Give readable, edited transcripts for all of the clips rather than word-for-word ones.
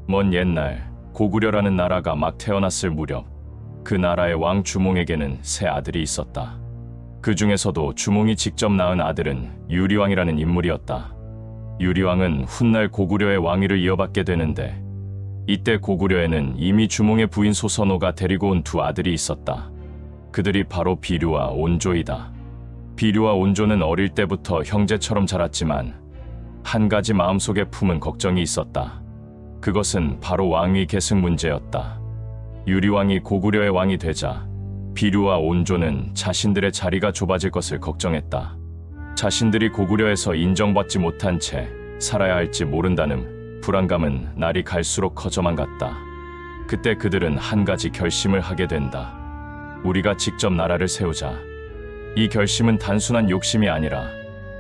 먼 옛날 고구려라는 나라가 막 태어났을 무렵 그 나라의 왕 주몽에게는 세 아들이 있었다. 그 중에서도 주몽이 직접 낳은 아들은 유리왕이라는 인물이었다. 유리왕은 훗날 고구려의 왕위를 이어받게 되는데 이때 고구려에는 이미 주몽의 부인 소선호가 데리고 온 두 아들이 있었다. 그들이 바로 비류와 온조이다. 비류와 온조는 어릴 때부터 형제처럼 자랐지만 한 가지 마음속에 품은 걱정이 있었다. 그것은 바로 왕위 계승 문제였다. 유리왕이 고구려의 왕이 되자 비류와 온조는 자신들의 자리가 좁아질 것을 걱정했다. 자신들이 고구려에서 인정받지 못한 채 살아야 할지 모른다는 불안감은 날이 갈수록 커져만 갔다. 그때 그들은 한 가지 결심을 하게 된다. 우리가 직접 나라를 세우자. 이 결심은 단순한 욕심이 아니라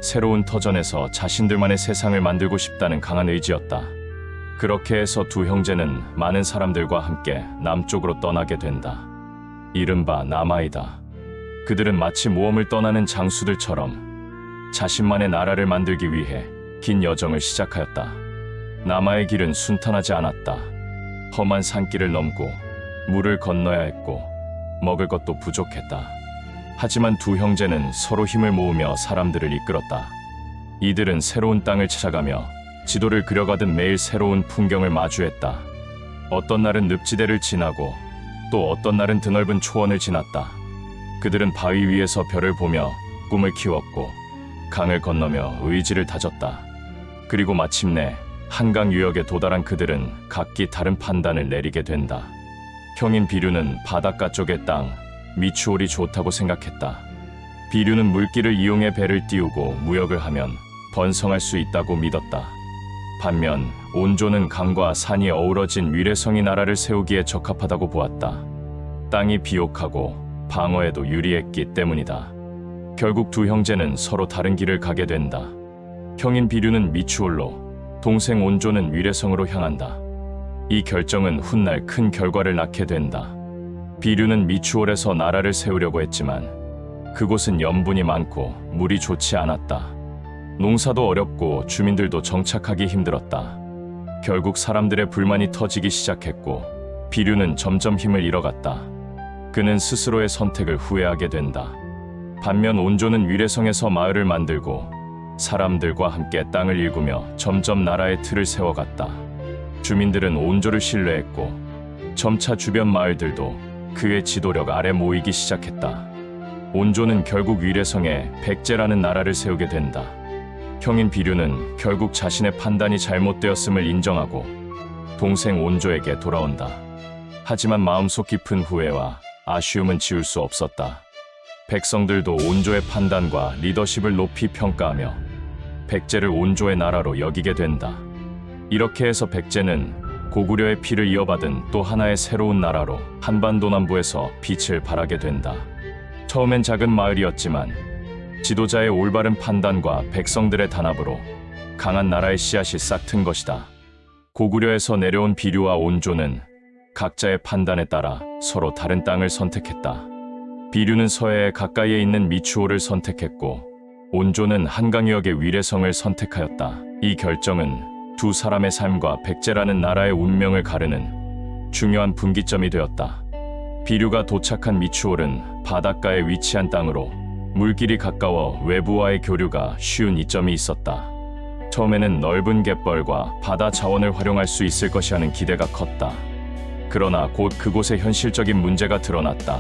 새로운 터전에서 자신들만의 세상을 만들고 싶다는 강한 의지였다. 그렇게 해서 두 형제는 많은 사람들과 함께 남쪽으로 떠나게 된다. 이른바 남아이다. 그들은 마치 모험을 떠나는 장수들처럼 자신만의 나라를 만들기 위해 긴 여정을 시작하였다. 남아의 길은 순탄하지 않았다. 험한 산길을 넘고 물을 건너야 했고 먹을 것도 부족했다. 하지만 두 형제는 서로 힘을 모으며 사람들을 이끌었다. 이들은 새로운 땅을 찾아가며 지도를 그려가듯 매일 새로운 풍경을 마주했다. 어떤 날은 늪지대를 지나고 또 어떤 날은 드넓은 초원을 지났다. 그들은 바위 위에서 별을 보며 꿈을 키웠고 강을 건너며 의지를 다졌다. 그리고 마침내 한강 유역에 도달한 그들은 각기 다른 판단을 내리게 된다. 형인 비류는 바닷가 쪽의 땅, 미추홀이 좋다고 생각했다. 비류는 물길을 이용해 배를 띄우고 무역을 하면 번성할 수 있다고 믿었다. 반면 온조는 강과 산이 어우러진 위례성이 나라를 세우기에 적합하다고 보았다. 땅이 비옥하고 방어에도 유리했기 때문이다. 결국 두 형제는 서로 다른 길을 가게 된다. 형인 비류는 미추홀로, 동생 온조는 위례성으로 향한다. 이 결정은 훗날 큰 결과를 낳게 된다. 비류는 미추홀에서 나라를 세우려고 했지만 그곳은 염분이 많고 물이 좋지 않았다. 농사도 어렵고 주민들도 정착하기 힘들었다. 결국 사람들의 불만이 터지기 시작했고 비류는 점점 힘을 잃어갔다. 그는 스스로의 선택을 후회하게 된다. 반면 온조는 위례성에서 마을을 만들고 사람들과 함께 땅을 일구며 점점 나라의 틀을 세워갔다. 주민들은 온조를 신뢰했고 점차 주변 마을들도 그의 지도력 아래 모이기 시작했다. 온조는 결국 위례성에 백제라는 나라를 세우게 된다. 형인 비류는 결국 자신의 판단이 잘못되었음을 인정하고 동생 온조에게 돌아온다. 하지만 마음속 깊은 후회와 아쉬움은 지울 수 없었다. 백성들도 온조의 판단과 리더십을 높이 평가하며 백제를 온조의 나라로 여기게 된다. 이렇게 해서 백제는 고구려의 피를 이어받은 또 하나의 새로운 나라로 한반도 남부에서 빛을 발하게 된다. 처음엔 작은 마을이었지만 지도자의 올바른 판단과 백성들의 단합으로 강한 나라의 씨앗이 싹 튼 것이다. 고구려에서 내려온 비류와 온조는 각자의 판단에 따라 서로 다른 땅을 선택했다. 비류는 서해에 가까이에 있는 미추홀을 선택했고 온조는 한강유역의 위례성을 선택하였다. 이 결정은 두 사람의 삶과 백제라는 나라의 운명을 가르는 중요한 분기점이 되었다. 비류가 도착한 미추홀은 바닷가에 위치한 땅으로 물길이 가까워 외부와의 교류가 쉬운 이점이 있었다. 처음에는 넓은 갯벌과 바다 자원을 활용할 수 있을 것이라는 기대가 컸다. 그러나 곧 그곳에 현실적인 문제가 드러났다.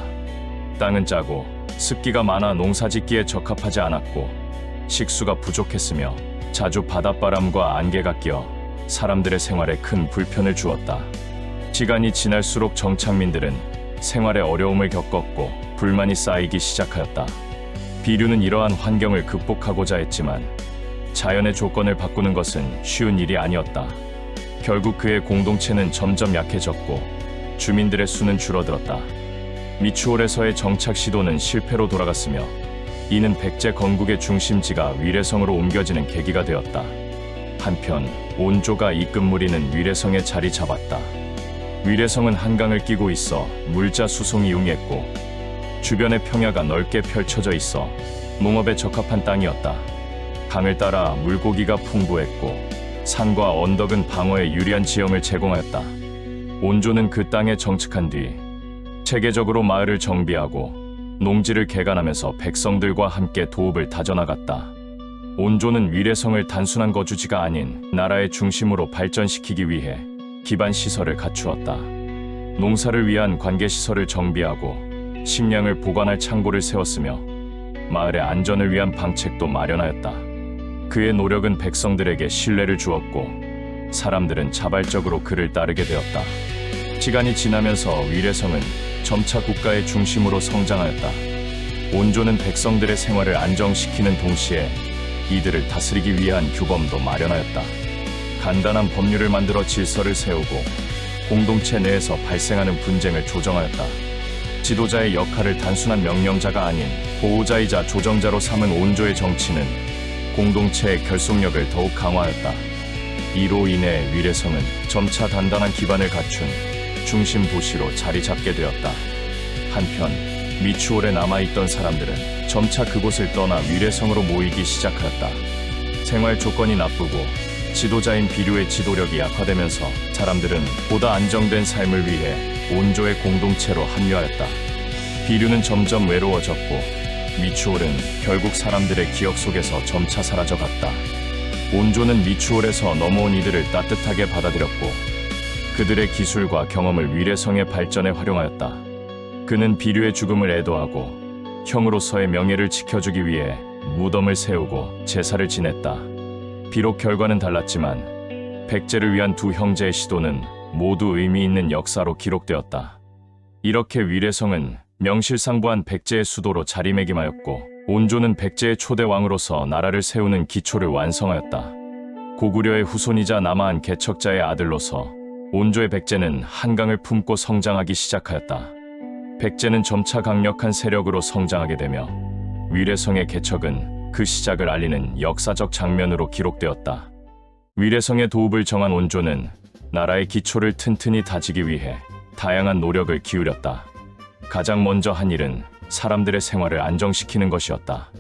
땅은 짜고 습기가 많아 농사짓기에 적합하지 않았고 식수가 부족했으며 자주 바닷바람과 안개가 끼어 사람들의 생활에 큰 불편을 주었다. 시간이 지날수록 정착민들은 생활에 어려움을 겪었고 불만이 쌓이기 시작하였다. 비류는 이러한 환경을 극복하고자 했지만 자연의 조건을 바꾸는 것은 쉬운 일이 아니었다. 결국 그의 공동체는 점점 약해졌고 주민들의 수는 줄어들었다. 미추홀에서의 정착 시도는 실패로 돌아갔으며 이는 백제 건국의 중심지가 위례성으로 옮겨지는 계기가 되었다. 한편 온조가 이끈 무리는 위례성에 자리 잡았다. 위례성은 한강을 끼고 있어 물자 수송이 용이했고 주변의 평야가 넓게 펼쳐져 있어 농업에 적합한 땅이었다. 강을 따라 물고기가 풍부했고 산과 언덕은 방어에 유리한 지형을 제공하였다. 온조는 그 땅에 정착한 뒤 체계적으로 마을을 정비하고 농지를 개간하면서 백성들과 함께 도읍을 다져나갔다. 온조는 위례성을 단순한 거주지가 아닌 나라의 중심으로 발전시키기 위해 기반 시설을 갖추었다. 농사를 위한 관계 시설을 정비하고 식량을 보관할 창고를 세웠으며 마을의 안전을 위한 방책도 마련하였다. 그의 노력은 백성들에게 신뢰를 주었고 사람들은 자발적으로 그를 따르게 되었다. 시간이 지나면서 위례성은 점차 국가의 중심으로 성장하였다. 온조는 백성들의 생활을 안정시키는 동시에 이들을 다스리기 위한 규범도 마련하였다. 간단한 법률을 만들어 질서를 세우고 공동체 내에서 발생하는 분쟁을 조정하였다. 지도자의 역할을 단순한 명령자가 아닌 보호자이자 조정자로 삼은 온조의 정치는 공동체의 결속력을 더욱 강화하였다. 이로 인해 위례성은 점차 단단한 기반을 갖춘 중심 도시로 자리 잡게 되었다. 한편 미추홀에 남아있던 사람들은 점차 그곳을 떠나 위례성으로 모이기 시작하였다. 생활 조건이 나쁘고 지도자인 비류의 지도력이 약화되면서 사람들은 보다 안정된 삶을 위해 온조의 공동체로 합류하였다. 비류는 점점 외로워졌고 미추홀은 결국 사람들의 기억 속에서 점차 사라져갔다. 온조는 미추홀에서 넘어온 이들을 따뜻하게 받아들였고 그들의 기술과 경험을 위례성의 발전에 활용하였다. 그는 비류의 죽음을 애도하고 형으로서의 명예를 지켜주기 위해 무덤을 세우고 제사를 지냈다. 비록 결과는 달랐지만 백제를 위한 두 형제의 시도는 모두 의미 있는 역사로 기록되었다. 이렇게 위례성은 명실상부한 백제의 수도로 자리매김하였고 온조는 백제의 초대 왕으로서 나라를 세우는 기초를 완성하였다. 고구려의 후손이자 남아한 개척자의 아들로서 온조의 백제는 한강을 품고 성장하기 시작하였다. 백제는 점차 강력한 세력으로 성장하게 되며 위례성의 개척은 그 시작을 알리는 역사적 장면으로 기록되었다. 위례성의 도읍을 정한 온조는 나라의 기초를 튼튼히 다지기 위해 다양한 노력을 기울였다. 가장 먼저 한 일은 사람들의 생활을 안정시키는 것이었다.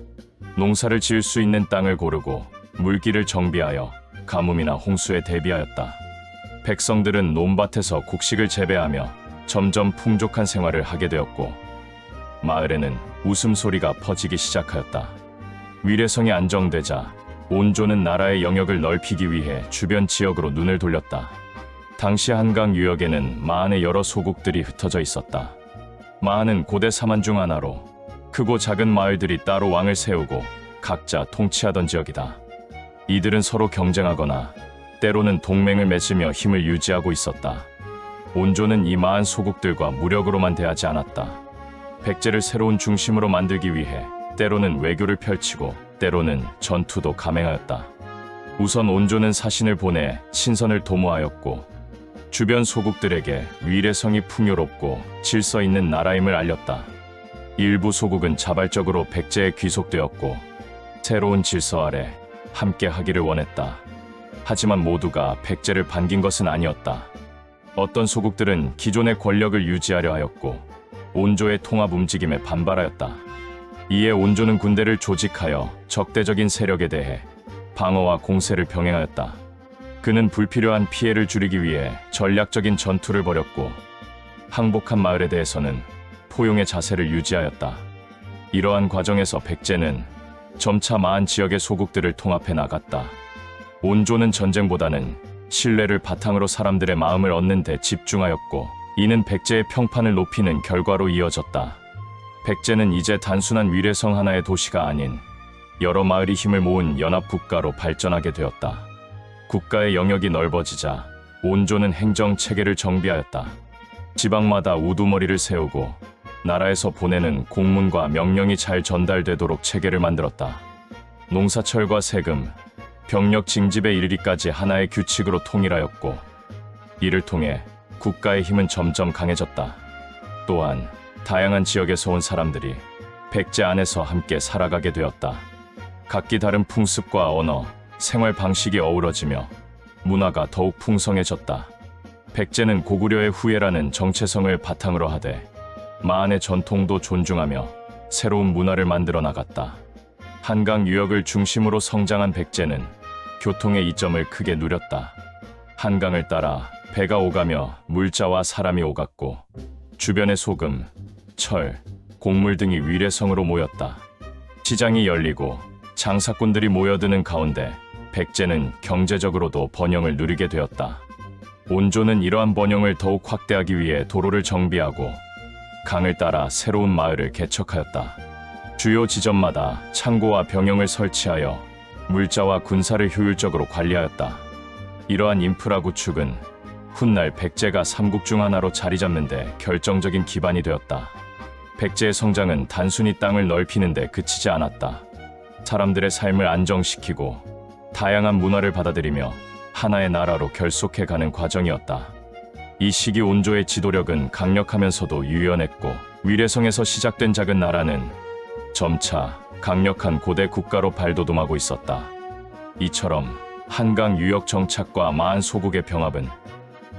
농사를 지을 수 있는 땅을 고르고 물길을 정비하여 가뭄이나 홍수에 대비하였다. 백성들은 논밭에서 곡식을 재배하며 점점 풍족한 생활을 하게 되었고 마을에는 웃음소리가 퍼지기 시작하였다. 위례성이 안정되자 온조는 나라의 영역을 넓히기 위해 주변 지역으로 눈을 돌렸다. 당시 한강 유역에는 마한의 여러 소국들이 흩어져 있었다. 마한은 고대 사만 중 하나로 크고 작은 마을들이 따로 왕을 세우고 각자 통치하던 지역이다. 이들은 서로 경쟁하거나 때로는 동맹을 맺으며 힘을 유지하고 있었다. 온조는 이 마한 소국들과 무력으로만 대하지 않았다. 백제를 새로운 중심으로 만들기 위해 때로는 외교를 펼치고 때로는 전투도 감행하였다. 우선 온조는 사신을 보내 친선을 도모하였고 주변 소국들에게 위례성이 풍요롭고 질서 있는 나라임을 알렸다. 일부 소국은 자발적으로 백제에 귀속되었고 새로운 질서 아래 함께 하기를 원했다. 하지만 모두가 백제를 반긴 것은 아니었다. 어떤 소국들은 기존의 권력을 유지하려 하였고 온조의 통합 움직임에 반발하였다. 이에 온조는 군대를 조직하여 적대적인 세력에 대해 방어와 공세를 병행하였다. 그는 불필요한 피해를 줄이기 위해 전략적인 전투를 벌였고 항복한 마을에 대해서는 포용의 자세를 유지하였다. 이러한 과정에서 백제는 점차 마한 지역의 소국들을 통합해 나갔다. 온조는 전쟁보다는 신뢰를 바탕으로 사람들의 마음을 얻는 데 집중하였고 이는 백제의 평판을 높이는 결과로 이어졌다. 백제는 이제 단순한 위례성 하나의 도시가 아닌 여러 마을이 힘을 모은 연합국가로 발전하게 되었다. 국가의 영역이 넓어지자 온조는 행정 체계를 정비하였다. 지방마다 우두머리를 세우고 나라에서 보내는 공문과 명령이 잘 전달되도록 체계를 만들었다. 농사철과 세금, 병력 징집에 이르기까지 하나의 규칙으로 통일하였고 이를 통해 국가의 힘은 점점 강해졌다. 또한 다양한 지역에서 온 사람들이 백제 안에서 함께 살아가게 되었다. 각기 다른 풍습과 언어, 생활 방식이 어우러지며 문화가 더욱 풍성해졌다. 백제는 고구려의 후예라는 정체성을 바탕으로 하되 마한의 전통도 존중하며 새로운 문화를 만들어 나갔다. 한강 유역을 중심으로 성장한 백제는 교통의 이점을 크게 누렸다. 한강을 따라 배가 오가며 물자와 사람이 오갔고 주변에 소금, 철, 곡물 등이 위례성으로 모였다. 시장이 열리고 장사꾼들이 모여드는 가운데 백제는 경제적으로도 번영을 누리게 되었다. 온조는 이러한 번영을 더욱 확대하기 위해 도로를 정비하고 강을 따라 새로운 마을을 개척하였다. 주요 지점마다 창고와 병영을 설치하여 물자와 군사를 효율적으로 관리하였다. 이러한 인프라 구축은 훗날 백제가 삼국 중 하나로 자리 잡는 데 결정적인 기반이 되었다. 백제의 성장은 단순히 땅을 넓히는 데 그치지 않았다. 사람들의 삶을 안정시키고 다양한 문화를 받아들이며 하나의 나라로 결속해가는 과정이었다. 이 시기 온조의 지도력은 강력하면서도 유연했고 위례성에서 시작된 작은 나라는 점차 강력한 고대 국가로 발돋움하고 있었다. 이처럼 한강 유역 정착과 마한 소국의 병합은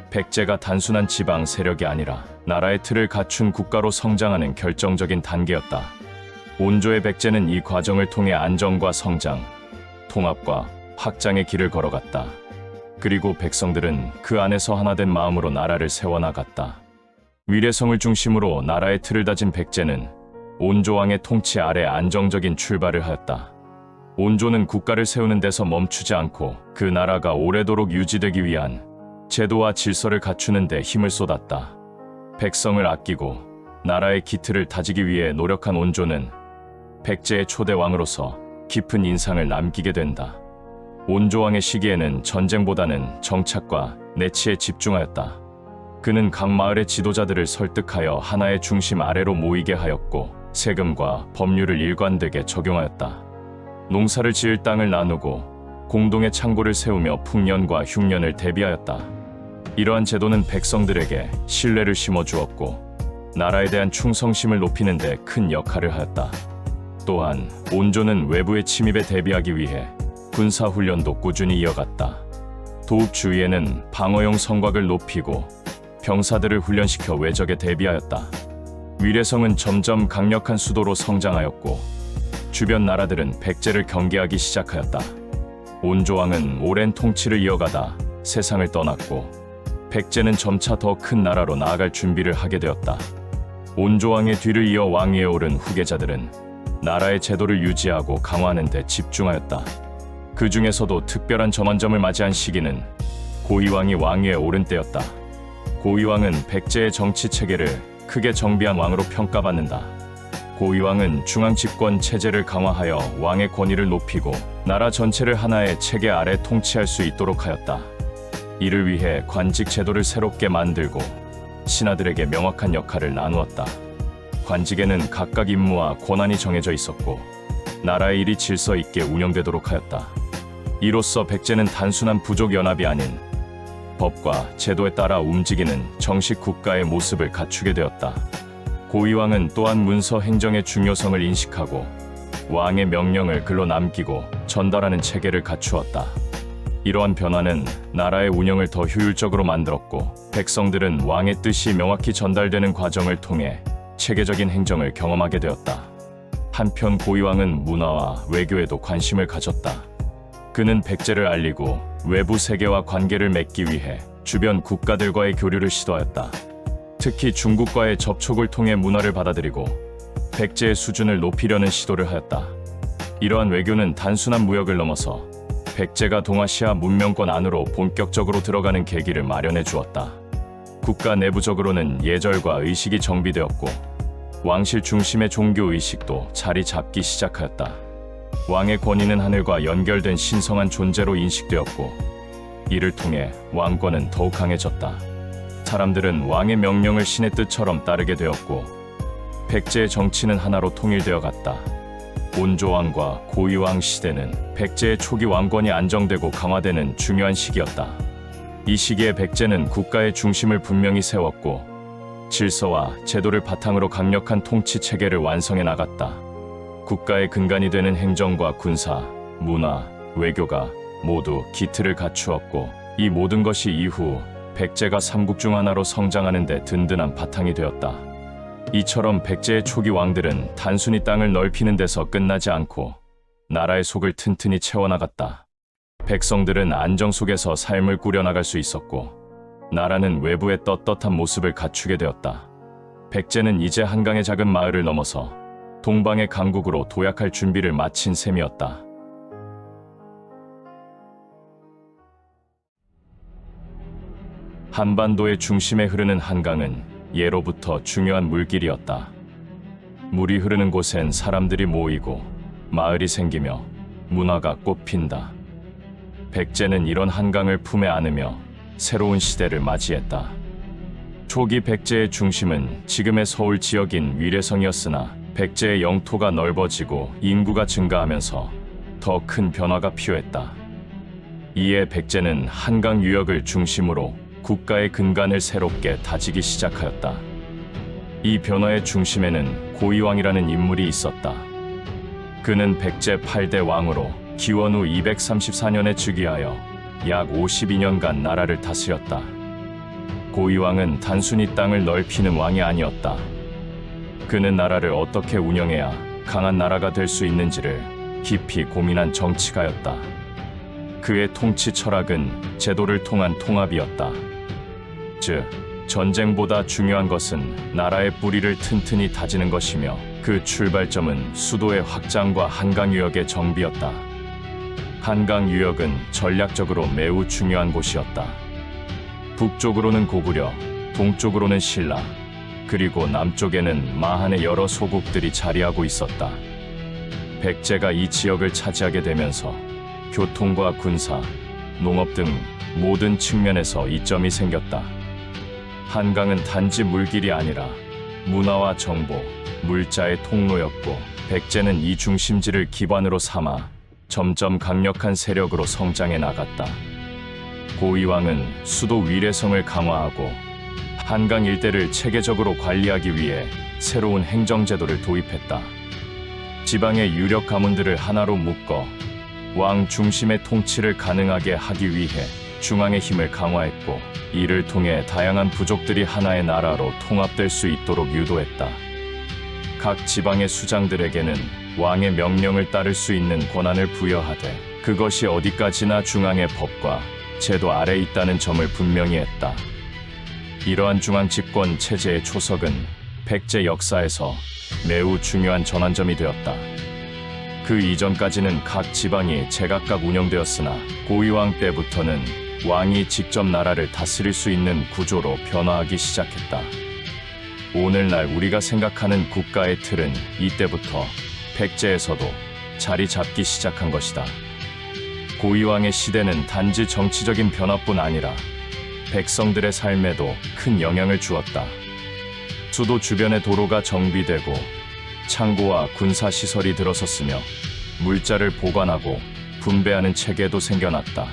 백제가 단순한 지방 세력이 아니라 나라의 틀을 갖춘 국가로 성장하는 결정적인 단계였다. 온조의 백제는 이 과정을 통해 안정과 성장, 통합과 확장의 길을 걸어갔다. 그리고 백성들은 그 안에서 하나된 마음으로 나라를 세워나갔다. 위례성을 중심으로 나라의 틀을 다진 백제는 온조왕의 통치 아래 안정적인 출발을 하였다. 온조는 국가를 세우는 데서 멈추지 않고 그 나라가 오래도록 유지되기 위한 제도와 질서를 갖추는 데 힘을 쏟았다. 백성을 아끼고 나라의 기틀을 다지기 위해 노력한 온조는 백제의 초대 왕으로서 깊은 인상을 남기게 된다. 온조왕의 시기에는 전쟁보다는 정착과 내치에 집중하였다. 그는 각 마을의 지도자들을 설득하여 하나의 중심 아래로 모이게 하였고 세금과 법률을 일관되게 적용하였다. 농사를 지을 땅을 나누고 공동의 창고를 세우며 풍년과 흉년을 대비하였다. 이러한 제도는 백성들에게 신뢰를 심어주었고 나라에 대한 충성심을 높이는 데 큰 역할을 하였다. 또한 온조는 외부의 침입에 대비하기 위해 군사훈련도 꾸준히 이어갔다. 도읍 주위에는 방어용 성곽을 높이고 병사들을 훈련시켜 외적에 대비하였다. 위례성은 점점 강력한 수도로 성장하였고 주변 나라들은 백제를 경계하기 시작하였다. 온조왕은 오랜 통치를 이어가다 세상을 떠났고 백제는 점차 더 큰 나라로 나아갈 준비를 하게 되었다. 온조왕의 뒤를 이어 왕위에 오른 후계자들은 나라의 제도를 유지하고 강화하는 데 집중하였다. 그 중에서도 특별한 전환점을 맞이한 시기는 고이왕이 왕위에 오른 때였다. 고이왕은 백제의 정치 체계를 크게 정비한 왕으로 평가받는다. 고이왕은 중앙 집권 체제를 강화하여 왕의 권위를 높이고 나라 전체를 하나의 체계 아래 통치할 수 있도록 하였다. 이를 위해 관직 제도를 새롭게 만들고 신하들에게 명확한 역할을 나누었다. 관직에는 각각 임무와 권한이 정해져 있었고 나라의 일이 질서 있게 운영되도록 하였다. 이로써 백제는 단순한 부족 연합이 아닌 법과 제도에 따라 움직이는 정식 국가의 모습을 갖추게 되었다. 고이왕은 또한 문서 행정의 중요성을 인식하고 왕의 명령을 글로 남기고 전달하는 체계를 갖추었다. 이러한 변화는 나라의 운영을 더 효율적으로 만들었고 백성들은 왕의 뜻이 명확히 전달되는 과정을 통해 체계적인 행정을 경험하게 되었다. 한편 고이왕은 문화와 외교에도 관심을 가졌다. 그는 백제를 알리고 외부 세계와 관계를 맺기 위해 주변 국가들과의 교류를 시도하였다. 특히 중국과의 접촉을 통해 문화를 받아들이고 백제의 수준을 높이려는 시도를 하였다. 이러한 외교는 단순한 무역을 넘어서 백제가 동아시아 문명권 안으로 본격적으로 들어가는 계기를 마련해 주었다. 국가 내부적으로는 예절과 의식이 정비되었고 왕실 중심의 종교 의식도 자리 잡기 시작하였다. 왕의 권위는 하늘과 연결된 신성한 존재로 인식되었고 이를 통해 왕권은 더욱 강해졌다. 사람들은 왕의 명령을 신의 뜻처럼 따르게 되었고 백제의 정치는 하나로 통일되어 갔다. 온조왕과 고이왕 시대는 백제의 초기 왕권이 안정되고 강화되는 중요한 시기였다. 이 시기에 백제는 국가의 중심을 분명히 세웠고 질서와 제도를 바탕으로 강력한 통치 체계를 완성해 나갔다. 국가의 근간이 되는 행정과 군사, 문화, 외교가 모두 기틀을 갖추었고 이 모든 것이 이후 백제가 삼국 중 하나로 성장하는 데 든든한 바탕이 되었다. 이처럼 백제의 초기 왕들은 단순히 땅을 넓히는 데서 끝나지 않고 나라의 속을 튼튼히 채워나갔다. 백성들은 안정 속에서 삶을 꾸려나갈 수 있었고 나라는 외부의 떳떳한 모습을 갖추게 되었다. 백제는 이제 한강의 작은 마을을 넘어서 동방의 강국으로 도약할 준비를 마친 셈이었다. 한반도의 중심에 흐르는 한강은 예로부터 중요한 물길이었다. 물이 흐르는 곳엔 사람들이 모이고 마을이 생기며 문화가 꽃핀다. 백제는 이런 한강을 품에 안으며 새로운 시대를 맞이했다. 초기 백제의 중심은 지금의 서울 지역인 위례성이었으나 백제의 영토가 넓어지고 인구가 증가하면서 더 큰 변화가 필요했다. 이에 백제는 한강 유역을 중심으로 국가의 근간을 새롭게 다지기 시작하였다. 이 변화의 중심에는 고이왕이라는 인물이 있었다. 그는 백제 8대 왕으로 기원 후 234년에 즉위하여 약 52년간 나라를 다스렸다. 고이왕은 단순히 땅을 넓히는 왕이 아니었다. 그는 나라를 어떻게 운영해야 강한 나라가 될 수 있는지를 깊이 고민한 정치가였다. 그의 통치 철학은 제도를 통한 통합이었다. 즉, 전쟁보다 중요한 것은 나라의 뿌리를 튼튼히 다지는 것이며 그 출발점은 수도의 확장과 한강 유역의 정비였다. 한강 유역은 전략적으로 매우 중요한 곳이었다. 북쪽으로는 고구려, 동쪽으로는 신라, 그리고 남쪽에는 마한의 여러 소국들이 자리하고 있었다. 백제가 이 지역을 차지하게 되면서 교통과 군사, 농업 등 모든 측면에서 이점이 생겼다. 한강은 단지 물길이 아니라 문화와 정보, 물자의 통로였고 백제는 이 중심지를 기반으로 삼아 점점 강력한 세력으로 성장해 나갔다. 고이왕은 수도 위례성을 강화하고 한강 일대를 체계적으로 관리하기 위해 새로운 행정제도를 도입했다. 지방의 유력 가문들을 하나로 묶어 왕 중심의 통치를 가능하게 하기 위해 중앙의 힘을 강화했고 이를 통해 다양한 부족들이 하나의 나라로 통합될 수 있도록 유도했다. 각 지방의 수장들에게는 왕의 명령을 따를 수 있는 권한을 부여하되 그것이 어디까지나 중앙의 법과 제도 아래에 있다는 점을 분명히 했다. 이러한 중앙 집권 체제의 초석은 백제 역사에서 매우 중요한 전환점이 되었다. 그 이전까지는 각 지방이 제각각 운영되었으나 고이왕 때부터는 왕이 직접 나라를 다스릴 수 있는 구조로 변화하기 시작했다. 오늘날 우리가 생각하는 국가의 틀은 이때부터 백제에서도 자리 잡기 시작한 것이다. 고이왕의 시대는 단지 정치적인 변화뿐 아니라 백성들의 삶에도 큰 영향을 주었다. 수도 주변의 도로가 정비되고 창고와 군사시설이 들어섰으며 물자를 보관하고 분배하는 체계도 생겨났다.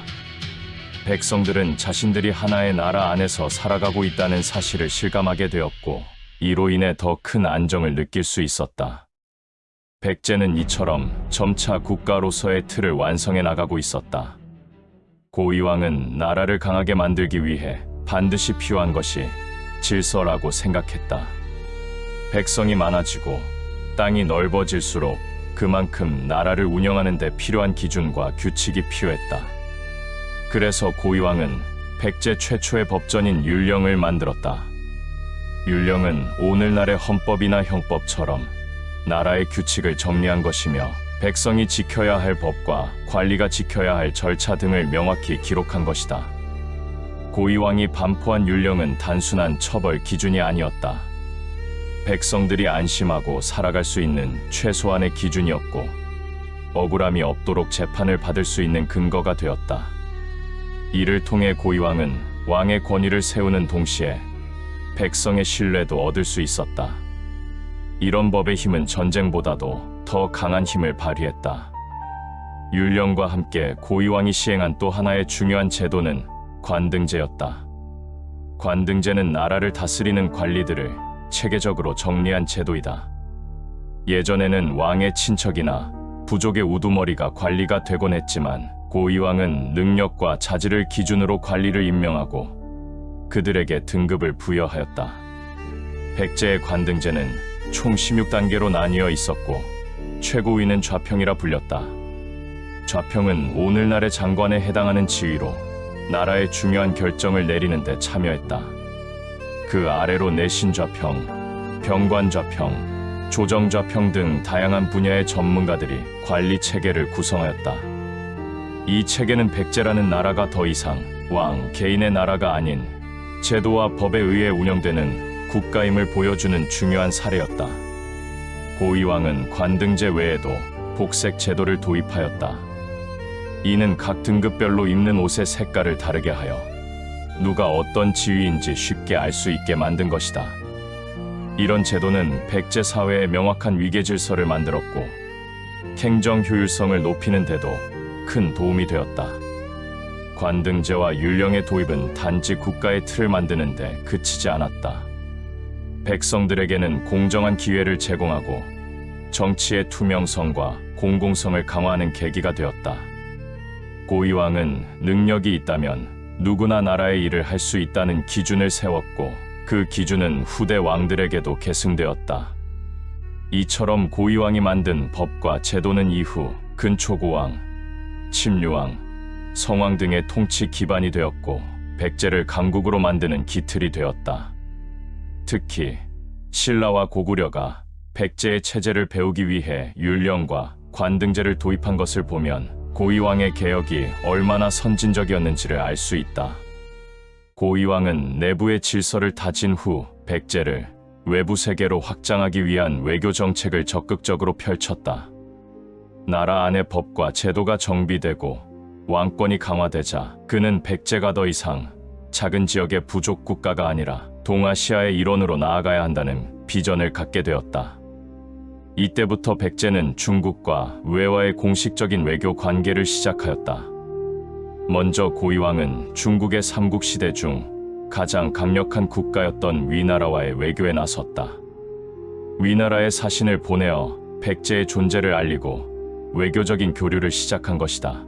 백성들은 자신들이 하나의 나라 안에서 살아가고 있다는 사실을 실감하게 되었고 이로 인해 더 큰 안정을 느낄 수 있었다. 백제는 이처럼 점차 국가로서의 틀을 완성해 나가고 있었다. 고이왕은 나라를 강하게 만들기 위해 반드시 필요한 것이 질서라고 생각했다. 백성이 많아지고 땅이 넓어질수록 그만큼 나라를 운영하는 데 필요한 기준과 규칙이 필요했다. 그래서 고이왕은 백제 최초의 법전인 율령을 만들었다. 율령은 오늘날의 헌법이나 형법처럼 나라의 규칙을 정리한 것이며 백성이 지켜야 할 법과 관리가 지켜야 할 절차 등을 명확히 기록한 것이다. 고이왕이 반포한 율령은 단순한 처벌 기준이 아니었다. 백성들이 안심하고 살아갈 수 있는 최소한의 기준이었고 억울함이 없도록 재판을 받을 수 있는 근거가 되었다. 이를 통해 고이왕은 왕의 권위를 세우는 동시에 백성의 신뢰도 얻을 수 있었다. 이런 법의 힘은 전쟁보다도 더 강한 힘을 발휘했다. 율령과 함께 고이왕이 시행한 또 하나의 중요한 제도는 관등제였다. 관등제는 나라를 다스리는 관리들을 체계적으로 정리한 제도이다. 예전에는 왕의 친척이나 부족의 우두머리가 관리가 되곤 했지만 고이왕은 능력과 자질을 기준으로 관리를 임명하고 그들에게 등급을 부여하였다. 백제의 관등제는 총 16단계로 나뉘어 있었고 최고위는 좌평이라 불렸다. 좌평은 오늘날의 장관에 해당하는 지위로 나라의 중요한 결정을 내리는 데 참여했다. 그 아래로 내신좌평, 병관좌평, 조정좌평 등 다양한 분야의 전문가들이 관리 체계를 구성하였다. 이 체계는 백제라는 나라가 더 이상 왕 개인의 나라가 아닌 제도와 법에 의해 운영되는 국가임을 보여주는 중요한 사례였다. 고위왕은 관등제 외에도 복색 제도를 도입하였다. 이는 각 등급별로 입는 옷의 색깔을 다르게 하여 누가 어떤 지위인지 쉽게 알 수 있게 만든 것이다. 이런 제도는 백제 사회에 명확한 위계 질서를 만들었고 행정 효율성을 높이는 데도 큰 도움이 되었다. 관등제와 율령의 도입은 단지 국가의 틀을 만드는 데 그치지 않았다. 백성들에게는 공정한 기회를 제공하고 정치의 투명성과 공공성을 강화하는 계기가 되었다. 고위왕은 능력이 있다면 누구나 나라의 일을 할 수 있다는 기준을 세웠고 그 기준은 후대 왕들에게도 계승되었다. 이처럼 고위왕이 만든 법과 제도는 이후 근초고왕, 침류왕, 성왕 등의 통치 기반이 되었고 백제를 강국으로 만드는 기틀이 되었다. 특히 신라와 고구려가 백제의 체제를 배우기 위해 율령과 관등제를 도입한 것을 보면 고위왕의 개혁이 얼마나 선진적이었는지를 알 수 있다. 고위왕은 내부의 질서를 다진 후 백제를 외부 세계로 확장하기 위한 외교 정책을 적극적으로 펼쳤다. 나라 안의 법과 제도가 정비되고 왕권이 강화되자 그는 백제가 더 이상 작은 지역의 부족 국가가 아니라 동아시아의 일원으로 나아가야 한다는 비전을 갖게 되었다. 이때부터 백제는 중국과 외와의 공식적인 외교 관계를 시작하였다. 먼저 고위왕은 중국의 삼국시대 중 가장 강력한 국가였던 위나라와의 외교에 나섰다. 위나라에 사신을 보내어 백제의 존재를 알리고 외교적인 교류를 시작한 것이다.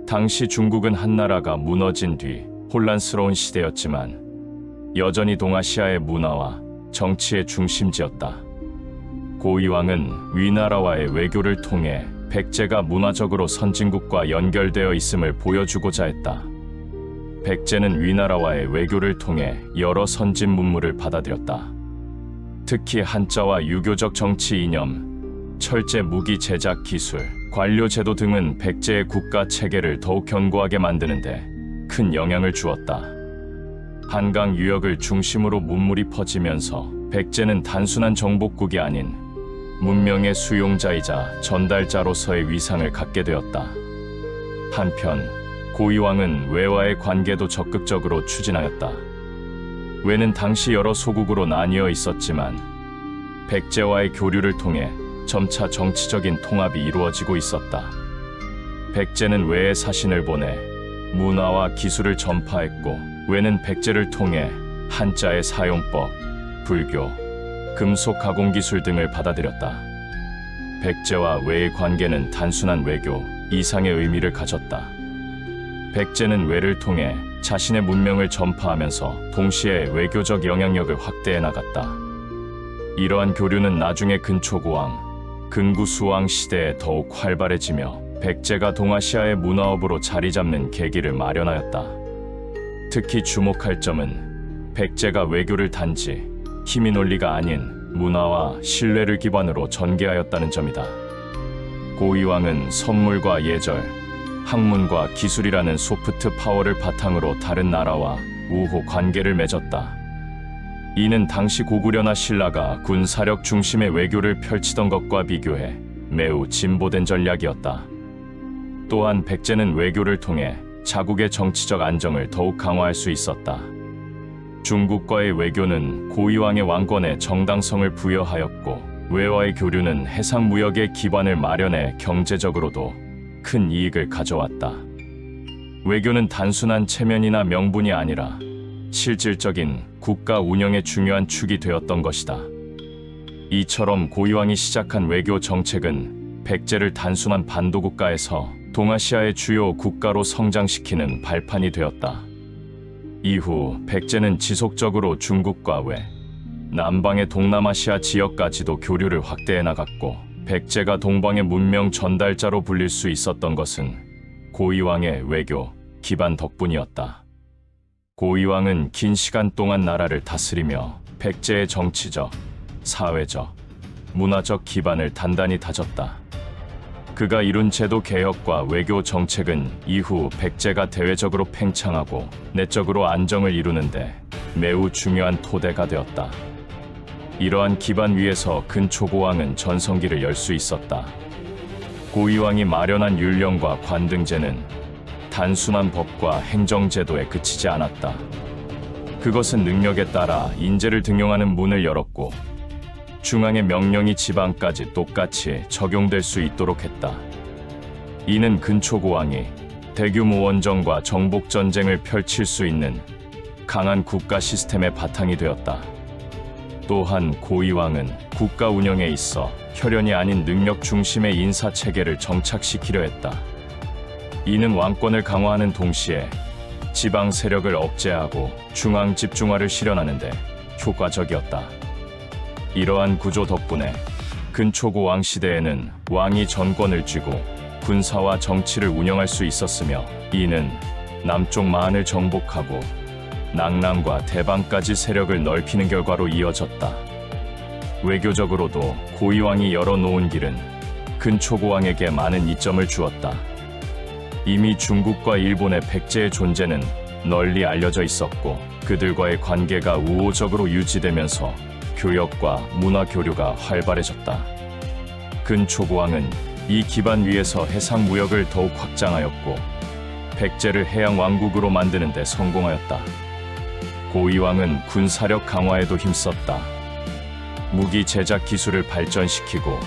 당시 중국은 한나라가 무너진 뒤 혼란스러운 시대였지만 여전히 동아시아의 문화와 정치의 중심지였다. 고위왕은 위나라와의 외교를 통해 백제가 문화적으로 선진국과 연결되어 있음을 보여주고자 했다. 백제는 위나라와의 외교를 통해 여러 선진 문물을 받아들였다. 특히 한자와 유교적 정치 이념, 철제 무기 제작 기술, 관료 제도 등은 백제의 국가 체계를 더욱 견고하게 만드는데 큰 영향을 주었다. 한강 유역을 중심으로 문물이 퍼지면서 백제는 단순한 정복국이 아닌 문명의 수용자이자 전달자로서의 위상을 갖게 되었다. 한편 고위왕은 외와의 관계도 적극적으로 추진하였다. 외는 당시 여러 소국으로 나뉘어 있었지만 백제와의 교류를 통해 점차 정치적인 통합이 이루어지고 있었다. 백제는 외에 사신을 보내 문화와 기술을 전파했고 외는 백제를 통해 한자의 사용법, 불교, 금속 가공 기술 등을 받아들였다. 백제와 외의 관계는 단순한 외교 이상의 의미를 가졌다. 백제는 외를 통해 자신의 문명을 전파하면서 동시에 외교적 영향력을 확대해 나갔다. 이러한 교류는 나중에 근초고왕, 근구수왕 시대에 더욱 활발해지며 백제가 동아시아의 문화업으로 자리 잡는 계기를 마련하였다. 특히 주목할 점은 백제가 외교를 단지 힘의 논리가 아닌 문화와 신뢰를 기반으로 전개하였다는 점이다. 고위왕은 선물과 예절, 학문과 기술이라는 소프트 파워를 바탕으로 다른 나라와 우호 관계를 맺었다. 이는 당시 고구려나 신라가 군사력 중심의 외교를 펼치던 것과 비교해 매우 진보된 전략이었다. 또한 백제는 외교를 통해 자국의 정치적 안정을 더욱 강화할 수 있었다. 중국과의 외교는 고위왕의 왕권에 정당성을 부여하였고 외와의 교류는 해상 무역의 기반을 마련해 경제적으로도 큰 이익을 가져왔다. 외교는 단순한 체면이나 명분이 아니라 실질적인 국가 운영의 중요한 축이 되었던 것이다. 이처럼 고위왕이 시작한 외교 정책은 백제를 단순한 반도국가에서 동아시아의 주요 국가로 성장시키는 발판이 되었다. 이후 백제는 지속적으로 중국과 외, 남방의 동남아시아 지역까지도 교류를 확대해 나갔고 백제가 동방의 문명 전달자로 불릴 수 있었던 것은 고이왕의 외교, 기반 덕분이었다. 고이왕은 긴 시간 동안 나라를 다스리며 백제의 정치적, 사회적, 문화적 기반을 단단히 다졌다. 그가 이룬 제도 개혁과 외교 정책은 이후 백제가 대외적으로 팽창하고 내적으로 안정을 이루는데 매우 중요한 토대가 되었다. 이러한 기반 위에서 근초고왕은 전성기를 열 수 있었다. 고이왕이 마련한 율령과 관등제는 단순한 법과 행정제도에 그치지 않았다. 그것은 능력에 따라 인재를 등용하는 문을 열었고 중앙의 명령이 지방까지 똑같이 적용될 수 있도록 했다. 이는 근초고왕이 대규모 원정과 정복 전쟁을 펼칠 수 있는 강한 국가 시스템의 바탕이 되었다. 또한 고이왕은 국가 운영에 있어 혈연이 아닌 능력 중심의 인사 체계를 정착시키려 했다. 이는 왕권을 강화하는 동시에 지방 세력을 억제하고 중앙 집중화를 실현하는 데 효과적이었다. 이러한 구조 덕분에 근초고왕 시대에는 왕이 전권을 쥐고 군사와 정치를 운영할 수 있었으며, 이는 남쪽 만을 정복하고 낙랑과 대방까지 세력을 넓히는 결과로 이어졌다. 외교적으로도 고이왕이 열어놓은 길은 근초고왕에게 많은 이점을 주었다. 이미 중국과 일본의 백제의 존재는 널리 알려져 있었고 그들과의 관계가 우호적으로 유지되면서 교역과 문화 교류가 활발해졌다. 근초고왕은 이 기반 위에서 해상 무역을 더욱 확장하였고 백제를 해양 왕국으로 만드는 데 성공하였다. 고이왕은 군사력 강화에도 힘썼다. 무기 제작 기술을 발전시키고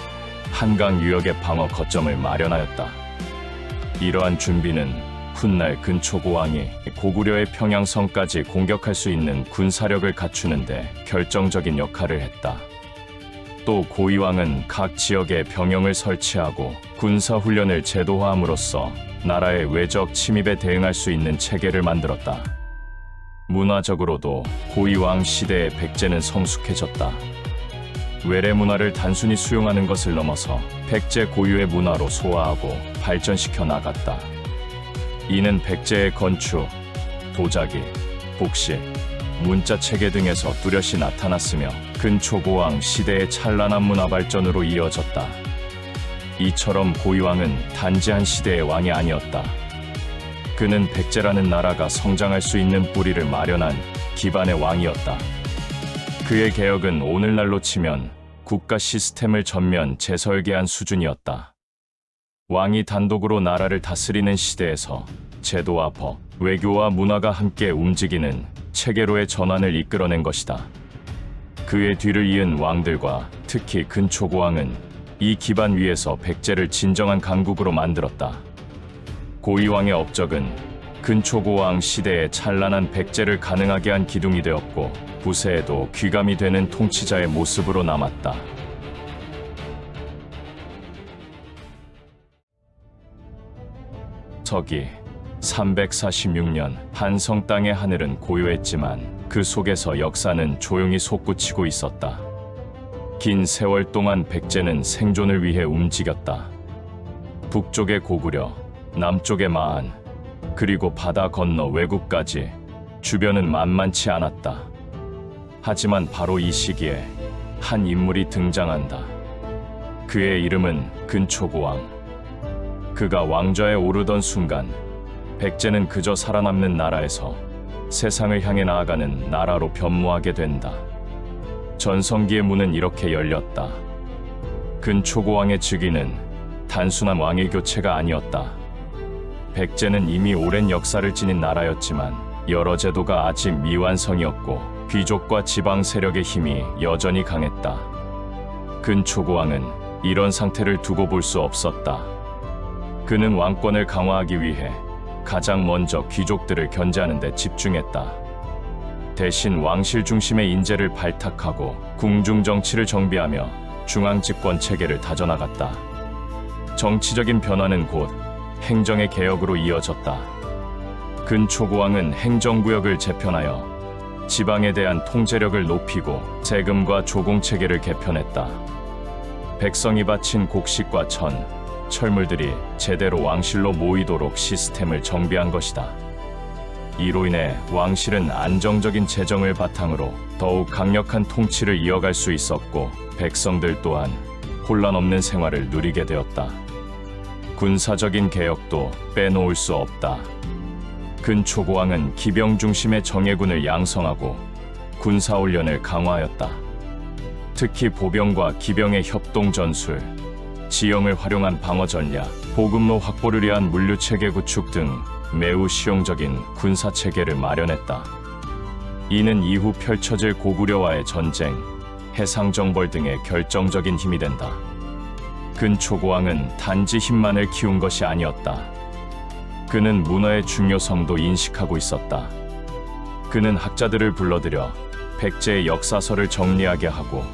한강 유역의 방어 거점을 마련하였다. 이러한 준비는 훗날 근초고왕이 고구려의 평양성까지 공격할 수 있는 군사력을 갖추는 데 결정적인 역할을 했다. 또 고이왕은 각 지역에 병영을 설치하고 군사훈련을 제도화함으로써 나라의 외적 침입에 대응할 수 있는 체계를 만들었다. 문화적으로도 고이왕 시대의 백제는 성숙해졌다. 외래 문화를 단순히 수용하는 것을 넘어서 백제 고유의 문화로 소화하고 발전시켜 나갔다. 이는 백제의 건축, 도자기, 복식, 문자 체계 등에서 뚜렷이 나타났으며 근초고왕 시대의 찬란한 문화 발전으로 이어졌다. 이처럼 고이왕은 단지 한 시대의 왕이 아니었다. 그는 백제라는 나라가 성장할 수 있는 뿌리를 마련한 기반의 왕이었다. 그의 개혁은 오늘날로 치면 국가 시스템을 전면 재설계한 수준이었다. 왕이 단독으로 나라를 다스리는 시대에서 제도와 법, 외교와 문화가 함께 움직이는 체계로의 전환을 이끌어낸 것이다. 그의 뒤를 이은 왕들과 특히 근초고왕은 이 기반 위에서 백제를 진정한 강국으로 만들었다. 고이왕의 업적은 근초고왕 시대의 찬란한 백제를 가능하게 한 기둥이 되었고 부세에도 귀감이 되는 통치자의 모습으로 남았다. 서기 346년 한성 땅의 하늘은 고요했지만 그 속에서 역사는 조용히 솟구치고 있었다. 긴 세월 동안 백제는 생존을 위해 움직였다. 북쪽의 고구려, 남쪽의 마한, 그리고 바다 건너 외국까지 주변은 만만치 않았다. 하지만 바로 이 시기에 한 인물이 등장한다. 그의 이름은 근초고왕. 그가 왕좌에 오르던 순간 백제는 그저 살아남는 나라에서 세상을 향해 나아가는 나라로 변모하게 된다. 전성기의 문은 이렇게 열렸다. 근초고왕의 즉위는 단순한 왕의 교체가 아니었다. 백제는 이미 오랜 역사를 지닌 나라였지만 여러 제도가 아직 미완성이었고 귀족과 지방 세력의 힘이 여전히 강했다. 근초고왕은 이런 상태를 두고 볼 수 없었다. 그는 왕권을 강화하기 위해 가장 먼저 귀족들을 견제하는 데 집중했다. 대신 왕실 중심의 인재를 발탁하고 궁중 정치를 정비하며 중앙 집권 체계를 다져나갔다. 정치적인 변화는 곧 행정의 개혁으로 이어졌다. 근초고왕은 행정구역을 재편하여 지방에 대한 통제력을 높이고 세금과 조공 체계를 개편했다. 백성이 바친 곡식과 철물들이 제대로 왕실로 모이도록 시스템을 정비한 것이다. 이로 인해 왕실은 안정적인 재정을 바탕으로 더욱 강력한 통치를 이어갈 수 있었고, 백성들 또한 혼란 없는 생활을 누리게 되었다. 군사적인 개혁도 빼놓을 수 없다. 근초고왕은 기병 중심의 정예군을 양성하고 군사훈련을 강화하였다. 특히 보병과 기병의 협동 전술, 지형을 활용한 방어 전략, 보급로 확보를 위한 물류체계 구축 등 매우 실용적인 군사체계를 마련했다. 이는 이후 펼쳐질 고구려와의 전쟁, 해상정벌 등의 결정적인 힘이 된다. 근초고왕은 단지 힘만을 키운 것이 아니었다. 그는 문화의 중요성도 인식하고 있었다. 그는 학자들을 불러들여 백제의 역사서를 정리하게 하고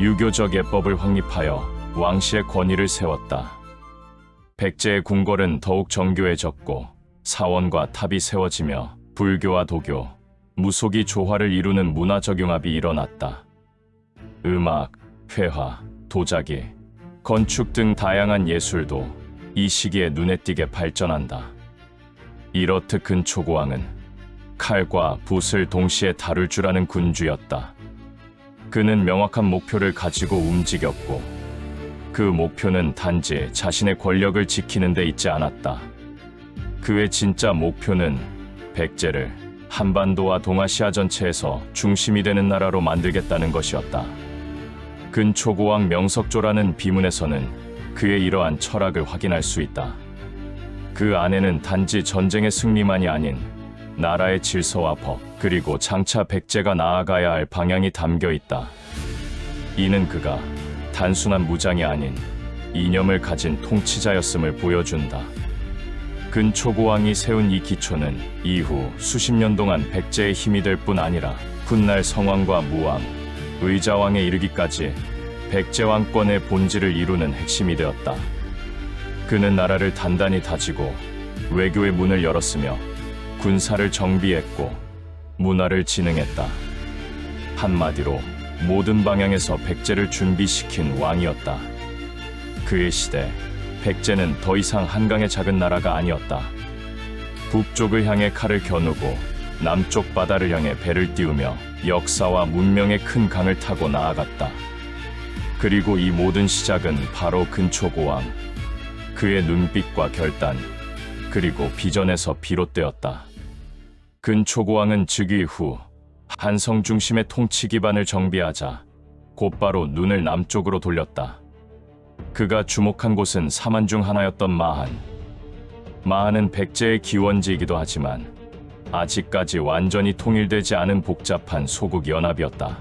유교적 예법을 확립하여 왕실의 권위를 세웠다. 백제의 궁궐은 더욱 정교해졌고 사원과 탑이 세워지며 불교와 도교, 무속이 조화를 이루는 문화적 융합이 일어났다. 음악, 회화, 도자기, 건축 등 다양한 예술도 이 시기에 눈에 띄게 발전한다. 이렇듯 근초고왕은 칼과 붓을 동시에 다룰 줄 아는 군주였다. 그는 명확한 목표를 가지고 움직였고, 그 목표는 단지 자신의 권력을 지키는 데 있지 않았다. 그의 진짜 목표는 백제를 한반도와 동아시아 전체에서 중심이 되는 나라로 만들겠다는 것이었다. 근초고왕 명석조라는 비문에서는 그의 이러한 철학을 확인할 수 있다. 그 안에는 단지 전쟁의 승리만이 아닌 나라의 질서와 법, 그리고 장차 백제가 나아가야 할 방향이 담겨 있다. 이는 그가 단순한 무장이 아닌 이념을 가진 통치자였음을 보여준다. 근초고왕이 세운 이 기초는 이후 수십 년 동안 백제의 힘이 될 뿐 아니라 훗날 성왕과 무왕, 의자왕에 이르기까지 백제 왕권의 본질을 이루는 핵심이 되었다. 그는 나라를 단단히 다지고 외교의 문을 열었으며 군사를 정비했고 문화를 진흥했다. 한마디로 모든 방향에서 백제를 준비시킨 왕이었다. 그의 시대, 백제는 더 이상 한강의 작은 나라가 아니었다. 북쪽을 향해 칼을 겨누고 남쪽 바다를 향해 배를 띄우며 역사와 문명의 큰 강을 타고 나아갔다. 그리고 이 모든 시작은 바로 근초고왕, 그의 눈빛과 결단, 그리고 비전에서 비롯되었다. 근초고왕은 즉위 후 한성 중심의 통치 기반을 정비하자 곧바로 눈을 남쪽으로 돌렸다. 그가 주목한 곳은 사만 중 하나였던 마한. 마한은 백제의 기원지이기도 하지만 아직까지 완전히 통일되지 않은 복잡한 소국 연합이었다.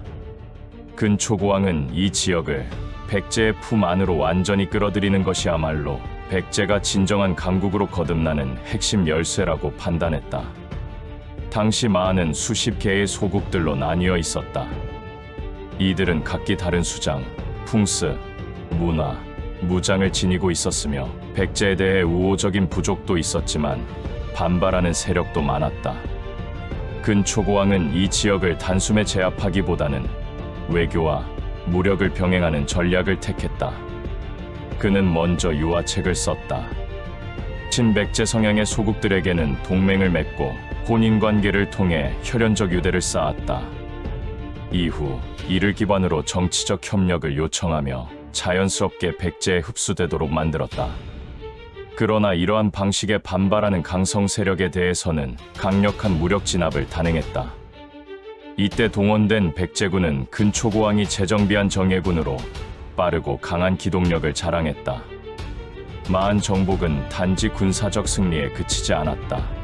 근초고왕은 이 지역을 백제의 품 안으로 완전히 끌어들이는 것이야말로 백제가 진정한 강국으로 거듭나는 핵심 열쇠라고 판단했다. 당시 마한은 수십 개의 소국들로 나뉘어 있었다. 이들은 각기 다른 수장, 풍습, 문화, 무장을 지니고 있었으며 백제에 대해 우호적인 부족도 있었지만 반발하는 세력도 많았다. 근초고왕은 이 지역을 단숨에 제압하기보다는 외교와 무력을 병행하는 전략을 택했다. 그는 먼저 유화책을 썼다. 친백제 성향의 소국들에게는 동맹을 맺고 혼인관계를 통해 혈연적 유대를 쌓았다. 이후 이를 기반으로 정치적 협력을 요청하며 자연스럽게 백제에 흡수되도록 만들었다. 그러나 이러한 방식에 반발하는 강성 세력에 대해서는 강력한 무력 진압을 단행했다. 이때 동원된 백제군은 근초고왕이 재정비한 정예군으로 빠르고 강한 기동력을 자랑했다. 마한 정복은 단지 군사적 승리에 그치지 않았다.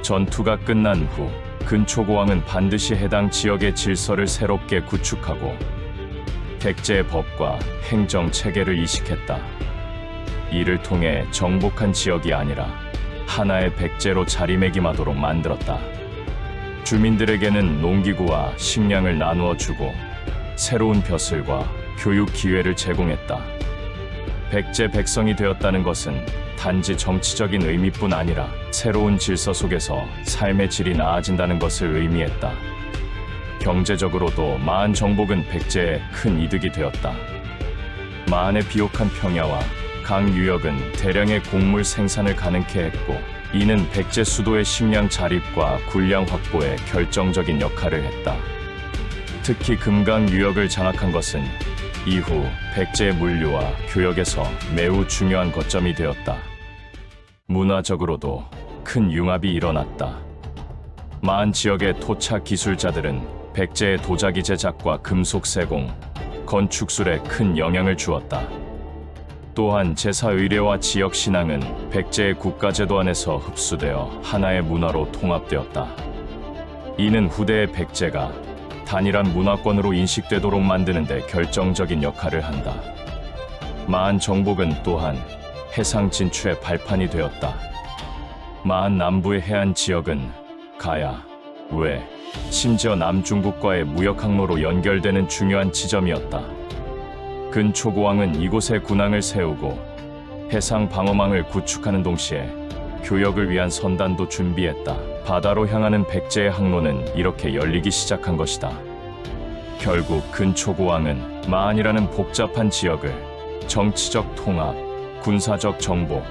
전투가 끝난 후 근초고왕은 반드시 해당 지역의 질서를 새롭게 구축하고 백제의 법과 행정 체계를 이식했다. 이를 통해 정복한 지역이 아니라 하나의 백제로 자리매김하도록 만들었다. 주민들에게는 농기구와 식량을 나누어 주고 새로운 벼슬과 교육 기회를 제공했다. 백제 백성이 되었다는 것은 단지 정치적인 의미뿐 아니라 새로운 질서 속에서 삶의 질이 나아진다는 것을 의미했다. 경제적으로도 마한 정복은 백제에 큰 이득이 되었다. 마한의 비옥한 평야와 강 유역은 대량의 곡물 생산을 가능케 했고, 이는 백제 수도의 식량 자립과 군량 확보에 결정적인 역할을 했다. 특히 금강 유역을 장악한 것은 이후 백제의 물류와 교역에서 매우 중요한 거점이 되었다. 문화적으로도 큰 융합이 일어났다. 마한 지역의 토착 기술자들은 백제의 도자기 제작과 금속 세공, 건축술에 큰 영향을 주었다. 또한 제사의례와 지역 신앙은 백제의 국가제도 안에서 흡수되어 하나의 문화로 통합되었다. 이는 후대의 백제가 단일한 문화권으로 인식되도록 만드는 데 결정적인 역할을 한다. 마한 정복은 또한 해상 진출의 발판이 되었다. 마한 남부의 해안 지역은 가야, 웨, 심지어 남중국과의 무역 항로로 연결되는 중요한 지점이었다. 근초고왕은 이곳에 군항을 세우고 해상 방어망을 구축하는 동시에 교역을 위한 선단도 준비했다. 바다로 향하는 백제의 항로는 이렇게 열리기 시작한 것이다. 결국 근초고왕은 마한이라는 복잡한 지역을 정치적 통합, 군사적 정복,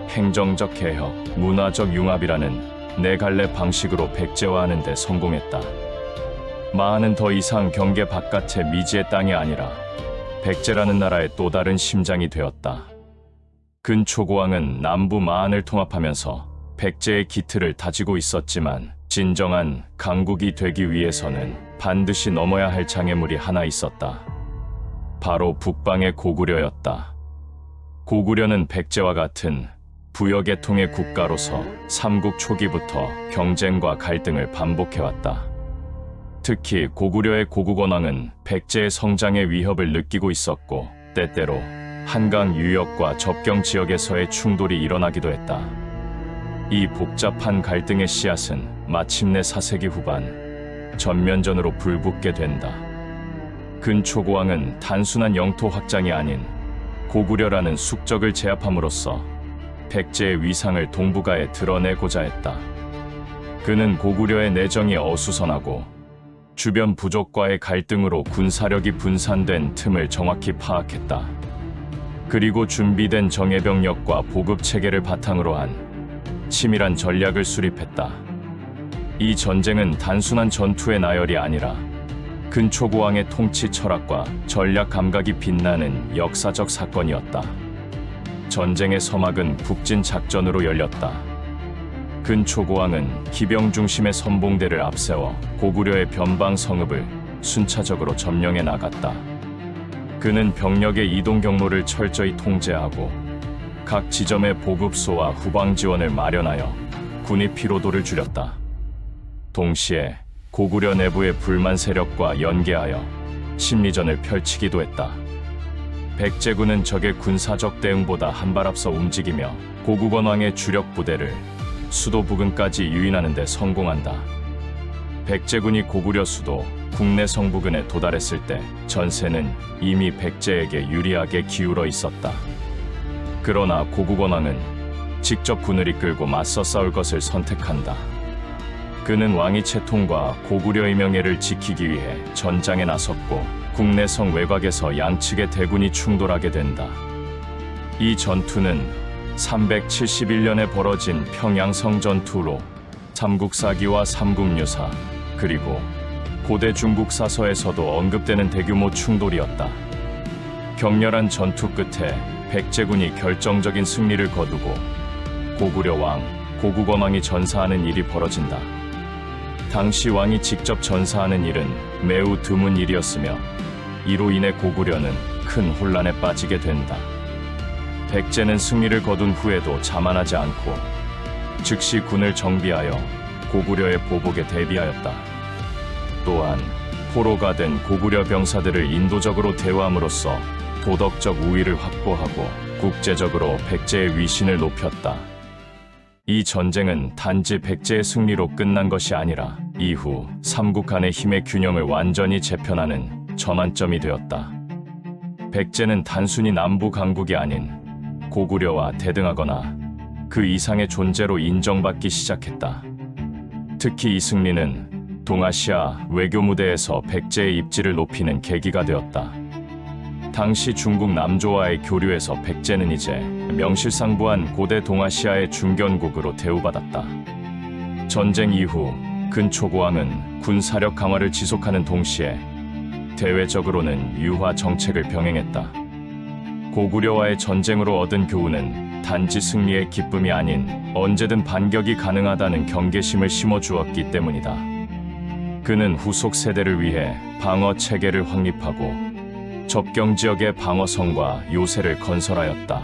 행정적 개혁, 문화적 융합이라는 네 갈래 방식으로 백제화하는 데 성공했다. 마한은 더 이상 경계 바깥의 미지의 땅이 아니라 백제라는 나라의 또 다른 심장이 되었다. 근초고왕은 남부 마한을 통합하면서 백제의 기틀을 다지고 있었지만, 진정한 강국이 되기 위해서는 반드시 넘어야 할 장애물이 하나 있었다. 바로 북방의 고구려였다. 고구려는 백제와 같은 부여계통의 국가로서 삼국 초기부터 경쟁과 갈등을 반복해왔다. 특히 고구려의 고국원왕은 백제의 성장의 위협을 느끼고 있었고, 때때로 한강 유역과 접경 지역에서의 충돌이 일어나기도 했다. 이 복잡한 갈등의 씨앗은 마침내 4세기 후반 전면전으로 불붙게 된다. 근초고왕은 단순한 영토 확장이 아닌 고구려라는 숙적을 제압함으로써 백제의 위상을 동북아에 드러내고자 했다. 그는 고구려의 내정이 어수선하고 주변 부족과의 갈등으로 군사력이 분산된 틈을 정확히 파악했다. 그리고 준비된 정예병력과 보급 체계를 바탕으로 한 치밀한 전략을 수립했다. 이 전쟁은 단순한 전투의 나열이 아니라 근초고왕의 통치 철학과 전략 감각이 빛나는 역사적 사건이었다. 전쟁의 서막은 북진 작전으로 열렸다. 근초고왕은 기병 중심의 선봉대를 앞세워 고구려의 변방 성읍을 순차적으로 점령해 나갔다. 그는 병력의 이동 경로를 철저히 통제하고 각 지점의 보급소와 후방 지원을 마련하여 군의 피로도를 줄였다. 동시에 고구려 내부의 불만 세력과 연계하여 심리전을 펼치기도 했다. 백제군은 적의 군사적 대응보다 한 발 앞서 움직이며 고국원왕의 주력 부대를 수도 부근까지 유인하는 데 성공한다. 백제군이 고구려 수도 국내성 부근에 도달했을 때 전세는 이미 백제에게 유리하게 기울어 있었다. 그러나 고국원왕은 직접 군을 이끌고 맞서 싸울 것을 선택한다. 그는 왕위 채통과 고구려의 명예를 지키기 위해 전장에 나섰고, 국내성 외곽에서 양측의 대군이 충돌하게 된다. 이 전투는 371년에 벌어진 평양성 전투로 삼국사기와 삼국유사, 그리고 고대 중국 사서에서도 언급되는 대규모 충돌이었다. 격렬한 전투 끝에 백제군이 결정적인 승리를 거두고 고구려 왕, 고국원왕이 전사하는 일이 벌어진다. 당시 왕이 직접 전사하는 일은 매우 드문 일이었으며, 이로 인해 고구려는 큰 혼란에 빠지게 된다. 백제는 승리를 거둔 후에도 자만하지 않고 즉시 군을 정비하여 고구려의 보복에 대비하였다. 또한 포로가 된 고구려 병사들을 인도적으로 대우함으로써 도덕적 우위를 확보하고 국제적으로 백제의 위신을 높였다. 이 전쟁은 단지 백제의 승리로 끝난 것이 아니라 이후 삼국 간의 힘의 균형을 완전히 재편하는 전환점이 되었다. 백제는 단순히 남부 강국이 아닌 고구려와 대등하거나 그 이상의 존재로 인정받기 시작했다. 특히 이 승리는 동아시아 외교 무대에서 백제의 입지를 높이는 계기가 되었다. 당시 중국 남조와의 교류에서 백제는 이제 명실상부한 고대 동아시아의 중견국으로 대우받았다. 전쟁 이후 근초고왕은 군사력 강화를 지속하는 동시에 대외적으로는 유화 정책을 병행했다. 고구려와의 전쟁으로 얻은 교훈은 단지 승리의 기쁨이 아닌 언제든 반격이 가능하다는 경계심을 심어주었기 때문이다. 그는 후속 세대를 위해 방어 체계를 확립하고 접경 지역의 방어성과 요새를 건설하였다.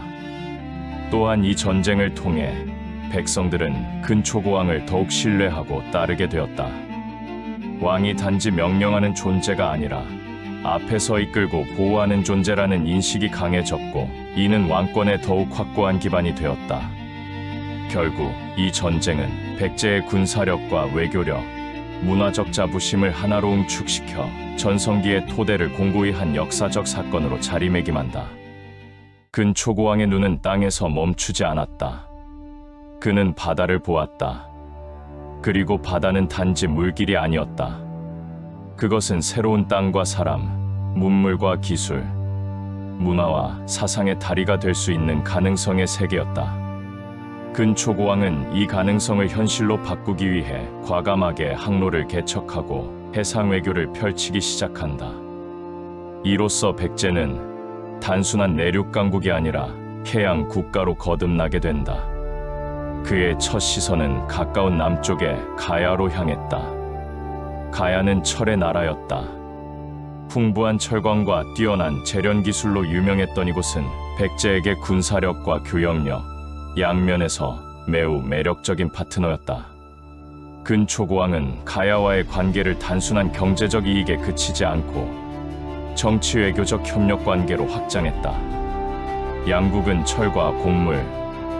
또한 이 전쟁을 통해 백성들은 근초고왕을 더욱 신뢰하고 따르게 되었다. 왕이 단지 명령하는 존재가 아니라 앞에서 이끌고 보호하는 존재라는 인식이 강해졌고, 이는 왕권의 더욱 확고한 기반이 되었다. 결국 이 전쟁은 백제의 군사력과 외교력, 문화적 자부심을 하나로 응축시켜 전성기의 토대를 공고히 한 역사적 사건으로 자리매김한다. 근초고왕의 눈은 땅에서 멈추지 않았다. 그는 바다를 보았다. 그리고 바다는 단지 물길이 아니었다. 그것은 새로운 땅과 사람, 문물과 기술, 문화와 사상의 다리가 될 수 있는 가능성의 세계였다. 근초고왕은 이 가능성을 현실로 바꾸기 위해 과감하게 항로를 개척하고 해상 외교를 펼치기 시작한다. 이로써 백제는 단순한 내륙 강국이 아니라 해양 국가로 거듭나게 된다. 그의 첫 시선은 가까운 남쪽의 가야로 향했다. 가야는 철의 나라였다. 풍부한 철광과 뛰어난 재련 기술로 유명했던 이곳은 백제에게 군사력과 교역력, 양면에서 매우 매력적인 파트너였다. 근초고왕은 가야와의 관계를 단순한 경제적 이익에 그치지 않고 정치 외교적 협력 관계로 확장했다. 양국은 철과 곡물,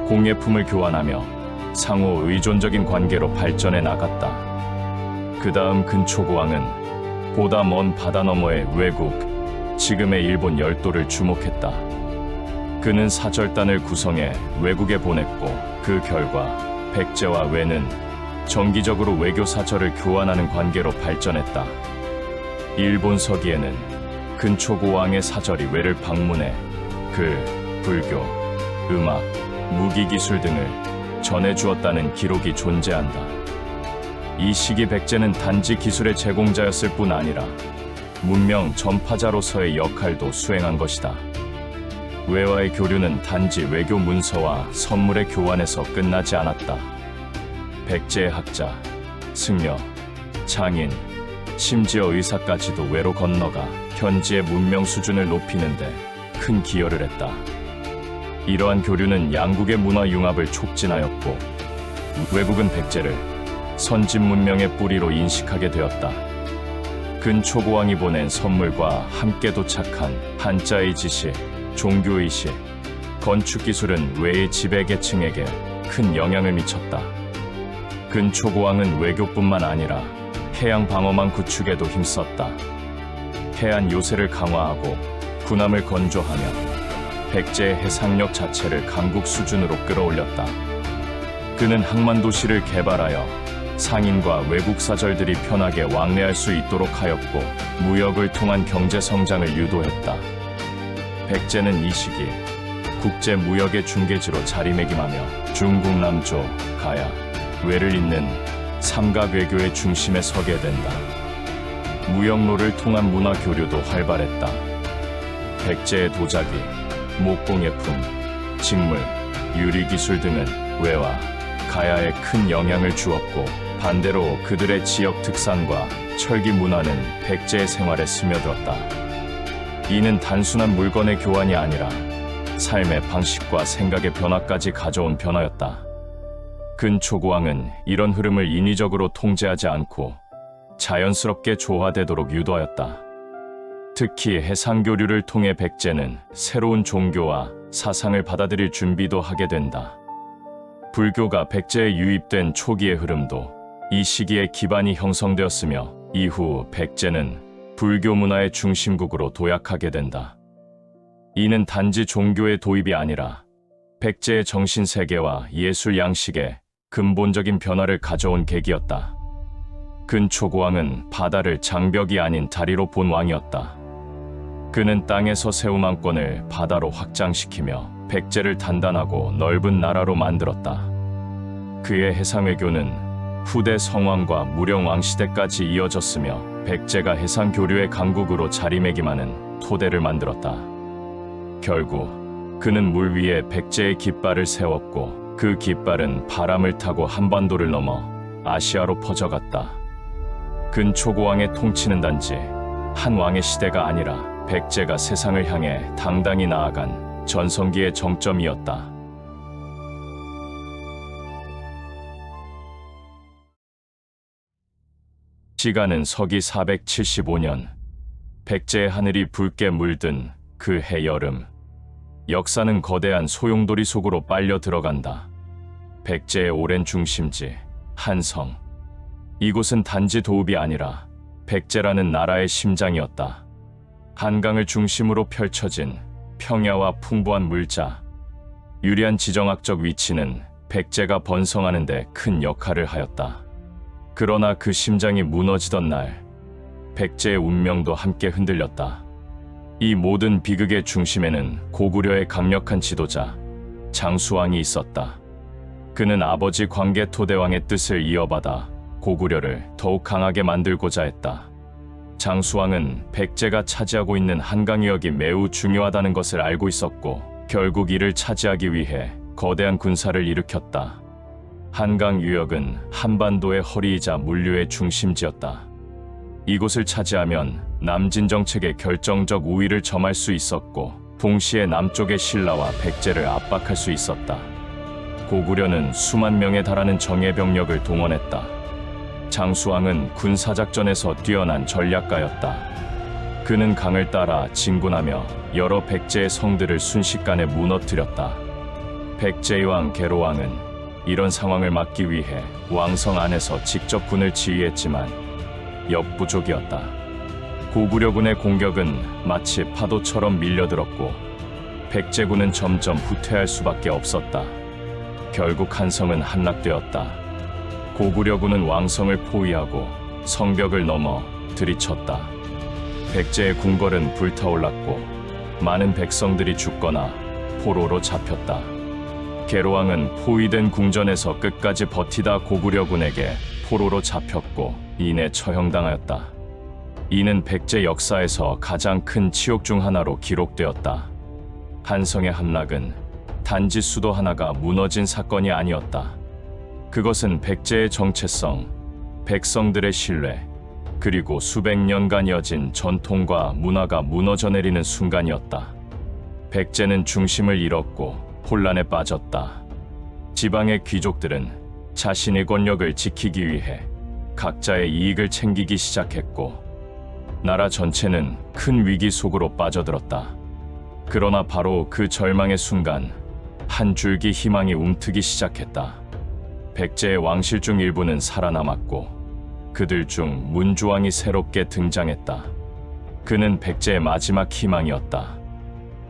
공예품을 교환하며 상호 의존적인 관계로 발전해 나갔다. 그 다음 근초고왕은 보다 먼 바다 너머의 외국, 지금의 일본 열도를 주목했다. 그는 사절단을 구성해 외국에 보냈고, 그 결과 백제와 외는 정기적으로 외교 사절을 교환하는 관계로 발전했다. 일본 서기에는 근초고왕의 사절이 외를 방문해 글, 불교, 음악, 무기기술 등을 전해주었다는 기록이 존재한다. 이 시기 백제는 단지 기술의 제공자였을 뿐 아니라 문명 전파자로서의 역할도 수행한 것이다. 외와의 교류는 단지 외교 문서와 선물의 교환에서 끝나지 않았다. 백제의 학자, 승려, 장인, 심지어 의사까지도 외로 건너가 현지의 문명 수준을 높이는 데 큰 기여를 했다. 이러한 교류는 양국의 문화 융합을 촉진하였고, 외국은 백제를 선진 문명의 뿌리로 인식하게 되었다. 근초고왕이 보낸 선물과 함께 도착한 한자의 지식, 종교의식, 건축기술은 외의 지배계층에게 큰 영향을 미쳤다. 근초고왕은 외교뿐만 아니라 해양 방어망 구축에도 힘썼다. 해안 요새를 강화하고 군함을 건조하며 백제의 해상력 자체를 강국 수준으로 끌어올렸다. 그는 항만 도시를 개발하여 상인과 외국 사절들이 편하게 왕래할 수 있도록 하였고, 무역을 통한 경제 성장을 유도했다. 백제는 이 시기 국제 무역의 중개지로 자리매김하며 중국 남조, 가야, 외를 잇는 삼각 외교의 중심에 서게 된다. 무역로를 통한 문화 교류도 활발했다. 백제의 도자기, 목공예품, 직물, 유리기술 등은 외와 가야에 큰 영향을 주었고, 반대로 그들의 지역 특산과 철기 문화는 백제의 생활에 스며들었다. 이는 단순한 물건의 교환이 아니라 삶의 방식과 생각의 변화까지 가져온 변화였다. 근초고왕은 이런 흐름을 인위적으로 통제하지 않고 자연스럽게 조화되도록 유도하였다. 특히 해상교류를 통해 백제는 새로운 종교와 사상을 받아들일 준비도 하게 된다. 불교가 백제에 유입된 초기의 흐름도 이 시기에 기반이 형성되었으며, 이후 백제는 불교 문화의 중심국으로 도약하게 된다. 이는 단지 종교의 도입이 아니라 백제의 정신세계와 예술 양식에 근본적인 변화를 가져온 계기였다. 근초고왕은 바다를 장벽이 아닌 다리로 본 왕이었다. 그는 땅에서 세우망권을 바다로 확장시키며 백제를 단단하고 넓은 나라로 만들었다. 그의 해상외교는 후대 성왕과 무령왕 시대까지 이어졌으며 백제가 해상 교류의 강국으로 자리매김하는 토대를 만들었다. 결국 그는 물 위에 백제의 깃발을 세웠고 그 깃발은 바람을 타고 한반도를 넘어 아시아로 퍼져갔다. 근초고왕의 통치는 단지 한 왕의 시대가 아니라 백제가 세상을 향해 당당히 나아간 전성기의 정점이었다. 시간은 서기 475년. 백제의 하늘이 붉게 물든 그 해 여름. 역사는 거대한 소용돌이 속으로 빨려 들어간다. 백제의 오랜 중심지, 한성. 이곳은 단지 도읍이 아니라 백제라는 나라의 심장이었다. 한강을 중심으로 펼쳐진 평야와 풍부한 물자. 유리한 지정학적 위치는 백제가 번성하는 데 큰 역할을 하였다. 그러나 그 심장이 무너지던 날, 백제의 운명도 함께 흔들렸다. 이 모든 비극의 중심에는 고구려의 강력한 지도자 장수왕이 있었다. 그는 아버지 광개토대왕의 뜻을 이어받아 고구려를 더욱 강하게 만들고자 했다. 장수왕은 백제가 차지하고 있는 한강 유역이 매우 중요하다는 것을 알고 있었고 결국 이를 차지하기 위해 거대한 군사를 일으켰다. 한강 유역은 한반도의 허리이자 물류의 중심지였다. 이곳을 차지하면 남진 정책의 결정적 우위를 점할 수 있었고 동시에 남쪽의 신라와 백제를 압박할 수 있었다. 고구려는 수만 명에 달하는 정예 병력을 동원했다. 장수왕은 군사작전에서 뛰어난 전략가였다. 그는 강을 따라 진군하며 여러 백제의 성들을 순식간에 무너뜨렸다. 백제의 왕 계로왕은 이런 상황을 막기 위해 왕성 안에서 직접 군을 지휘했지만 역부족이었다. 고구려군의 공격은 마치 파도처럼 밀려들었고 백제군은 점점 후퇴할 수밖에 없었다. 결국 한성은 함락되었다. 고구려군은 왕성을 포위하고 성벽을 넘어 들이쳤다. 백제의 궁궐은 불타올랐고 많은 백성들이 죽거나 포로로 잡혔다. 계로왕은 포위된 궁전에서 끝까지 버티다 고구려군에게 포로로 잡혔고 이내 처형당하였다. 이는 백제 역사에서 가장 큰 치욕 중 하나로 기록되었다. 한성의 함락은 단지 수도 하나가 무너진 사건이 아니었다. 그것은 백제의 정체성, 백성들의 신뢰, 그리고 수백 년간 이어진 전통과 문화가 무너져 내리는 순간이었다. 백제는 중심을 잃었고 혼란에 빠졌다. 지방의 귀족들은 자신의 권력을 지키기 위해 각자의 이익을 챙기기 시작했고 나라 전체는 큰 위기 속으로 빠져들었다. 그러나 바로 그 절망의 순간 한 줄기 희망이 움트기 시작했다. 백제의 왕실 중 일부는 살아남았고 그들 중 문주왕이 새롭게 등장했다. 그는 백제의 마지막 희망이었다.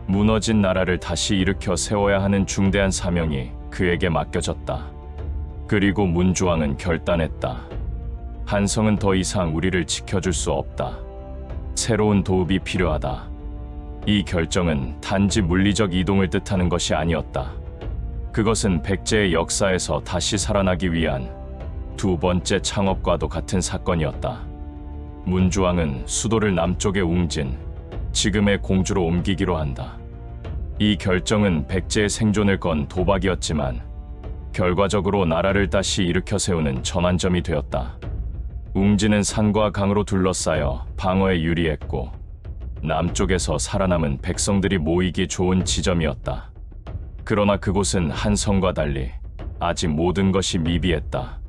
무너진 나라를 다시 일으켜 세워야 하는 중대한 사명이 그에게 맡겨졌다. 그리고 문주왕은 결단했다. 한성은 더 이상 우리를 지켜줄 수 없다. 새로운 도읍이 필요하다. 이 결정은 단지 물리적 이동을 뜻하는 것이 아니었다. 그것은 백제의 역사에서 다시 살아나기 위한 두 번째 창업과도 같은 사건이었다. 문주왕은 수도를 남쪽의 웅진, 지금의 공주로 옮기기로 한다. 이 결정은 백제의 생존을 건 도박이었지만 결과적으로 나라를 다시 일으켜 세우는 전환점이 되었다. 웅진은 산과 강으로 둘러싸여 방어에 유리했고 남쪽에서 살아남은 백성들이 모이기 좋은 지점이었다. 그러나 그곳은 한성과 달리 아직 모든 것이 미비했다.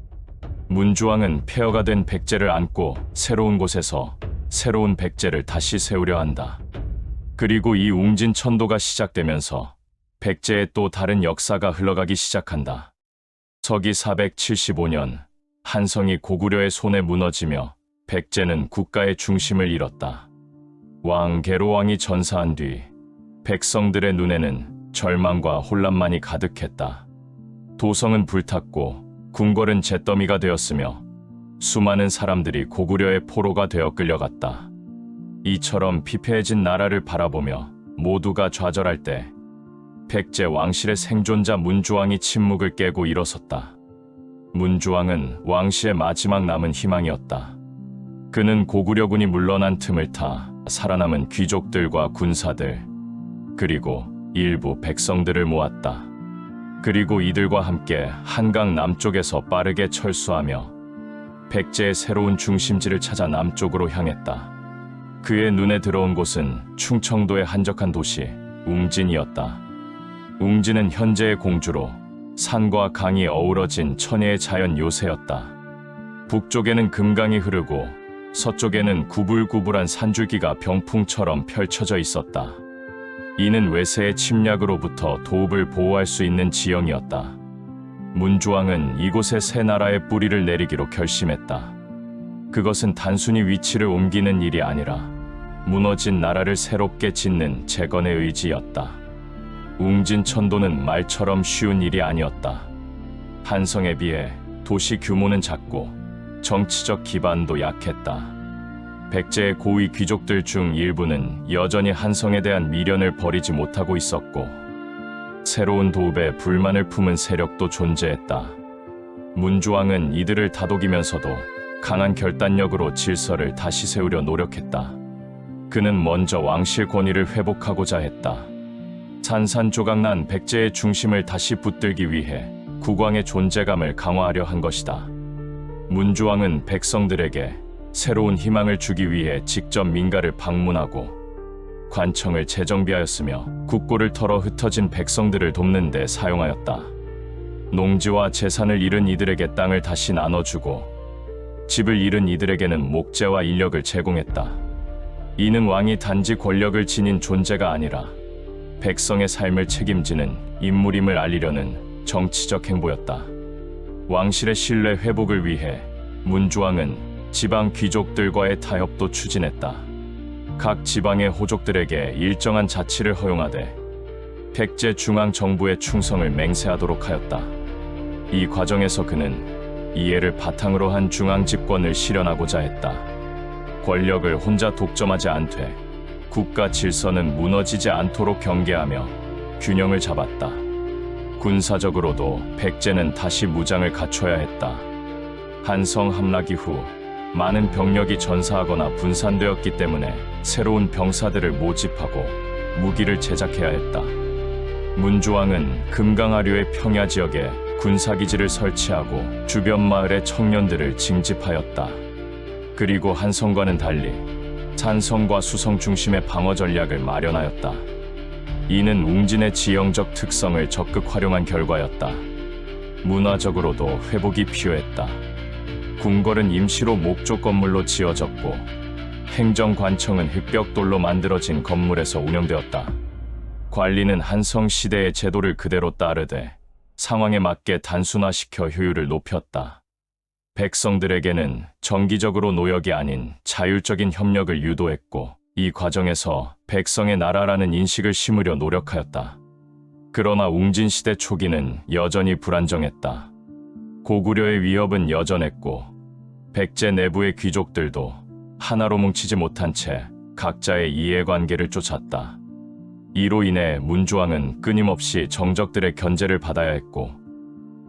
문주왕은 폐허가 된 백제를 안고 새로운 곳에서 새로운 백제를 다시 세우려 한다. 그리고 이 웅진 천도가 시작되면서 백제의 또 다른 역사가 흘러가기 시작한다. 서기 475년 한성이 고구려의 손에 무너지며 백제는 국가의 중심을 잃었다. 왕 계로왕이 전사한 뒤 백성들의 눈에는 절망과 혼란만이 가득했다. 도성은 불탔고 궁궐은 잿더미가 되었으며 수많은 사람들이 고구려의 포로가 되어 끌려갔다. 이처럼 피폐해진 나라를 바라보며 모두가 좌절할 때 백제 왕실의 생존자 문주왕이 침묵을 깨고 일어섰다. 문주왕은 왕실의 마지막 남은 희망이었다. 그는 고구려군이 물러난 틈을 타 살아남은 귀족들과 군사들, 그리고 일부 백성들을 모았다. 그리고 이들과 함께 한강 남쪽에서 빠르게 철수하며 백제의 새로운 중심지를 찾아 남쪽으로 향했다. 그의 눈에 들어온 곳은 충청도의 한적한 도시 웅진이었다. 웅진은 현재의 공주로 산과 강이 어우러진 천혜의 자연 요새였다. 북쪽에는 금강이 흐르고 서쪽에는 구불구불한 산줄기가 병풍처럼 펼쳐져 있었다. 이는 외세의 침략으로부터 도읍을 보호할 수 있는 지형이었다. 문주왕은 이곳에 새 나라의 뿌리를 내리기로 결심했다. 그것은 단순히 위치를 옮기는 일이 아니라 무너진 나라를 새롭게 짓는 재건의 의지였다. 웅진 천도는 말처럼 쉬운 일이 아니었다. 한성에 비해 도시 규모는 작고 정치적 기반도 약했다. 백제의 고위 귀족들 중 일부는 여전히 한성에 대한 미련을 버리지 못하고 있었고, 새로운 도읍에 불만을 품은 세력도 존재했다. 문주왕은 이들을 다독이면서도 강한 결단력으로 질서를 다시 세우려 노력했다. 그는 먼저 왕실 권위를 회복하고자 했다. 산산조각난 백제의 중심을 다시 붙들기 위해 국왕의 존재감을 강화하려 한 것이다. 문주왕은 백성들에게 새로운 희망을 주기 위해 직접 민가를 방문하고 관청을 재정비하였으며 국고를 털어 흩어진 백성들을 돕는 데 사용하였다. 농지와 재산을 잃은 이들에게 땅을 다시 나눠주고 집을 잃은 이들에게는 목재와 인력을 제공했다. 이는 왕이 단지 권력을 지닌 존재가 아니라 백성의 삶을 책임지는 인물임을 알리려는 정치적 행보였다. 왕실의 신뢰 회복을 위해 문주왕은 지방 귀족들과의 타협도 추진했다. 각 지방의 호족들에게 일정한 자치를 허용하되 백제 중앙 정부의 충성을 맹세하도록 하였다. 이 과정에서 그는 이해를 바탕으로 한 중앙 집권을 실현하고자 했다. 권력을 혼자 독점하지 않되 국가 질서는 무너지지 않도록 경계하며 균형을 잡았다. 군사적으로도 백제는 다시 무장을 갖춰야 했다. 한성 함락 이후 많은 병력이 전사하거나 분산되었기 때문에 새로운 병사들을 모집하고 무기를 제작해야 했다. 문주왕은 금강하류의 평야 지역에 군사기지를 설치하고 주변 마을의 청년들을 징집하였다. 그리고 한성과는 달리 산성과 수성 중심의 방어 전략을 마련하였다. 이는 웅진의 지형적 특성을 적극 활용한 결과였다. 문화적으로도 회복이 필요했다. 궁궐은 임시로 목조 건물로 지어졌고 행정관청은 흙벽돌로 만들어진 건물에서 운영되었다. 관리는 한성 시대의 제도를 그대로 따르되 상황에 맞게 단순화시켜 효율을 높였다. 백성들에게는 정기적으로 노역이 아닌 자율적인 협력을 유도했고 이 과정에서 백성의 나라라는 인식을 심으려 노력하였다. 그러나 웅진 시대 초기는 여전히 불안정했다. 고구려의 위협은 여전했고 백제 내부의 귀족들도 하나로 뭉치지 못한 채 각자의 이해관계를 쫓았다. 이로 인해 문주왕은 끊임없이 정적들의 견제를 받아야 했고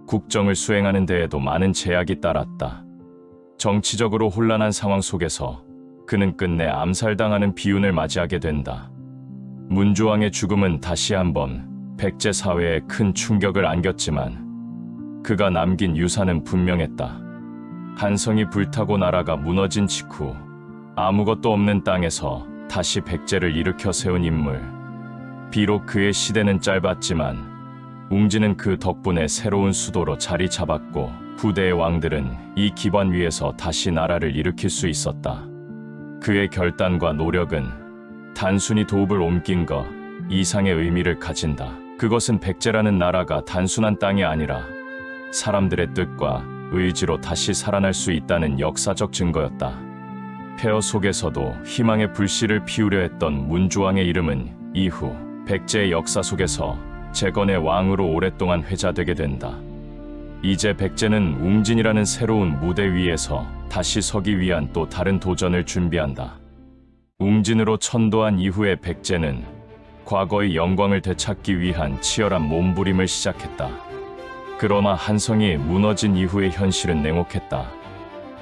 국정을 수행하는 데에도 많은 제약이 따랐다. 정치적으로 혼란한 상황 속에서 그는 끝내 암살당하는 비운을 맞이하게 된다. 문주왕의 죽음은 다시 한번 백제 사회에 큰 충격을 안겼지만 그가 남긴 유산은 분명했다. 한성이 불타고 나라가 무너진 직후 아무것도 없는 땅에서 다시 백제를 일으켜 세운 인물. 비록 그의 시대는 짧았지만 웅진은 그 덕분에 새로운 수도로 자리 잡았고 후대의 왕들은 이 기반 위에서 다시 나라를 일으킬 수 있었다. 그의 결단과 노력은 단순히 도읍을 옮긴 것 이상의 의미를 가진다. 그것은 백제라는 나라가 단순한 땅이 아니라 사람들의 뜻과 의지로 다시 살아날 수 있다는 역사적 증거였다. 폐허 속에서도 희망의 불씨를 피우려 했던 문주왕의 이름은 이후 백제의 역사 속에서 재건의 왕으로 오랫동안 회자되게 된다. 이제 백제는 웅진이라는 새로운 무대 위에서 다시 서기 위한 또 다른 도전을 준비한다. 웅진으로 천도한 이후에 백제는 과거의 영광을 되찾기 위한 치열한 몸부림을 시작했다. 그러나 한성이 무너진 이후의 현실은 냉혹했다.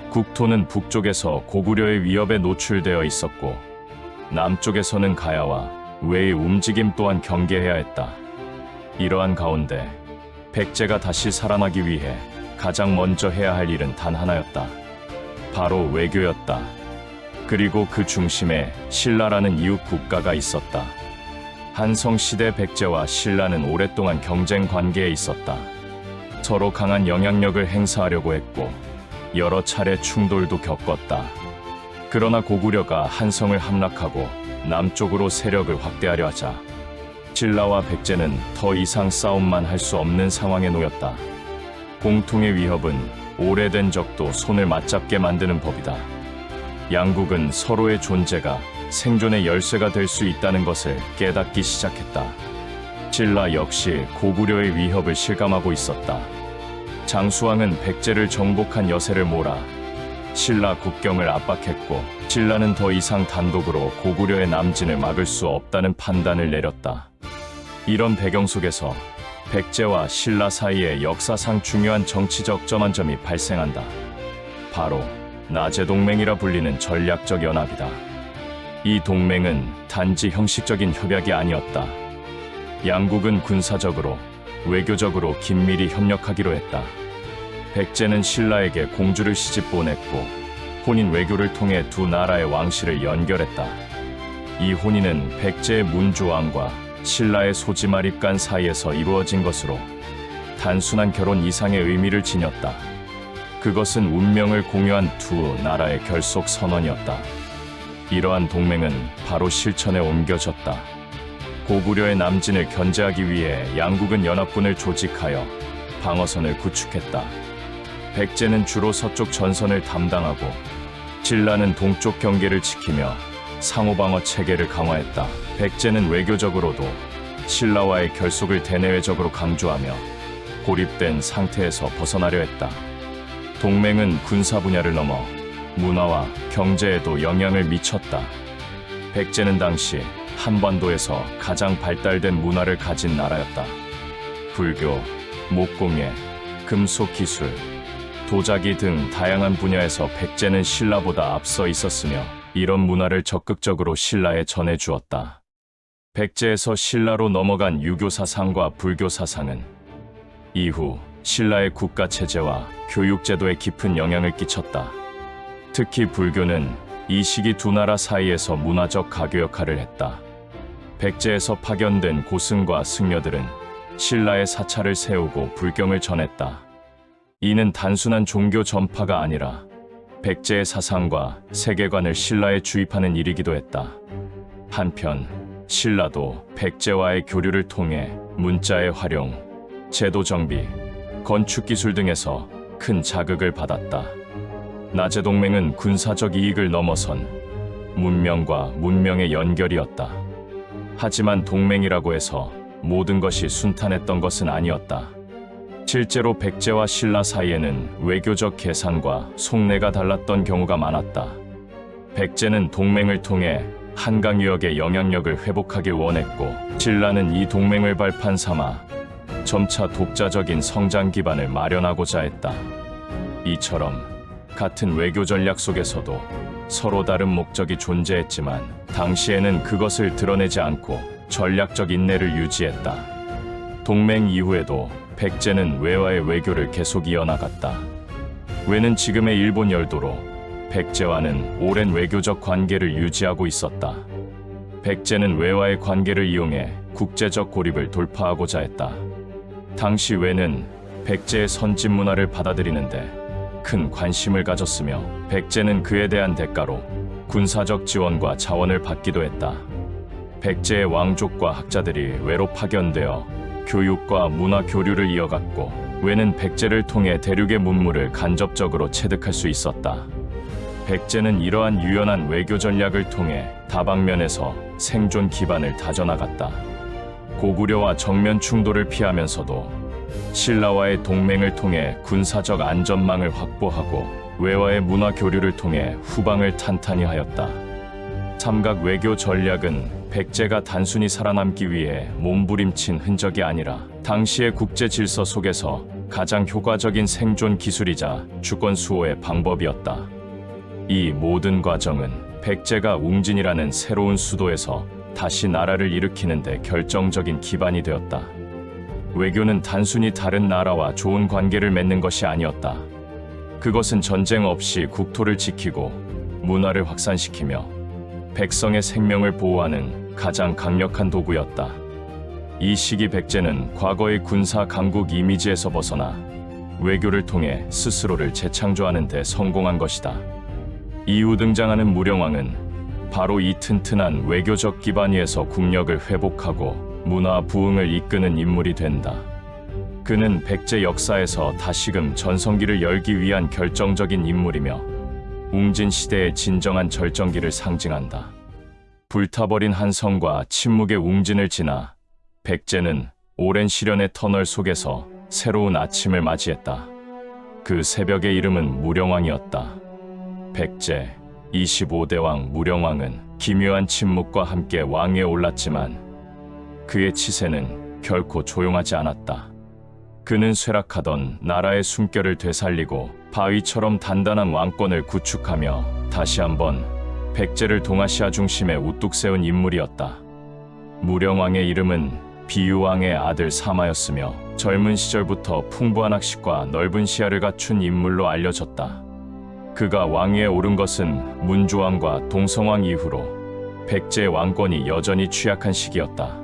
국토는 북쪽에서 고구려의 위협에 노출되어 있었고 남쪽에서는 가야와 외의 움직임 또한 경계해야 했다. 이러한 가운데 백제가 다시 살아나기 위해 가장 먼저 해야 할 일은 단 하나였다. 바로 외교였다. 그리고 그 중심에 신라라는 이웃 국가가 있었다. 한성 시대 백제와 신라는 오랫동안 경쟁 관계에 있었다. 서로 강한 영향력을 행사하려고 했고 여러 차례 충돌도 겪었다. 그러나 고구려가 한성을 함락하고 남쪽으로 세력을 확대하려 하자 신라와 백제는 더 이상 싸움만 할 수 없는 상황에 놓였다. 공통의 위협은 오래된 적도 손을 맞잡게 만드는 법이다. 양국은 서로의 존재가 생존의 열쇠가 될 수 있다는 것을 깨닫기 시작했다. 신라 역시 고구려의 위협을 실감하고 있었다. 장수왕은 백제를 정복한 여세를 몰아 신라 국경을 압박했고 신라는 더 이상 단독으로 고구려의 남진을 막을 수 없다는 판단을 내렸다. 이런 배경 속에서 백제와 신라 사이에 역사상 중요한 정치적 전환점이 발생한다. 바로 나제동맹이라 불리는 전략적 연합이다. 이 동맹은 단지 형식적인 협약이 아니었다. 양국은 군사적으로, 외교적으로 긴밀히 협력하기로 했다. 백제는 신라에게 공주를 시집 보냈고 혼인 외교를 통해 두 나라의 왕실을 연결했다. 이 혼인은 백제의 문주왕과 신라의 소지마립간 사이에서 이루어진 것으로 단순한 결혼 이상의 의미를 지녔다. 그것은 운명을 공유한 두 나라의 결속 선언이었다. 이러한 동맹은 바로 실천에 옮겨졌다. 고구려의 남진을 견제하기 위해 양국은 연합군을 조직하여 방어선을 구축했다. 백제는 주로 서쪽 전선을 담당하고 신라는 동쪽 경계를 지키며 상호방어 체계를 강화했다. 백제는 외교적으로도 신라와의 결속을 대내외적으로 강조하며 고립된 상태에서 벗어나려 했다. 동맹은 군사 분야를 넘어 문화와 경제에도 영향을 미쳤다. 백제는 당시 한반도에서 가장 발달된 문화를 가진 나라였다. 불교, 목공예, 금속 기술, 도자기 등 다양한 분야에서 백제는 신라보다 앞서 있었으며 이런 문화를 적극적으로 신라에 전해주었다. 백제에서 신라로 넘어간 유교 사상과 불교 사상은 이후 신라의 국가 체제와 교육 제도에 깊은 영향을 끼쳤다. 특히 불교는 이 시기 두 나라 사이에서 문화적 가교 역할을 했다. 백제에서 파견된 고승과 승려들은 신라의 사찰을 세우고 불경을 전했다. 이는 단순한 종교 전파가 아니라 백제의 사상과 세계관을 신라에 주입하는 일이기도 했다. 한편 신라도 백제와의 교류를 통해 문자의 활용, 제도 정비, 건축 기술 등에서 큰 자극을 받았다. 나제동맹은 군사적 이익을 넘어선 문명과 문명의 연결이었다. 하지만 동맹이라고 해서 모든 것이 순탄했던 것은 아니었다. 실제로 백제와 신라 사이에는 외교적 계산과 속내가 달랐던 경우가 많았다. 백제는 동맹을 통해 한강 유역의 영향력을 회복하길 원했고 신라는 이 동맹을 발판 삼아 점차 독자적인 성장 기반을 마련하고자 했다. 이처럼 같은 외교 전략 속에서도 서로 다른 목적이 존재했지만 당시에는 그것을 드러내지 않고 전략적 인내를 유지했다. 동맹 이후에도 백제는 외와의 외교를 계속 이어나갔다. 외는 지금의 일본 열도로 백제와는 오랜 외교적 관계를 유지하고 있었다. 백제는 외와의 관계를 이용해 국제적 고립을 돌파하고자 했다. 당시 외는 백제의 선진 문화를 받아들이는데 큰 관심을 가졌으며 백제는 그에 대한 대가로 군사적 지원과 자원을 받기도 했다. 백제의 왕족과 학자들이 외로 파견되어 교육과 문화 교류를 이어갔고 외는 백제를 통해 대륙의 문물을 간접적으로 체득할 수 있었다. 백제는 이러한 유연한 외교 전략을 통해 다방면에서 생존 기반을 다져나갔다. 고구려와 정면 충돌을 피하면서도 신라와의 동맹을 통해 군사적 안전망을 확보하고 외와의 문화 교류를 통해 후방을 탄탄히 하였다. 삼각 외교 전략은 백제가 단순히 살아남기 위해 몸부림친 흔적이 아니라 당시의 국제 질서 속에서 가장 효과적인 생존 기술이자 주권 수호의 방법이었다. 이 모든 과정은 백제가 웅진이라는 새로운 수도에서 다시 나라를 일으키는 데 결정적인 기반이 되었다. 외교는 단순히 다른 나라와 좋은 관계를 맺는 것이 아니었다. 그것은 전쟁 없이 국토를 지키고 문화를 확산시키며 백성의 생명을 보호하는 가장 강력한 도구였다. 이 시기 백제는 과거의 군사 강국 이미지에서 벗어나 외교를 통해 스스로를 재창조하는 데 성공한 것이다. 이후 등장하는 무령왕은 바로 이 튼튼한 외교적 기반 위에서 국력을 회복하고 문화 부흥을 이끄는 인물이 된다. 그는 백제 역사에서 다시금 전성기를 열기 위한 결정적인 인물이며 웅진 시대의 진정한 절정기를 상징한다. 불타버린 한성과 침묵의 웅진을 지나 백제는 오랜 시련의 터널 속에서 새로운 아침을 맞이했다. 그 새벽의 이름은 무령왕이었다. 백제 25대 왕 무령왕은 기묘한 침묵과 함께 왕위에 올랐지만 그의 치세는 결코 조용하지 않았다. 그는 쇠락하던 나라의 숨결을 되살리고 바위처럼 단단한 왕권을 구축하며 다시 한번 백제를 동아시아 중심에 우뚝 세운 인물이었다. 무령왕의 이름은 비유왕의 아들 사마였으며 젊은 시절부터 풍부한 학식과 넓은 시야를 갖춘 인물로 알려졌다. 그가 왕위에 오른 것은 문조왕과 동성왕 이후로 백제의 왕권이 여전히 취약한 시기였다.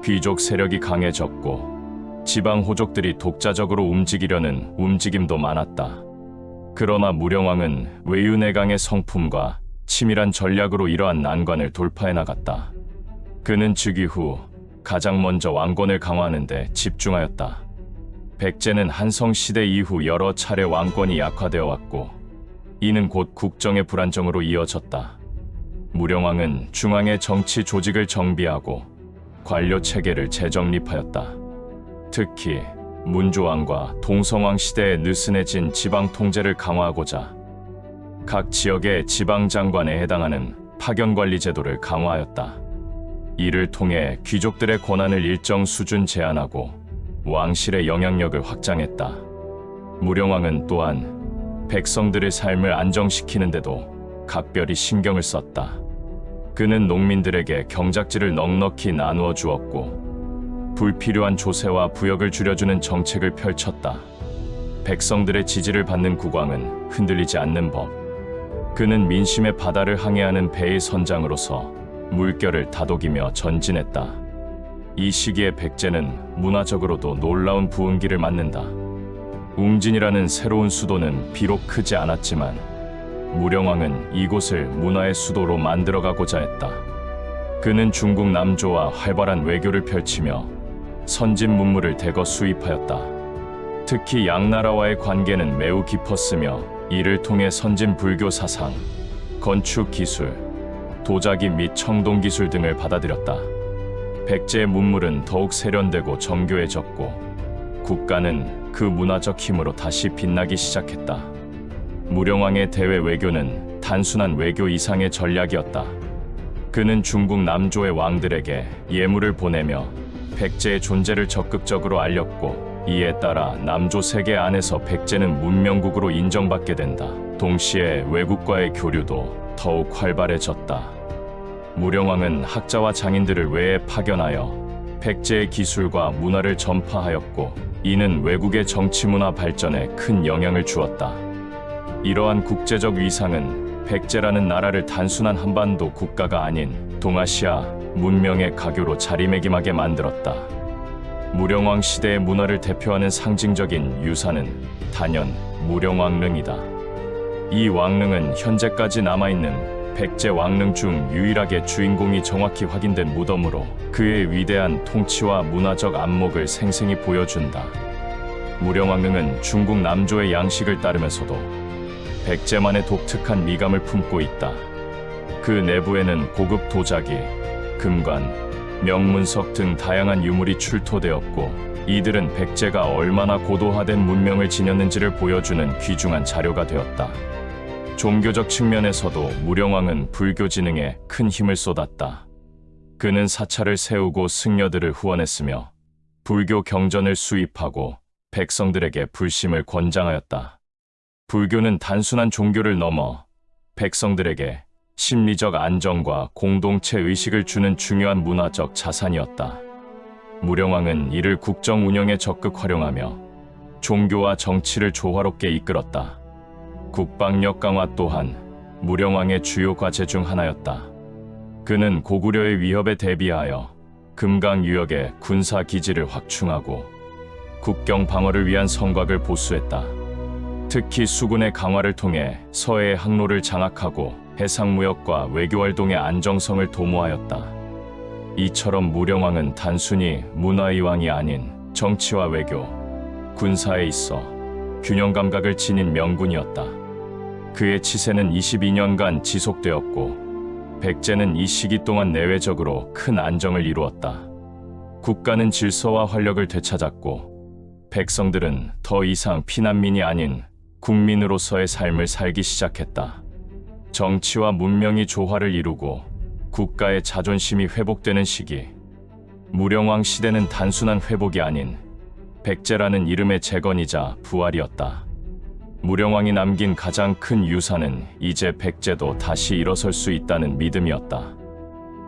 귀족 세력이 강해졌고 지방 호족들이 독자적으로 움직이려는 움직임도 많았다. 그러나 무령왕은 외유내강의 성품과 치밀한 전략으로 이러한 난관을 돌파해 나갔다. 그는 즉위 후 가장 먼저 왕권을 강화하는 데 집중하였다. 백제는 한성 시대 이후 여러 차례 왕권이 약화되어 왔고 이는 곧 국정의 불안정으로 이어졌다. 무령왕은 중앙의 정치 조직을 정비하고 관료 체계를 재정립하였다. 특히 문조왕과 동성왕 시대에 느슨해진 지방 통제를 강화하고자 각 지역의 지방장관에 해당하는 파견관리 제도를 강화하였다. 이를 통해 귀족들의 권한을 일정 수준 제한하고 왕실의 영향력을 확장했다. 무령왕은 또한 백성들의 삶을 안정시키는 데도 각별히 신경을 썼다. 그는 농민들에게 경작지를 넉넉히 나누어 주었고 불필요한 조세와 부역을 줄여주는 정책을 펼쳤다. 백성들의 지지를 받는 국왕은 흔들리지 않는 법. 그는 민심의 바다를 항해하는 배의 선장으로서 물결을 다독이며 전진했다. 이 시기에 백제는 문화적으로도 놀라운 부흥기를 맞는다. 웅진이라는 새로운 수도는 비록 크지 않았지만 무령왕은 이곳을 문화의 수도로 만들어가고자 했다. 그는 중국 남조와 활발한 외교를 펼치며 선진 문물을 대거 수입하였다. 특히 양나라와의 관계는 매우 깊었으며 이를 통해 선진 불교 사상, 건축 기술, 도자기 및 청동 기술 등을 받아들였다. 백제의 문물은 더욱 세련되고 정교해졌고 국가는 그 문화적 힘으로 다시 빛나기 시작했다. 무령왕의 대외 외교는 단순한 외교 이상의 전략이었다. 그는 중국 남조의 왕들에게 예물을 보내며 백제의 존재를 적극적으로 알렸고 이에 따라 남조 세계 안에서 백제는 문명국으로 인정받게 된다. 동시에 외국과의 교류도 더욱 활발해졌다. 무령왕은 학자와 장인들을 외에 파견하여 백제의 기술과 문화를 전파하였고 이는 외국의 정치문화 발전에 큰 영향을 주었다. 이러한 국제적 위상은 백제라는 나라를 단순한 한반도 국가가 아닌 동아시아 문명의 가교로 자리매김하게 만들었다. 무령왕 시대의 문화를 대표하는 상징적인 유산은 단연 무령왕릉이다. 이 왕릉은 현재까지 남아있는 백제 왕릉 중 유일하게 주인공이 정확히 확인된 무덤으로 그의 위대한 통치와 문화적 안목을 생생히 보여준다. 무령왕릉은 중국 남조의 양식을 따르면서도 백제만의 독특한 미감을 품고 있다. 그 내부에는 고급 도자기, 금관, 명문석 등 다양한 유물이 출토되었고 이들은 백제가 얼마나 고도화된 문명을 지녔는지를 보여주는 귀중한 자료가 되었다. 종교적 측면에서도 무령왕은 불교 진흥에 큰 힘을 쏟았다. 그는 사찰을 세우고 승려들을 후원했으며 불교 경전을 수입하고 백성들에게 불심을 권장하였다. 불교는 단순한 종교를 넘어 백성들에게 심리적 안정과 공동체 의식을 주는 중요한 문화적 자산이었다. 무령왕은 이를 국정 운영에 적극 활용하며 종교와 정치를 조화롭게 이끌었다. 국방력 강화 또한 무령왕의 주요 과제 중 하나였다. 그는 고구려의 위협에 대비하여 금강 유역의 군사 기지를 확충하고 국경 방어를 위한 성곽을 보수했다. 특히 수군의 강화를 통해 서해의 항로를 장악하고 해상무역과 외교활동의 안정성을 도모하였다. 이처럼 무령왕은 단순히 문화의 왕이 아닌 정치와 외교, 군사에 있어 균형 감각을 지닌 명군이었다. 그의 치세는 22년간 지속되었고 백제는 이 시기 동안 내외적으로 큰 안정을 이루었다. 국가는 질서와 활력을 되찾았고 백성들은 더 이상 피난민이 아닌 국민으로서의 삶을 살기 시작했다. 정치와 문명이 조화를 이루고 국가의 자존심이 회복되는 시기. 무령왕 시대는 단순한 회복이 아닌 백제라는 이름의 재건이자 부활이었다. 무령왕이 남긴 가장 큰 유산은 이제 백제도 다시 일어설 수 있다는 믿음이었다.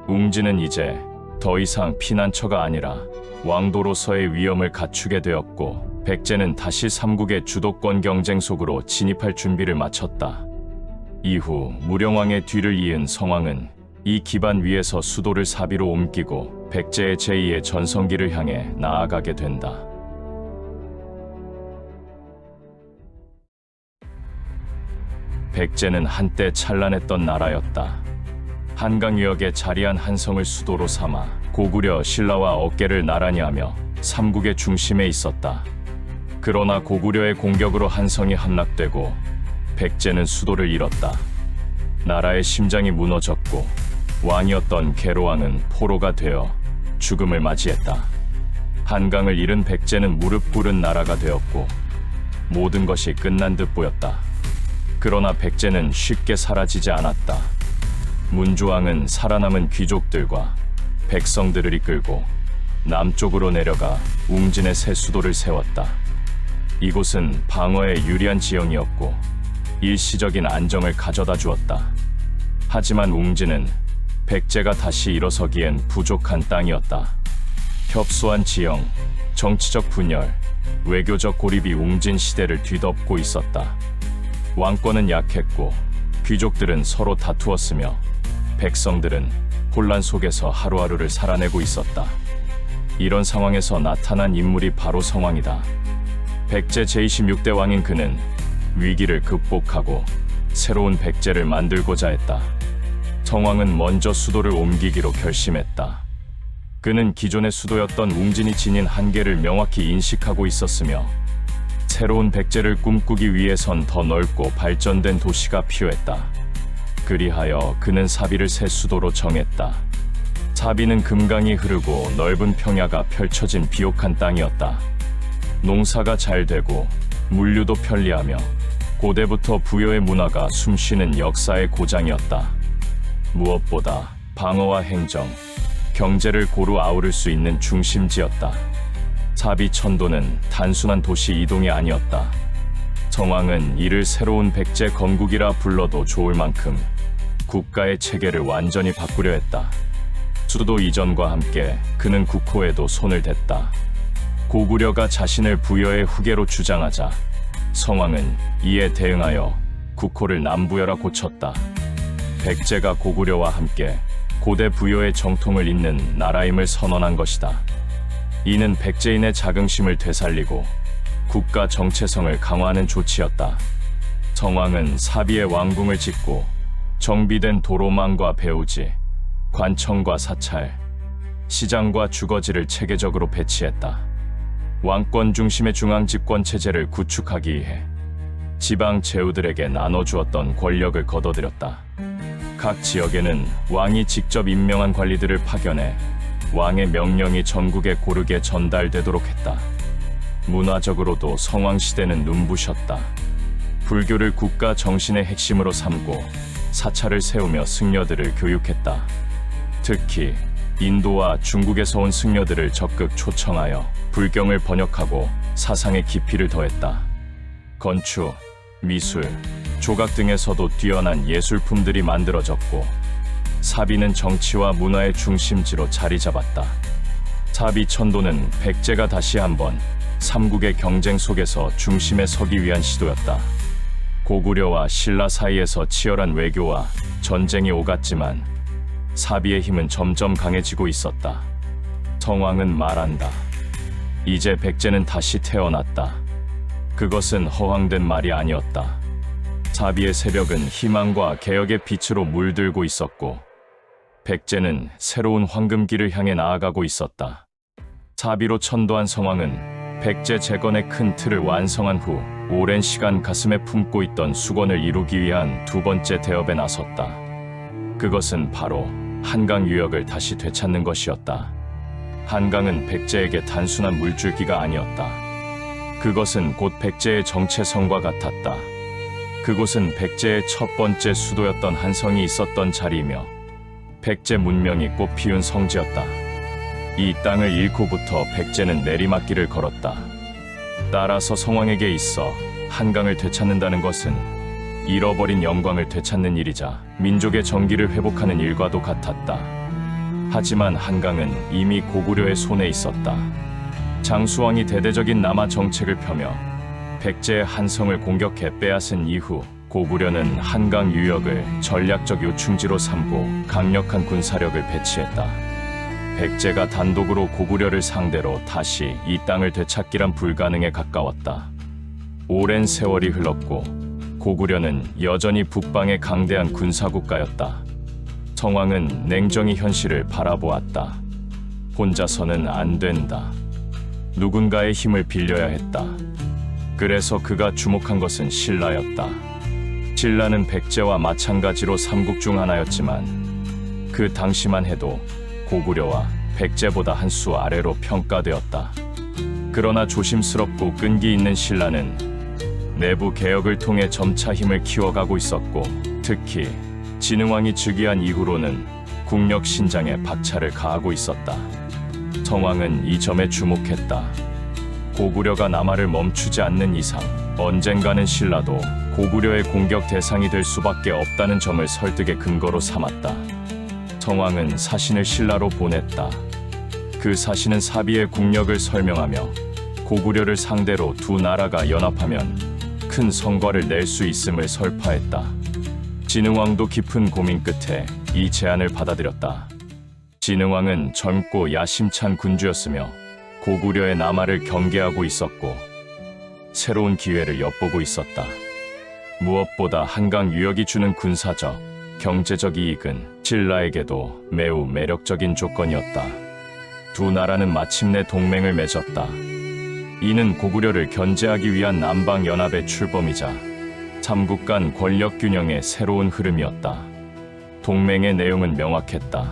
웅지는 이제 더 이상 피난처가 아니라 왕도로서의 위엄을 갖추게 되었고 백제는 다시 삼국의 주도권 경쟁 속으로 진입할 준비를 마쳤다. 이후 무령왕의 뒤를 이은 성왕은 이 기반 위에서 수도를 사비로 옮기고 백제의 제2의 전성기를 향해 나아가게 된다. 백제는 한때 찬란했던 나라였다. 한강 유역에 자리한 한성을 수도로 삼아 고구려, 신라와 어깨를 나란히 하며 삼국의 중심에 있었다. 그러나 고구려의 공격으로 한성이 함락되고 백제는 수도를 잃었다. 나라의 심장이 무너졌고 왕이었던 계로왕은 포로가 되어 죽음을 맞이했다. 한강을 잃은 백제는 무릎 꿇은 나라가 되었고 모든 것이 끝난 듯 보였다. 그러나 백제는 쉽게 사라지지 않았다. 문조왕은 살아남은 귀족들과 백성들을 이끌고 남쪽으로 내려가 웅진의 새 수도를 세웠다. 이곳은 방어에 유리한 지형이었고 일시적인 안정을 가져다 주었다. 하지만 웅진은 백제가 다시 일어서기엔 부족한 땅이었다. 협소한 지형, 정치적 분열, 외교적 고립이 웅진 시대를 뒤덮고 있었다. 왕권은 약했고 귀족들은 서로 다투었으며 백성들은 혼란 속에서 하루하루를 살아내고 있었다. 이런 상황에서 나타난 인물이 바로 성왕이다. 백제 제26대 왕인 그는 위기를 극복하고 새로운 백제를 만들고자 했다. 성왕은 먼저 수도를 옮기기로 결심했다. 그는 기존의 수도였던 웅진이 지닌 한계를 명확히 인식하고 있었으며 새로운 백제를 꿈꾸기 위해선 더 넓고 발전된 도시가 필요했다. 그리하여 그는 사비를 새 수도로 정했다. 사비는 금강이 흐르고 넓은 평야가 펼쳐진 비옥한 땅이었다. 농사가 잘 되고 물류도 편리하며 고대부터 부여의 문화가 숨쉬는 역사의 고장이었다. 무엇보다 방어와 행정, 경제를 고루 아우를 수 있는 중심지였다. 사비 천도는 단순한 도시 이동이 아니었다. 성왕은 이를 새로운 백제 건국이라 불러도 좋을 만큼 국가의 체계를 완전히 바꾸려 했다. 수도 이전과 함께 그는 국호에도 손을 댔다. 고구려가 자신을 부여의 후계로 주장하자 성왕은 이에 대응하여 국호를 남부여라 고쳤다. 백제가 고구려와 함께 고대 부여의 정통을 잇는 나라임을 선언한 것이다. 이는 백제인의 자긍심을 되살리고 국가 정체성을 강화하는 조치였다. 성왕은 사비의 왕궁을 짓고 정비된 도로망과 배우지, 관청과 사찰, 시장과 주거지를 체계적으로 배치했다. 왕권 중심의 중앙 집권 체제를 구축하기 위해 지방 제후들에게 나눠주었던 권력을 거둬들였다. 각 지역에는 왕이 직접 임명한 관리들을 파견해 왕의 명령이 전국에 고르게 전달되도록 했다. 문화적으로도 성왕 시대는 눈부셨다. 불교를 국가 정신의 핵심으로 삼고 사찰을 세우며 승려들을 교육했다. 특히 인도와 중국에서 온 승려들을 적극 초청하여 불경을 번역하고 사상의 깊이를 더했다. 건축, 미술, 조각 등에서도 뛰어난 예술품들이 만들어졌고 사비는 정치와 문화의 중심지로 자리 잡았다. 사비 천도는 백제가 다시 한번 삼국의 경쟁 속에서 중심에 서기 위한 시도였다. 고구려와 신라 사이에서 치열한 외교와 전쟁이 오갔지만 사비의 힘은 점점 강해지고 있었다. 성왕은 말한다. 이제 백제는 다시 태어났다. 그것은 허황된 말이 아니었다. 사비의 새벽은 희망과 개혁의 빛으로 물들고 있었고 백제는 새로운 황금기를 향해 나아가고 있었다. 사비로 천도한 성왕은 백제 재건의 큰 틀을 완성한 후 오랜 시간 가슴에 품고 있던 수건을 이루기 위한 두 번째 대업에 나섰다. 그것은 바로 한강 유역을 다시 되찾는 것이었다. 한강은 백제에게 단순한 물줄기가 아니었다. 그것은 곧 백제의 정체성과 같았다. 그곳은 백제의 첫 번째 수도였던 한성이 있었던 자리이며 백제 문명이 꽃피운 성지였다. 이 땅을 잃고부터 백제는 내리막길을 걸었다. 따라서 성왕에게 있어 한강을 되찾는다는 것은 잃어버린 영광을 되찾는 일이자 민족의 정기를 회복하는 일과도 같았다. 하지만 한강은 이미 고구려의 손에 있었다. 장수왕이 대대적인 남하 정책을 펴며 백제의 한성을 공격해 빼앗은 이후 고구려는 한강 유역을 전략적 요충지로 삼고 강력한 군사력을 배치했다. 백제가 단독으로 고구려를 상대로 다시 이 땅을 되찾기란 불가능에 가까웠다. 오랜 세월이 흘렀고 고구려는 여전히 북방의 강대한 군사국가였다. 성왕은 냉정히 현실을 바라보았다. 혼자서는 안 된다. 누군가의 힘을 빌려야 했다. 그래서 그가 주목한 것은 신라였다. 신라는 백제와 마찬가지로 삼국 중 하나였지만 그 당시만 해도 고구려와 백제보다 한 수 아래로 평가되었다. 그러나 조심스럽고 끈기 있는 신라는 내부 개혁을 통해 점차 힘을 키워가고 있었고 특히 진흥왕이 즉위한 이후로는 국력 신장에 박차를 가하고 있었다. 성왕은 이 점에 주목했다. 고구려가 남하를 멈추지 않는 이상 언젠가는 신라도 고구려의 공격 대상이 될 수밖에 없다는 점을 설득의 근거로 삼았다. 성왕은 사신을 신라로 보냈다. 그 사신은 사비의 국력을 설명하며 고구려를 상대로 두 나라가 연합하면 큰 성과를 낼 수 있음을 설파했다. 진흥왕도 깊은 고민 끝에 이 제안을 받아들였다. 진흥왕은 젊고 야심찬 군주였으며 고구려의 남하를 경계하고 있었고 새로운 기회를 엿보고 있었다. 무엇보다 한강 유역이 주는 군사적, 경제적 이익은 신라에게도 매우 매력적인 조건이었다. 두 나라는 마침내 동맹을 맺었다. 이는 고구려를 견제하기 위한 남방연합의 출범이자 삼국 간 권력 균형의 새로운 흐름이었다. 동맹의 내용은 명확했다.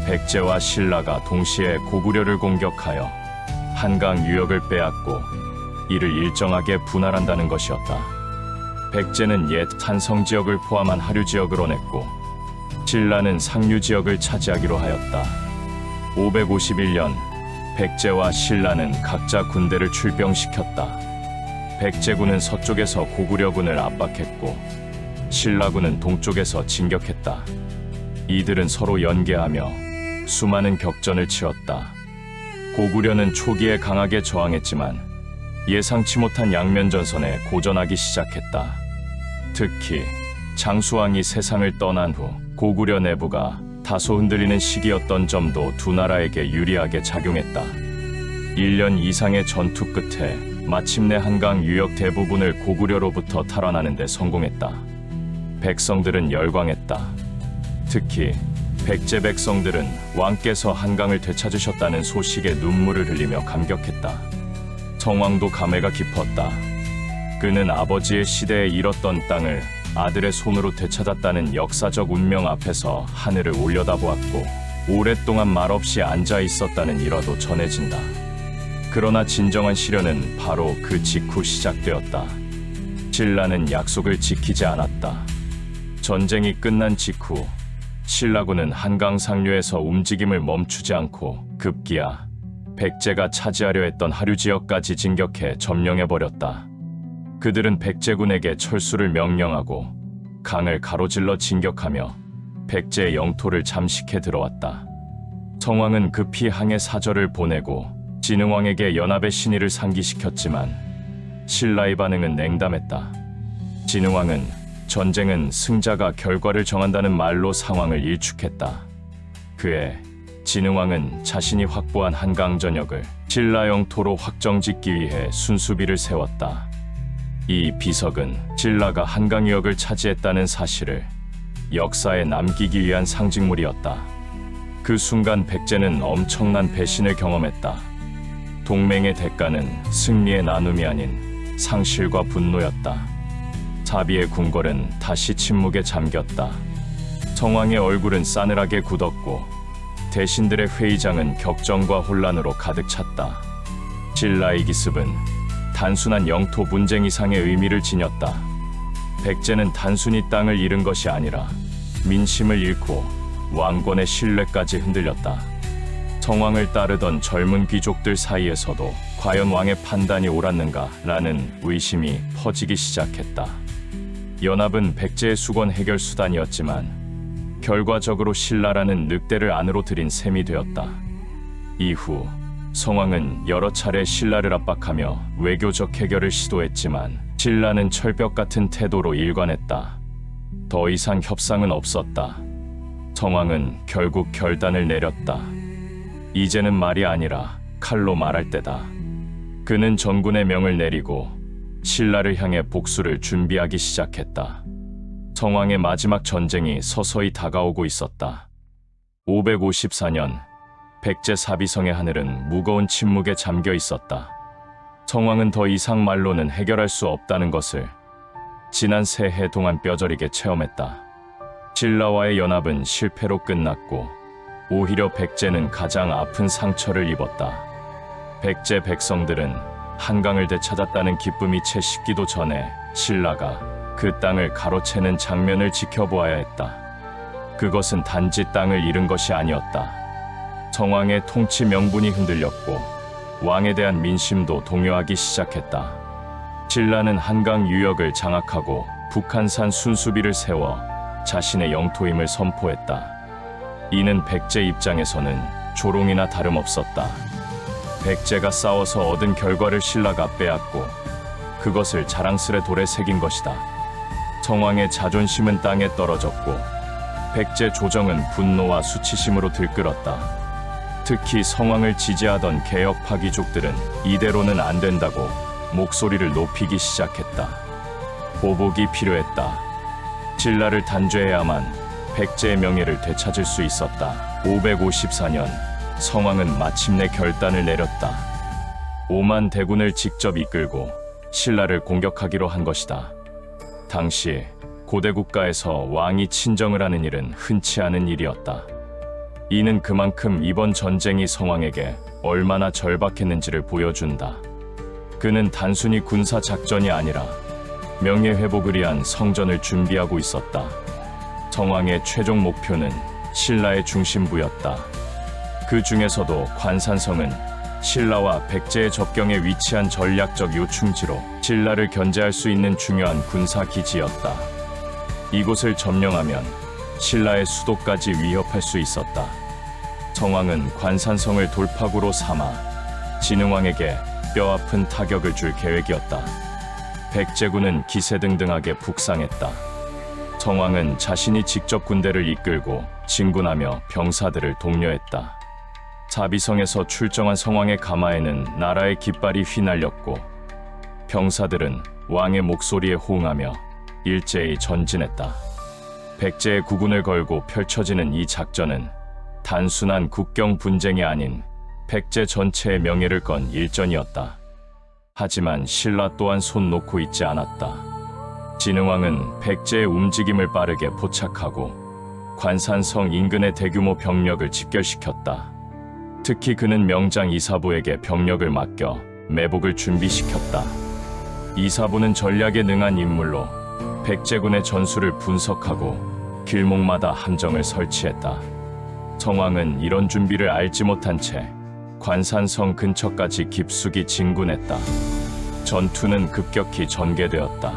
백제와 신라가 동시에 고구려를 공격하여 한강 유역을 빼앗고 이를 일정하게 분할한다는 것이었다. 백제는 옛 산성 지역을 포함한 하류 지역을 냈고 신라는 상류 지역을 차지하기로 하였다. 551년 백제와 신라는 각자 군대를 출병시켰다. 백제군은 서쪽에서 고구려군을 압박했고 신라군은 동쪽에서 진격했다. 이들은 서로 연계하며 수많은 격전을 치렀다. 고구려는 초기에 강하게 저항했지만 예상치 못한 양면전선에 고전하기 시작했다. 특히 장수왕이 세상을 떠난 후 고구려 내부가 다소 흔들리는 시기였던 점도 두 나라에게 유리하게 작용했다. 1년 이상의 전투 끝에 마침내 한강 유역 대부분을 고구려로부터 탈환하는 데 성공했다. 백성들은 열광했다. 특히 백제 백성들은 왕께서 한강을 되찾으셨다는 소식에 눈물을 흘리며 감격했다. 성왕도 감회가 깊었다. 그는 아버지의 시대에 잃었던 땅을 아들의 손으로 되찾았다는 역사적 운명 앞에서 하늘을 올려다보았고 오랫동안 말없이 앉아 있었다는 일화도 전해진다. 그러나 진정한 시련은 바로 그 직후 시작되었다. 신라는 약속을 지키지 않았다. 전쟁이 끝난 직후 신라군은 한강 상류에서 움직임을 멈추지 않고 급기야 백제가 차지하려 했던 하류 지역까지 진격해 점령해버렸다. 그들은 백제군에게 철수를 명령하고 강을 가로질러 진격하며 백제의 영토를 잠식해 들어왔다. 성왕은 급히 항해 사절을 보내고 진흥왕에게 연합의 신의를 상기시켰지만 신라의 반응은 냉담했다. 진흥왕은 전쟁은 승자가 결과를 정한다는 말로 상황을 일축했다. 그해 진흥왕은 자신이 확보한 한강 전역을 신라 영토로 확정짓기 위해 순수비를 세웠다. 이 비석은 신라가 한강 유역을 차지했다는 사실을 역사에 남기기 위한 상징물이었다. 그 순간 백제는 엄청난 배신을 경험했다. 동맹의 대가는 승리의 나눔이 아닌 상실과 분노였다. 자비의 궁궐은 다시 침묵에 잠겼다. 성왕의 얼굴은 싸늘하게 굳었고 대신들의 회의장은 격정과 혼란으로 가득 찼다. 신라의 기습은 단순한 영토 분쟁 이상의 의미를 지녔다. 백제는 단순히 땅을 잃은 것이 아니라 민심을 잃고 왕권의 신뢰까지 흔들렸다. 성왕을 따르던 젊은 귀족들 사이에서도 과연 왕의 판단이 옳았는가라는 의심이 퍼지기 시작했다. 연합은 백제의 수건 해결 수단이었지만 결과적으로 신라라는 늑대를 안으로 들인 셈이 되었다. 이후 성왕은 여러 차례 신라를 압박하며 외교적 해결을 시도했지만 신라는 철벽 같은 태도로 일관했다. 더 이상 협상은 없었다. 성왕은 결국 결단을 내렸다. 이제는 말이 아니라 칼로 말할 때다. 그는 전군의 명을 내리고 신라를 향해 복수를 준비하기 시작했다. 성왕의 마지막 전쟁이 서서히 다가오고 있었다. 554년 백제 사비성의 하늘은 무거운 침묵에 잠겨 있었다. 성왕은 더 이상 말로는 해결할 수 없다는 것을 지난 세 해 동안 뼈저리게 체험했다. 신라와의 연합은 실패로 끝났고 오히려 백제는 가장 아픈 상처를 입었다. 백제 백성들은 한강을 되찾았다는 기쁨이 채 식기도 전에 신라가 그 땅을 가로채는 장면을 지켜보아야 했다. 그것은 단지 땅을 잃은 것이 아니었다. 성왕의 통치 명분이 흔들렸고 왕에 대한 민심도 동요하기 시작했다. 신라는 한강 유역을 장악하고 북한산 순수비를 세워 자신의 영토임을 선포했다. 이는 백제 입장에서는 조롱이나 다름없었다. 백제가 싸워서 얻은 결과를 신라가 빼앗고 그것을 자랑스레 돌에 새긴 것이다. 성왕의 자존심은 땅에 떨어졌고 백제 조정은 분노와 수치심으로 들끓었다. 특히 성왕을 지지하던 개혁파 귀족들은 이대로는 안 된다고 목소리를 높이기 시작했다. 보복이 필요했다. 신라를 단죄해야만 백제의 명예를 되찾을 수 있었다. 554년 성왕은 마침내 결단을 내렸다. 5만 대군을 직접 이끌고 신라를 공격하기로 한 것이다. 당시 고대 국가에서 왕이 친정을 하는 일은 흔치 않은 일이었다. 이는 그만큼 이번 전쟁이 성왕에게 얼마나 절박했는지를 보여준다. 그는 단순히 군사 작전이 아니라 명예 회복을 위한 성전을 준비하고 있었다. 성왕의 최종 목표는 신라의 중심부였다. 그 중에서도 관산성은 신라와 백제의 접경에 위치한 전략적 요충지로 신라를 견제할 수 있는 중요한 군사 기지였다. 이곳을 점령하면 신라의 수도까지 위협할 수 있었다. 성왕은 관산성을 돌파구로 삼아 진흥왕에게 뼈아픈 타격을 줄 계획이었다. 백제군은 기세등등하게 북상했다. 성왕은 자신이 직접 군대를 이끌고 진군하며 병사들을 독려했다. 사비성에서 출정한 성왕의 가마에는 나라의 깃발이 휘날렸고 병사들은 왕의 목소리에 호응하며 일제히 전진했다. 백제의 국군을 걸고 펼쳐지는 이 작전은 단순한 국경 분쟁이 아닌 백제 전체의 명예를 건 일전이었다. 하지만 신라 또한 손 놓고 있지 않았다. 진흥왕은 백제의 움직임을 빠르게 포착하고 관산성 인근의 대규모 병력을 집결시켰다. 특히 그는 명장 이사부에게 병력을 맡겨 매복을 준비시켰다. 이사부는 전략에 능한 인물로 백제군의 전술을 분석하고 길목마다 함정을 설치했다. 성왕은 이런 준비를 알지 못한 채 관산성 근처까지 깊숙이 진군했다. 전투는 급격히 전개되었다.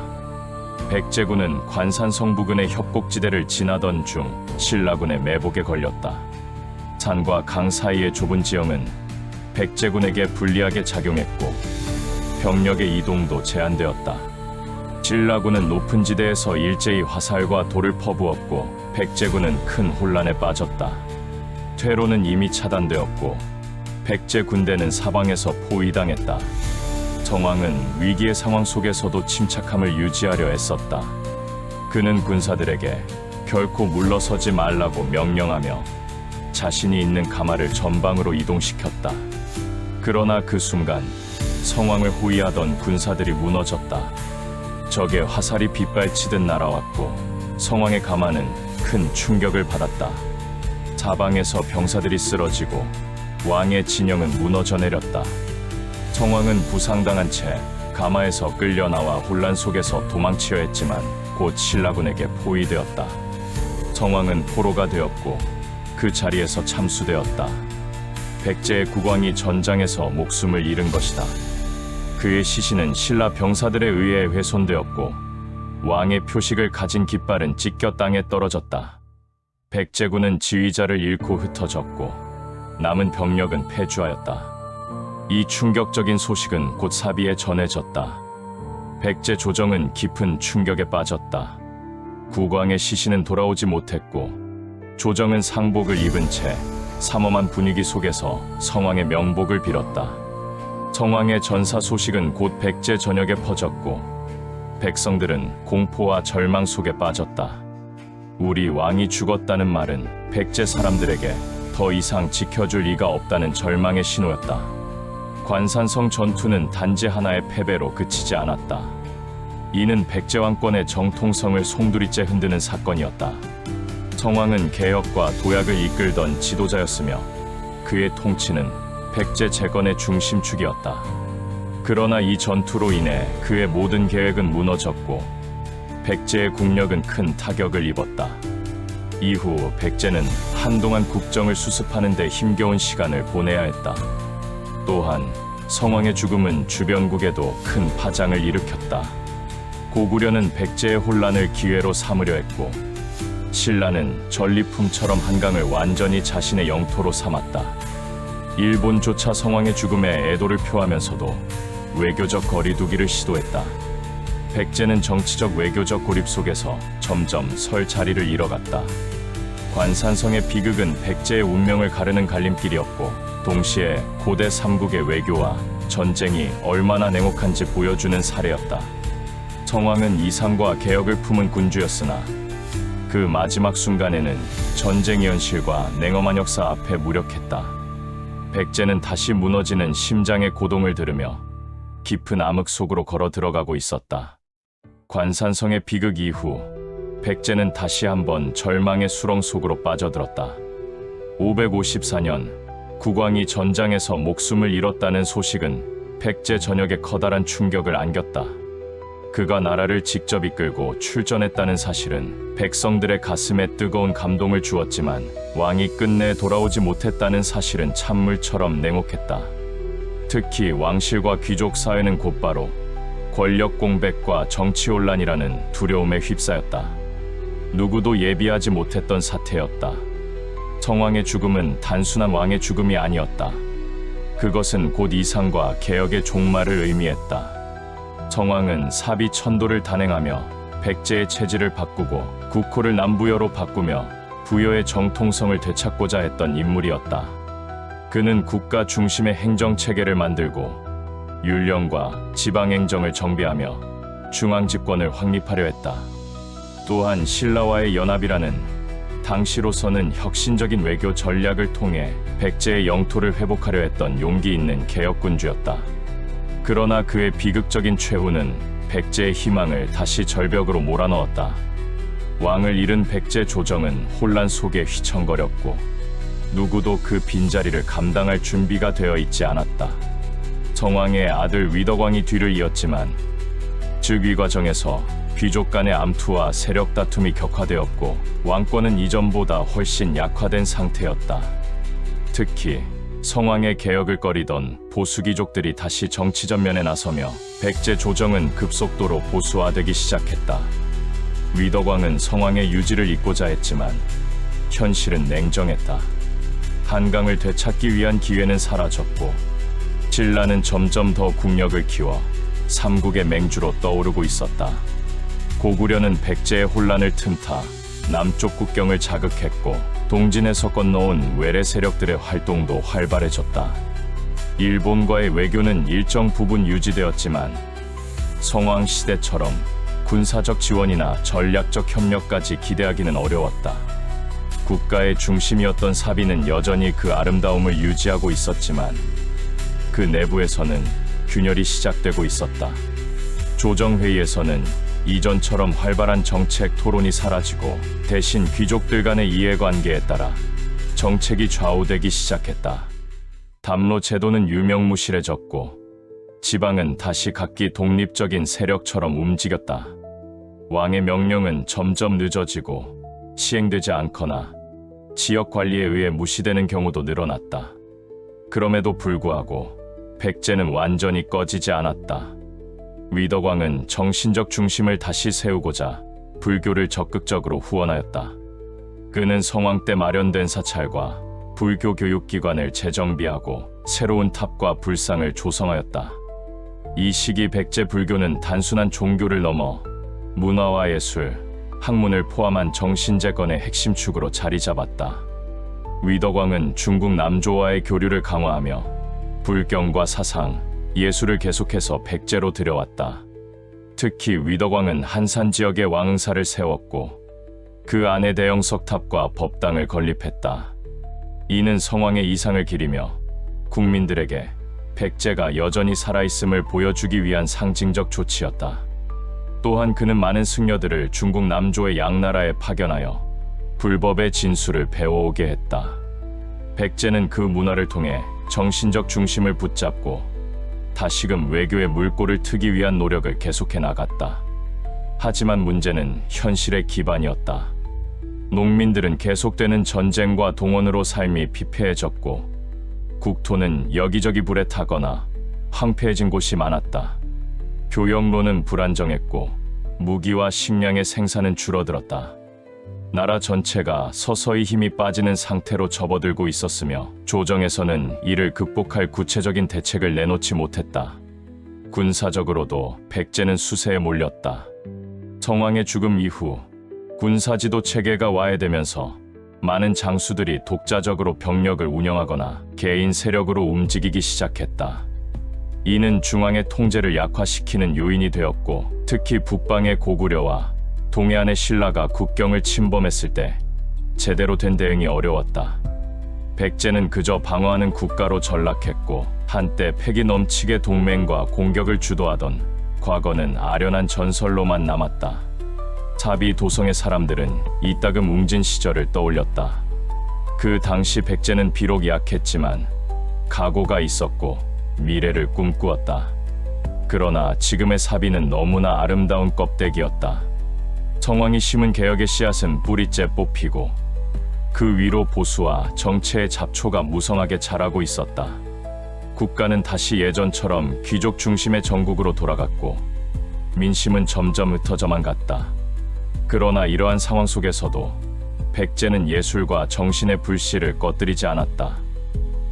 백제군은 관산성 부근의 협곡지대를 지나던 중 신라군의 매복에 걸렸다. 산과 강 사이의 좁은 지형은 백제군에게 불리하게 작용했고 병력의 이동도 제한되었다. 신라군은 높은 지대에서 일제히 화살과 돌을 퍼부었고 백제군은 큰 혼란에 빠졌다. 퇴로는 이미 차단되었고 백제 군대는 사방에서 포위당했다. 정왕은 위기의 상황 속에서도 침착함을 유지하려 애썼다. 그는 군사들에게 결코 물러서지 말라고 명령하며 자신이 있는 가마를 전방으로 이동시켰다. 그러나 그 순간 성왕을 호위하던 군사들이 무너졌다. 적의 화살이 빗발치듯 날아왔고 성왕의 가마는 큰 충격을 받았다. 사방에서 병사들이 쓰러지고 왕의 진영은 무너져 내렸다. 성왕은 부상당한 채 가마에서 끌려나와 혼란 속에서 도망치려 했지만 곧 신라군에게 포위되었다. 성왕은 포로가 되었고 그 자리에서 참수되었다. 백제의 국왕이 전장에서 목숨을 잃은 것이다. 그의 시신은 신라 병사들에 의해 훼손되었고 왕의 표식을 가진 깃발은 찢겨 땅에 떨어졌다. 백제군은 지휘자를 잃고 흩어졌고 남은 병력은 패주하였다. 이 충격적인 소식은 곧 사비에 전해졌다. 백제 조정은 깊은 충격에 빠졌다. 국왕의 시신은 돌아오지 못했고 조정은 상복을 입은 채 삼엄한 분위기 속에서 성왕의 명복을 빌었다. 성왕의 전사 소식은 곧 백제 전역에 퍼졌고 백성들은 공포와 절망 속에 빠졌다. 우리 왕이 죽었다는 말은 백제 사람들에게 더 이상 지켜줄 이가 없다는 절망의 신호였다. 관산성 전투는 단지 하나의 패배로 그치지 않았다. 이는 백제 왕권의 정통성을 송두리째 흔드는 사건이었다. 성왕은 개혁과 도약을 이끌던 지도자였으며 그의 통치는 백제 재건의 중심축이었다. 그러나 이 전투로 인해 그의 모든 계획은 무너졌고 백제의 국력은 큰 타격을 입었다. 이후 백제는 한동안 국정을 수습하는 데 힘겨운 시간을 보내야 했다. 또한 성왕의 죽음은 주변국에도 큰 파장을 일으켰다. 고구려는 백제의 혼란을 기회로 삼으려 했고 신라는 전리품처럼 한강을 완전히 자신의 영토로 삼았다. 일본조차 성왕의 죽음에 애도를 표하면서도 외교적 거리두기를 시도했다. 백제는 정치적 외교적 고립 속에서 점점 설 자리를 잃어갔다. 관산성의 비극은 백제의 운명을 가르는 갈림길이었고 동시에 고대 삼국의 외교와 전쟁이 얼마나 냉혹한지 보여주는 사례였다. 성왕은 이상과 개혁을 품은 군주였으나 그 마지막 순간에는 전쟁의 현실과 냉엄한 역사 앞에 무력했다. 백제는 다시 무너지는 심장의 고동을 들으며 깊은 암흑 속으로 걸어 들어가고 있었다. 관산성의 비극 이후 백제는 다시 한번 절망의 수렁 속으로 빠져들었다. 554년 국왕이 전장에서 목숨을 잃었다는 소식은 백제 전역에 커다란 충격을 안겼다. 그가 나라를 직접 이끌고 출전했다는 사실은 백성들의 가슴에 뜨거운 감동을 주었지만 왕이 끝내 돌아오지 못했다는 사실은 찬물처럼 냉혹했다. 특히 왕실과 귀족 사회는 곧바로 권력 공백과 정치 혼란이라는 두려움에 휩싸였다. 누구도 예비하지 못했던 사태였다. 성왕의 죽음은 단순한 왕의 죽음이 아니었다. 그것은 곧 이상과 개혁의 종말을 의미했다. 성왕은 사비 천도를 단행하며 백제의 체질을 바꾸고 국호를 남부여로 바꾸며 부여의 정통성을 되찾고자 했던 인물이었다. 그는 국가 중심의 행정체계를 만들고 율령과 지방행정을 정비하며 중앙집권을 확립하려 했다. 또한 신라와의 연합이라는 당시로서는 혁신적인 외교 전략을 통해 백제의 영토를 회복하려 했던 용기 있는 개혁군주였다. 그러나 그의 비극적인 최후는 백제의 희망을 다시 절벽으로 몰아넣었다. 왕을 잃은 백제 조정은 혼란 속에 휘청거렸고 누구도 그 빈자리를 감당할 준비가 되어 있지 않았다. 성왕의 아들 위덕왕이 뒤를 이었지만 즉 이 과정에서 귀족 간의 암투와 세력 다툼이 격화되었고 왕권은 이전보다 훨씬 약화된 상태였다. 특히 성왕의 개혁을 꺼리던 보수귀족들이 다시 정치 전면에 나서며 백제 조정은 급속도로 보수화되기 시작했다. 위덕왕은 성왕의 유지를 잇고자 했지만 현실은 냉정했다. 한강을 되찾기 위한 기회는 사라졌고 신라는 점점 더 국력을 키워 삼국의 맹주로 떠오르고 있었다. 고구려는 백제의 혼란을 틈타 남쪽 국경을 자극했고 동진에서 건너온 외래 세력들의 활동도 활발해졌다. 일본과의 외교는 일정 부분 유지되었지만 성왕 시대처럼 군사적 지원이나 전략적 협력까지 기대하기는 어려웠다. 국가의 중심이었던 사비는 여전히 그 아름다움을 유지하고 있었지만 그 내부에서는 균열이 시작되고 있었다. 조정회의에서는 이전처럼 활발한 정책 토론이 사라지고 대신 귀족들 간의 이해관계에 따라 정책이 좌우되기 시작했다. 담로 제도는 유명무실해졌고 지방은 다시 각기 독립적인 세력처럼 움직였다. 왕의 명령은 점점 늦어지고 시행되지 않거나 지역 관리에 의해 무시되는 경우도 늘어났다. 그럼에도 불구하고 백제는 완전히 꺼지지 않았다. 위덕왕은 정신적 중심을 다시 세우고자 불교를 적극적으로 후원하였다. 그는 성왕 때 마련된 사찰과 불교 교육기관을 재정비하고 새로운 탑과 불상을 조성하였다. 이 시기 백제 불교는 단순한 종교를 넘어 문화와 예술, 학문을 포함한 정신재건의 핵심 축으로 자리 잡았다. 위덕왕은 중국 남조와의 교류를 강화하며 불경과 사상, 예술을 계속해서 백제로 들여왔다. 특히 위덕왕은 한산 지역에 왕응사를 세웠고 그 안에 대형 석탑과 법당을 건립했다. 이는 성왕의 이상을 기리며 국민들에게 백제가 여전히 살아있음을 보여주기 위한 상징적 조치였다. 또한 그는 많은 승려들을 중국 남조의 양나라에 파견하여 불법의 진수를 배워오게 했다. 백제는 그 문화를 통해 정신적 중심을 붙잡고 다시금 외교의 물꼬를 트기 위한 노력을 계속해 나갔다. 하지만 문제는 현실의 기반이었다. 농민들은 계속되는 전쟁과 동원으로 삶이 피폐해졌고 국토는 여기저기 불에 타거나 황폐해진 곳이 많았다. 교역로는 불안정했고 무기와 식량의 생산은 줄어들었다. 나라 전체가 서서히 힘이 빠지는 상태로 접어들고 있었으며 조정에서는 이를 극복할 구체적인 대책을 내놓지 못했다. 군사적으로도 백제는 수세에 몰렸다. 성왕의 죽음 이후 군사지도 체계가 와해되면서 많은 장수들이 독자적으로 병력을 운영하거나 개인 세력으로 움직이기 시작했다. 이는 중앙의 통제를 약화시키는 요인이 되었고 특히 북방의 고구려와 동해안의 신라가 국경을 침범했을 때 제대로 된 대응이 어려웠다. 백제는 그저 방어하는 국가로 전락했고 한때 패기 넘치게 동맹과 공격을 주도하던 과거는 아련한 전설로만 남았다. 사비 도성의 사람들은 이따금 웅진 시절을 떠올렸다. 그 당시 백제는 비록 약했지만 각오가 있었고 미래를 꿈꾸었다. 그러나 지금의 사비는 너무나 아름다운 껍데기였다. 성왕이 심은 개혁의 씨앗은 뿌리째 뽑히고 그 위로 보수와 정체의 잡초가 무성하게 자라고 있었다. 국가는 다시 예전처럼 귀족 중심의 정국으로 돌아갔고 민심은 점점 흩어져만 갔다. 그러나 이러한 상황 속에서도 백제는 예술과 정신의 불씨를 꺼뜨리지 않았다.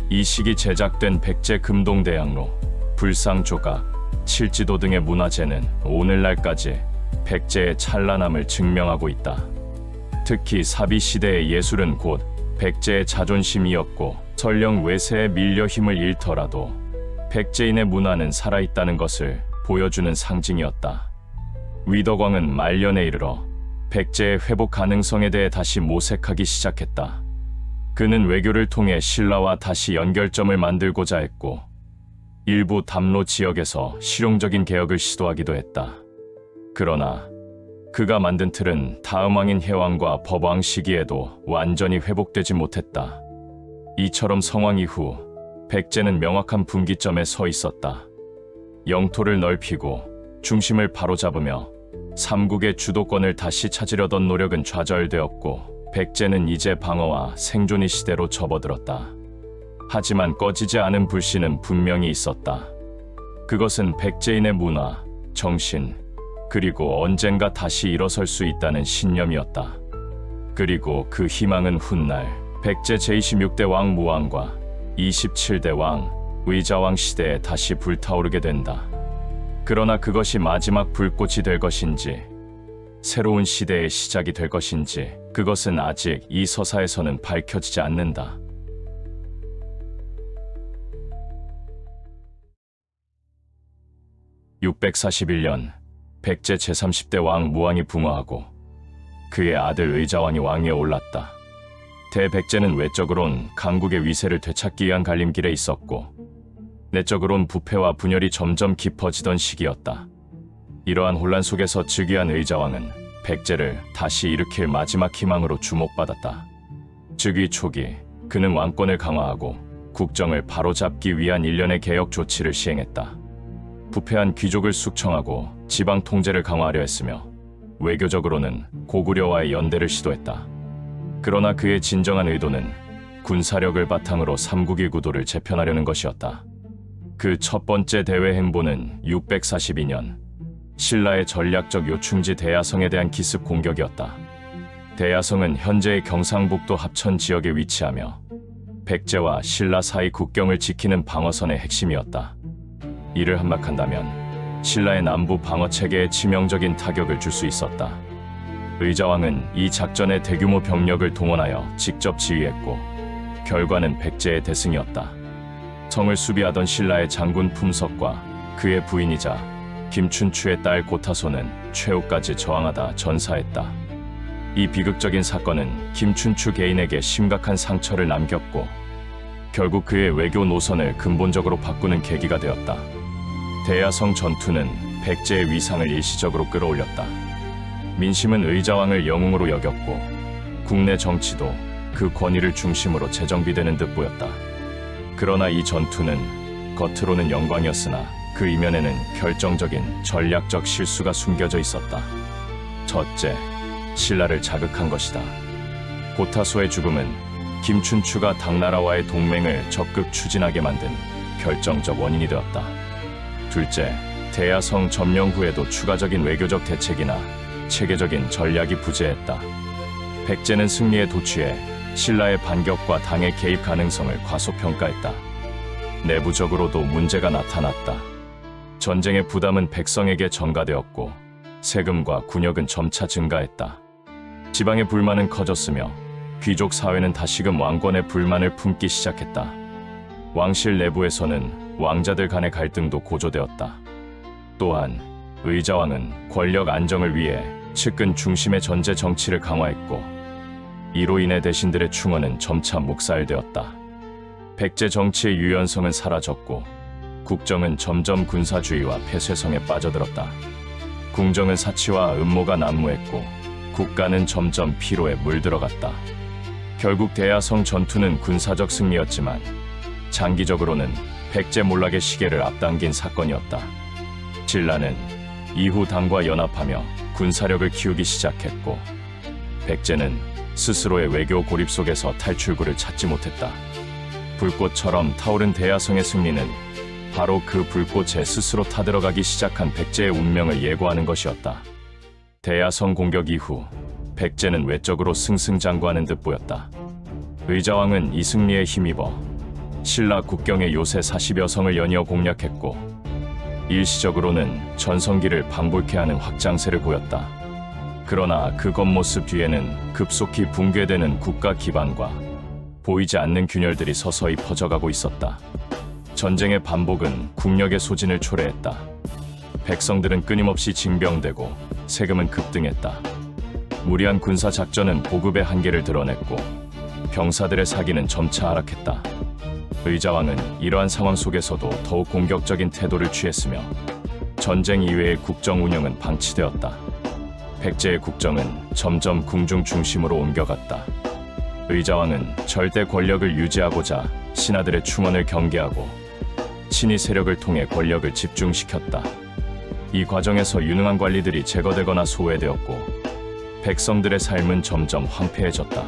이 시기 제작된 백제 금동대양로, 불상조각, 칠지도 등의 문화재는 오늘날까지 백제의 찬란함을 증명하고 있다. 특히 사비 시대의 예술은 곧 백제의 자존심이었고 설령 외세에 밀려 힘을 잃더라도 백제인의 문화는 살아있다는 것을 보여주는 상징이었다. 위덕왕은 말년에 이르러 백제의 회복 가능성에 대해 다시 모색하기 시작했다. 그는 외교를 통해 신라와 다시 연결점을 만들고자 했고 일부 담로 지역에서 실용적인 개혁을 시도하기도 했다. 그러나 그가 만든 틀은 다음 왕인 해왕과 법왕 시기에도 완전히 회복되지 못했다. 이처럼 성왕 이후 백제는 명확한 분기점에 서 있었다. 영토를 넓히고 중심을 바로잡으며 삼국의 주도권을 다시 찾으려던 노력은 좌절되었고 백제는 이제 방어와 생존의 시대로 접어들었다. 하지만 꺼지지 않은 불씨는 분명히 있었다. 그것은 백제인의 문화, 정신, 그리고 언젠가 다시 일어설 수 있다는 신념이었다. 그리고 그 희망은 훗날 백제 제26대 왕 무왕과 27대 왕 의자왕 시대에 다시 불타오르게 된다. 그러나 그것이 마지막 불꽃이 될 것인지 새로운 시대의 시작이 될 것인지 그것은 아직 이 서사에서는 밝혀지지 않는다. (641년) 백제 제30대 왕 무왕이 붕어하고 그의 아들 의자왕이 왕위에 올랐다. 대백제는 외적으론 강국의 위세를 되찾기 위한 갈림길에 있었고 내적으론 부패와 분열이 점점 깊어지던 시기였다. 이러한 혼란 속에서 즉위한 의자왕은 백제를 다시 일으킬 마지막 희망으로 주목받았다. 즉위 초기 그는 왕권을 강화하고 국정을 바로잡기 위한 일련의 개혁 조치를 시행했다. 부패한 귀족을 숙청하고 지방 통제를 강화하려 했으며 외교적으로는 고구려와의 연대를 시도했다. 그러나 그의 진정한 의도는 군사력을 바탕으로 삼국의 구도를 재편하려는 것이었다. 그 첫 번째 대외 행보는 642년 신라의 전략적 요충지 대야성에 대한 기습 공격이었다. 대야성은 현재의 경상북도 합천 지역에 위치하며 백제와 신라 사이 국경을 지키는 방어선의 핵심이었다. 이를 함락한다면 신라의 남부 방어 체계에 치명적인 타격을 줄 수 있었다. 의자왕은 이 작전에 대규모 병력을 동원하여 직접 지휘했고 결과는 백제의 대승이었다. 성을 수비하던 신라의 장군 품석과 그의 부인이자 김춘추의 딸 고타소는 최후까지 저항하다 전사했다. 이 비극적인 사건은 김춘추 개인에게 심각한 상처를 남겼고 결국 그의 외교 노선을 근본적으로 바꾸는 계기가 되었다. 대야성 전투는 백제의 위상을 일시적으로 끌어올렸다. 민심은 의자왕을 영웅으로 여겼고 국내 정치도 그 권위를 중심으로 재정비되는 듯 보였다. 그러나 이 전투는 겉으로는 영광이었으나 그 이면에는 결정적인 전략적 실수가 숨겨져 있었다. 첫째, 신라를 자극한 것이다. 고타소의 죽음은 김춘추가 당나라와의 동맹을 적극 추진하게 만든 결정적 원인이 되었다. 둘째, 대야성 점령 후에도 추가적인 외교적 대책이나 체계적인 전략이 부재했다. 백제는 승리에 도취해 신라의 반격과 당의 개입 가능성을 과소평가했다. 내부적으로도 문제가 나타났다. 전쟁의 부담은 백성에게 전가되었고 세금과 군역은 점차 증가했다. 지방의 불만은 커졌으며 귀족 사회는 다시금 왕권의 불만을 품기 시작했다. 왕실 내부에서는 왕자들 간의 갈등도 고조되었다. 또한 의자왕은 권력 안정을 위해 측근 중심의 전제 정치를 강화했고 이로 인해 대신들의 충언은 점차 묵살되었다. 백제 정치의 유연성은 사라졌고 국정은 점점 군사주의와 폐쇄성에 빠져들었다. 궁정은 사치와 음모가 난무했고 국가는 점점 피로에 물들어갔다. 결국 대야성 전투는 군사적 승리였지만 장기적으로는 백제 몰락의 시계를 앞당긴 사건이었다. 신라는 이후 당과 연합하며 군사력을 키우기 시작했고 백제는 스스로의 외교 고립 속에서 탈출구를 찾지 못했다. 불꽃처럼 타오른 대야성의 승리는 바로 그 불꽃에 스스로 타들어가기 시작한 백제의 운명을 예고하는 것이었다. 대야성 공격 이후 백제는 외적으로 승승장구하는 듯 보였다. 의자왕은 이 승리에 힘입어 신라 국경의 요새 40여 성을 연이어 공략했고 일시적으로는 전성기를 방불케 하는 확장세를 보였다. 그러나 그 겉모습 뒤에는 급속히 붕괴되는 국가 기반과 보이지 않는 균열들이 서서히 퍼져가고 있었다. 전쟁의 반복은 국력의 소진을 초래했다. 백성들은 끊임없이 징병되고 세금은 급등했다. 무리한 군사 작전은 보급의 한계를 드러냈고 병사들의 사기는 점차 하락했다. 의자왕은 이러한 상황 속에서도 더욱 공격적인 태도를 취했으며 전쟁 이외의 국정 운영은 방치되었다. 백제의 국정은 점점 궁중 중심으로 옮겨갔다. 의자왕은 절대 권력을 유지하고자 신하들의 충언을 경계하고 친위 세력을 통해 권력을 집중시켰다. 이 과정에서 유능한 관리들이 제거되거나 소외되었고 백성들의 삶은 점점 황폐해졌다.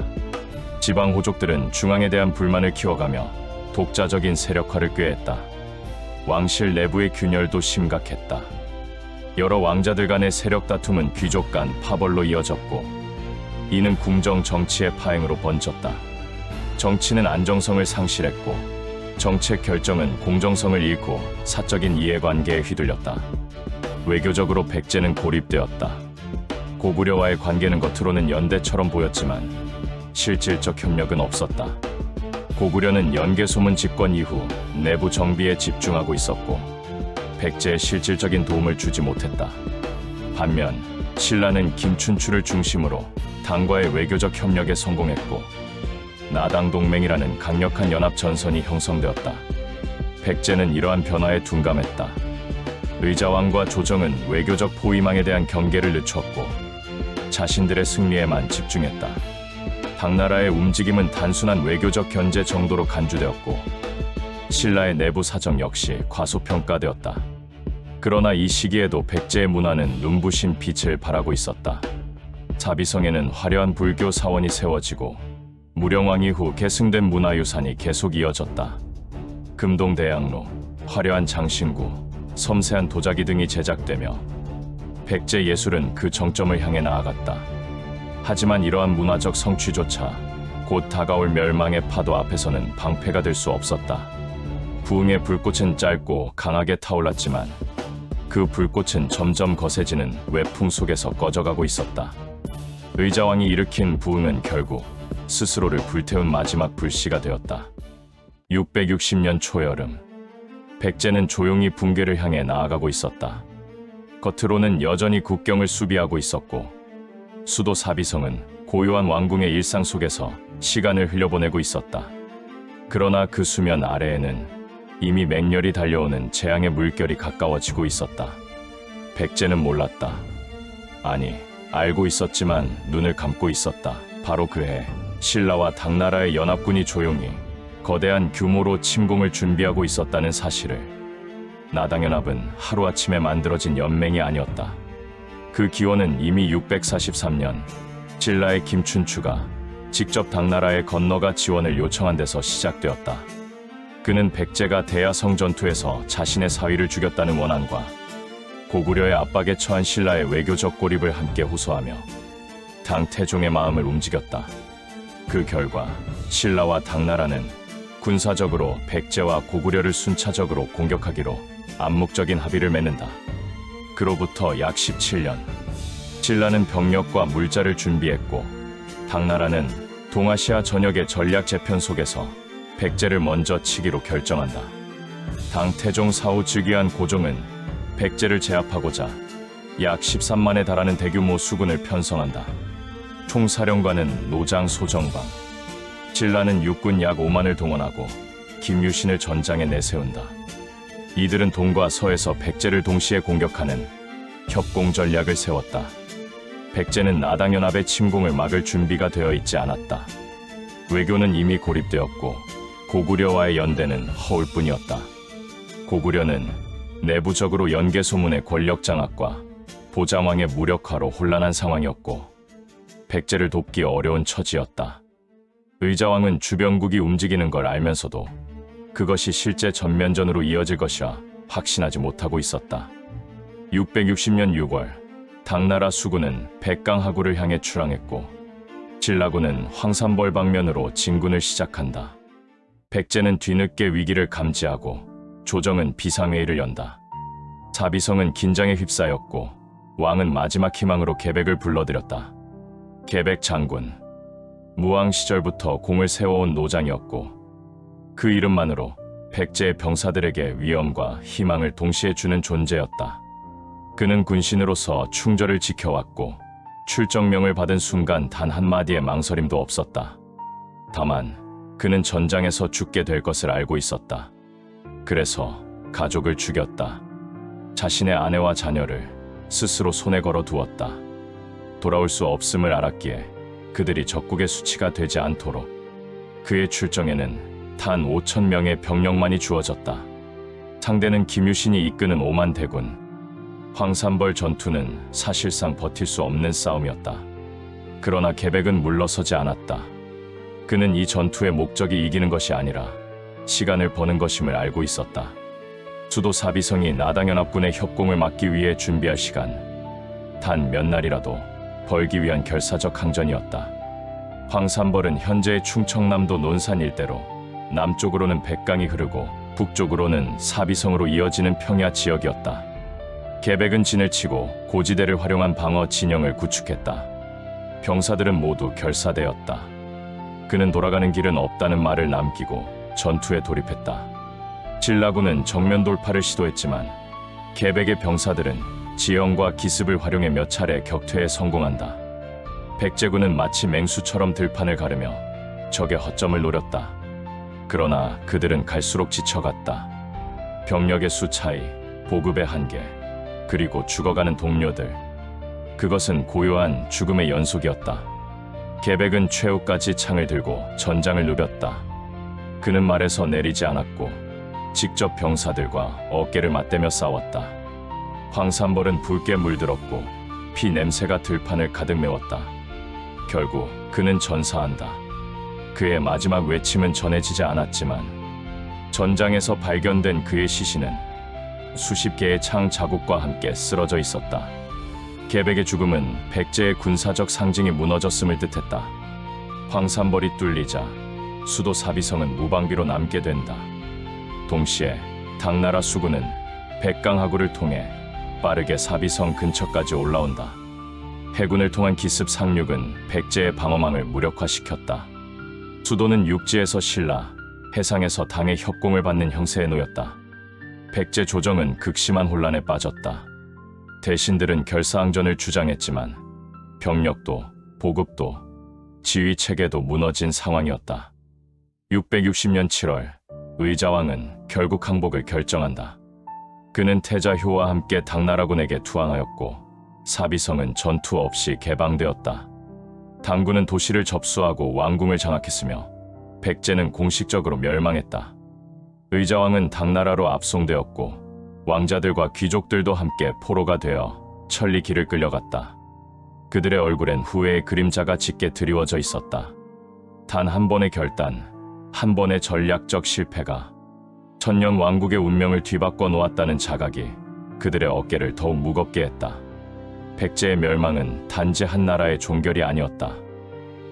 지방 호족들은 중앙에 대한 불만을 키워가며 독자적인 세력화를 꾀했다. 왕실 내부의 균열도 심각했다. 여러 왕자들 간의 세력 다툼은 귀족 간 파벌로 이어졌고 이는 궁정 정치의 파행으로 번졌다. 정치는 안정성을 상실했고 정책 결정은 공정성을 잃고 사적인 이해관계에 휘둘렸다. 외교적으로 백제는 고립되었다. 고구려와의 관계는 겉으로는 연대처럼 보였지만 실질적 협력은 없었다. 고구려는 연개소문 집권 이후 내부 정비에 집중하고 있었고 백제에 실질적인 도움을 주지 못했다. 반면 신라는 김춘추를 중심으로 당과의 외교적 협력에 성공했고 나당 동맹이라는 강력한 연합 전선이 형성되었다. 백제는 이러한 변화에 둔감했다. 의자왕과 조정은 외교적 포위망에 대한 경계를 늦췄고 자신들의 승리에만 집중했다. 당나라의 움직임은 단순한 외교적 견제 정도로 간주되었고 신라의 내부 사정 역시 과소평가되었다. 그러나 이 시기에도 백제의 문화는 눈부신 빛을 발하고 있었다. 자비성에는 화려한 불교 사원이 세워지고 무령왕 이후 계승된 문화유산이 계속 이어졌다. 금동대양로, 화려한 장신구, 섬세한 도자기 등이 제작되며 백제 예술은 그 정점을 향해 나아갔다. 하지만 이러한 문화적 성취조차 곧 다가올 멸망의 파도 앞에서는 방패가 될 수 없었다. 부흥의 불꽃은 짧고 강하게 타올랐지만 그 불꽃은 점점 거세지는 외풍 속에서 꺼져가고 있었다. 의자왕이 일으킨 부흥은 결국 스스로를 불태운 마지막 불씨가 되었다. 660년 초여름, 백제는 조용히 붕괴를 향해 나아가고 있었다. 겉으로는 여전히 국경을 수비하고 있었고 수도 사비성은 고요한 왕궁의 일상 속에서 시간을 흘려보내고 있었다. 그러나 그 수면 아래에는 이미 맹렬히 달려오는 재앙의 물결이 가까워지고 있었다. 백제는 몰랐다. 아니, 알고 있었지만 눈을 감고 있었다. 바로 그해 신라와 당나라의 연합군이 조용히 거대한 규모로 침공을 준비하고 있었다는 사실을. 나당연합은 하루아침에 만들어진 연맹이 아니었다. 그 기원은 이미 643년 신라의 김춘추가 직접 당나라에 건너가 지원을 요청한 데서 시작되었다. 그는 백제가 대야성 전투에서 자신의 사위를 죽였다는 원한과 고구려의 압박에 처한 신라의 외교적 고립을 함께 호소하며 당 태종의 마음을 움직였다. 그 결과 신라와 당나라는 군사적으로 백제와 고구려를 순차적으로 공격하기로 암묵적인 합의를 맺는다. 그로부터 약 17년, 신라는 병력과 물자를 준비했고 당나라는 동아시아 전역의 전략 재편 속에서 백제를 먼저 치기로 결정한다. 당 태종 사후 즉위한 고종은 백제를 제압하고자 약 13만에 달하는 대규모 수군을 편성한다. 총사령관은 노장 소정방, 신라는 육군 약 5만을 동원하고 김유신을 전장에 내세운다. 이들은 동과 서에서 백제를 동시에 공격하는 협공 전략을 세웠다. 백제는 나당연합의 침공을 막을 준비가 되어 있지 않았다. 외교는 이미 고립되었고 고구려와의 연대는 허울뿐이었다. 고구려는 내부적으로 연개소문의 권력 장악과 보장왕의 무력화로 혼란한 상황이었고 백제를 돕기 어려운 처지였다. 의자왕은 주변국이 움직이는 걸 알면서도 그것이 실제 전면전으로 이어질 것이라 확신하지 못하고 있었다. 660년 6월, 당나라 수군은 백강하구를 향해 출항했고 신라군은 황산벌 방면으로 진군을 시작한다. 백제는 뒤늦게 위기를 감지하고 조정은 비상회의를 연다. 자비성은 긴장에 휩싸였고 왕은 마지막 희망으로 계백을 불러들였다. 계백 장군, 무왕 시절부터 공을 세워온 노장이었고 그 이름만으로 백제의 병사들에게 위엄과 희망을 동시에 주는 존재였다. 그는 군신으로서 충절을 지켜왔고 출정명을 받은 순간 단 한마디의 망설임도 없었다. 다만 그는 전장에서 죽게 될 것을 알고 있었다. 그래서 가족을 죽였다. 자신의 아내와 자녀를 스스로 손에 걸어 두었다. 돌아올 수 없음을 알았기에 그들이 적국의 수치가 되지 않도록 그의 출정에는 단 5천 명의 병력만이 주어졌다. 상대는 김유신이 이끄는 5만 대군. 황산벌 전투는 사실상 버틸 수 없는 싸움이었다. 그러나 계백은 물러서지 않았다. 그는 이 전투의 목적이 이기는 것이 아니라 시간을 버는 것임을 알고 있었다. 수도 사비성이 나당연합군의 협공을 막기 위해 준비할 시간, 단 몇 날이라도 벌기 위한 결사적 항전이었다. 황산벌은 현재의 충청남도 논산 일대로, 남쪽으로는 백강이 흐르고 북쪽으로는 사비성으로 이어지는 평야 지역이었다. 계백은 진을 치고 고지대를 활용한 방어 진영을 구축했다. 병사들은 모두 결사되었다. 그는 돌아가는 길은 없다는 말을 남기고 전투에 돌입했다. 신라군은 정면 돌파를 시도했지만 계백의 병사들은 지형과 기습을 활용해 몇 차례 격퇴에 성공한다. 백제군은 마치 맹수처럼 들판을 가르며 적의 허점을 노렸다. 그러나 그들은 갈수록 지쳐갔다. 병력의 수 차이, 보급의 한계, 그리고 죽어가는 동료들. 그것은 고요한 죽음의 연속이었다. 계백은 최후까지 창을 들고 전장을 누볐다. 그는 말에서 내리지 않았고 직접 병사들과 어깨를 맞대며 싸웠다. 황산벌은 붉게 물들었고 피 냄새가 들판을 가득 메웠다. 결국 그는 전사한다. 그의 마지막 외침은 전해지지 않았지만 전장에서 발견된 그의 시신은 수십 개의 창 자국과 함께 쓰러져 있었다. 계백의 죽음은 백제의 군사적 상징이 무너졌음을 뜻했다. 황산벌이 뚫리자 수도 사비성은 무방비로 남게 된다. 동시에 당나라 수군은 백강하구를 통해 빠르게 사비성 근처까지 올라온다. 해군을 통한 기습 상륙은 백제의 방어망을 무력화시켰다. 수도는 육지에서 신라, 해상에서 당의 협공을 받는 형세에 놓였다. 백제 조정은 극심한 혼란에 빠졌다. 대신들은 결사항전을 주장했지만 병력도 보급도 지휘 체계도 무너진 상황이었다. 660년 7월 의자왕은 결국 항복을 결정한다. 그는 태자효와 함께 당나라군에게 투항하였고 사비성은 전투 없이 개방되었다. 당군은 도시를 접수하고 왕궁을 장악했으며 백제는 공식적으로 멸망했다. 의자왕은 당나라로 압송되었고 왕자들과 귀족들도 함께 포로가 되어 천리 길을 끌려갔다. 그들의 얼굴엔 후회의 그림자가 짙게 드리워져 있었다. 단 한 번의 결단, 한 번의 전략적 실패가 천년 왕국의 운명을 뒤바꿔 놓았다는 자각이 그들의 어깨를 더욱 무겁게 했다. 백제의 멸망은 단지 한 나라의 종결이 아니었다.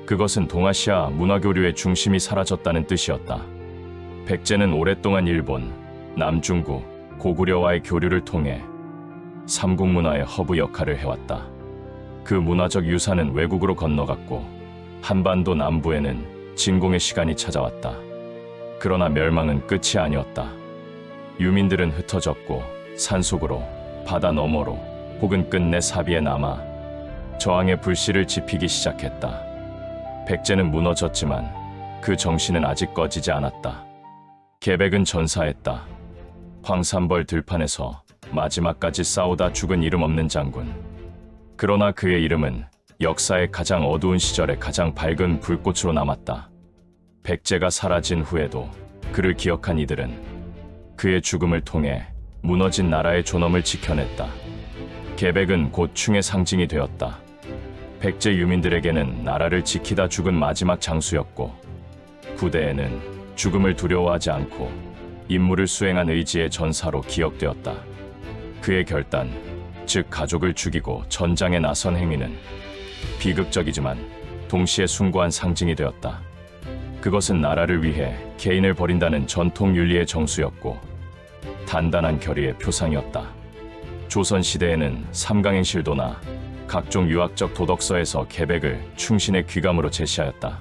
그것은 동아시아 문화교류의 중심이 사라졌다는 뜻이었다. 백제는 오랫동안 일본, 남중국, 고구려와의 교류를 통해 삼국 문화의 허브 역할을 해왔다. 그 문화적 유산은 외국으로 건너갔고 한반도 남부에는 진공의 시간이 찾아왔다. 그러나 멸망은 끝이 아니었다. 유민들은 흩어졌고 산속으로, 바다 너머로 혹은 끝내 사비에 남아 저항의 불씨를 지피기 시작했다. 백제는 무너졌지만 그 정신은 아직 꺼지지 않았다. 계백은 전사했다. 황산벌 들판에서 마지막까지 싸우다 죽은 이름 없는 장군. 그러나 그의 이름은 역사의 가장 어두운 시절의 가장 밝은 불꽃으로 남았다. 백제가 사라진 후에도 그를 기억한 이들은 그의 죽음을 통해 무너진 나라의 존엄을 지켜냈다. 계백은 곧 충의 상징이 되었다. 백제 유민들에게는 나라를 지키다 죽은 마지막 장수였고 부대에는 죽음을 두려워하지 않고 임무를 수행한 의지의 전사로 기억되었다. 그의 결단, 즉 가족을 죽이고 전장에 나선 행위는 비극적이지만 동시에 숭고한 상징이 되었다. 그것은 나라를 위해 개인을 버린다는 전통 윤리의 정수였고 단단한 결의의 표상이었다. 조선시대에는 삼강행실도나 각종 유학적 도덕서에서 계백을 충신의 귀감으로 제시하였다.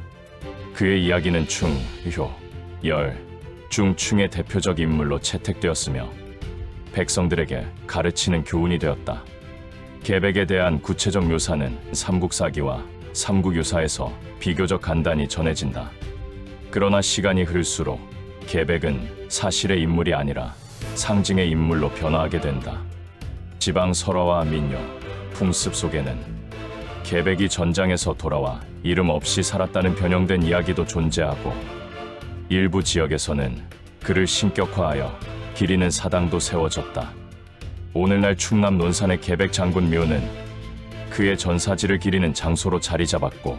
그의 이야기는 충, 효, 열, 중충의 대표적 인물로 채택되었으며 백성들에게 가르치는 교훈이 되었다. 계백에 대한 구체적 묘사는 삼국사기와 삼국유사에서 비교적 간단히 전해진다. 그러나 시간이 흐를수록 계백은 사실의 인물이 아니라 상징의 인물로 변화하게 된다. 지방 설화와 민요, 풍습 속에는 계백이 전장에서 돌아와 이름 없이 살았다는 변형된 이야기도 존재하고 일부 지역에서는 그를 신격화하여 기리는 사당도 세워졌다. 오늘날 충남 논산의 계백 장군 묘는 그의 전사지를 기리는 장소로 자리 잡았고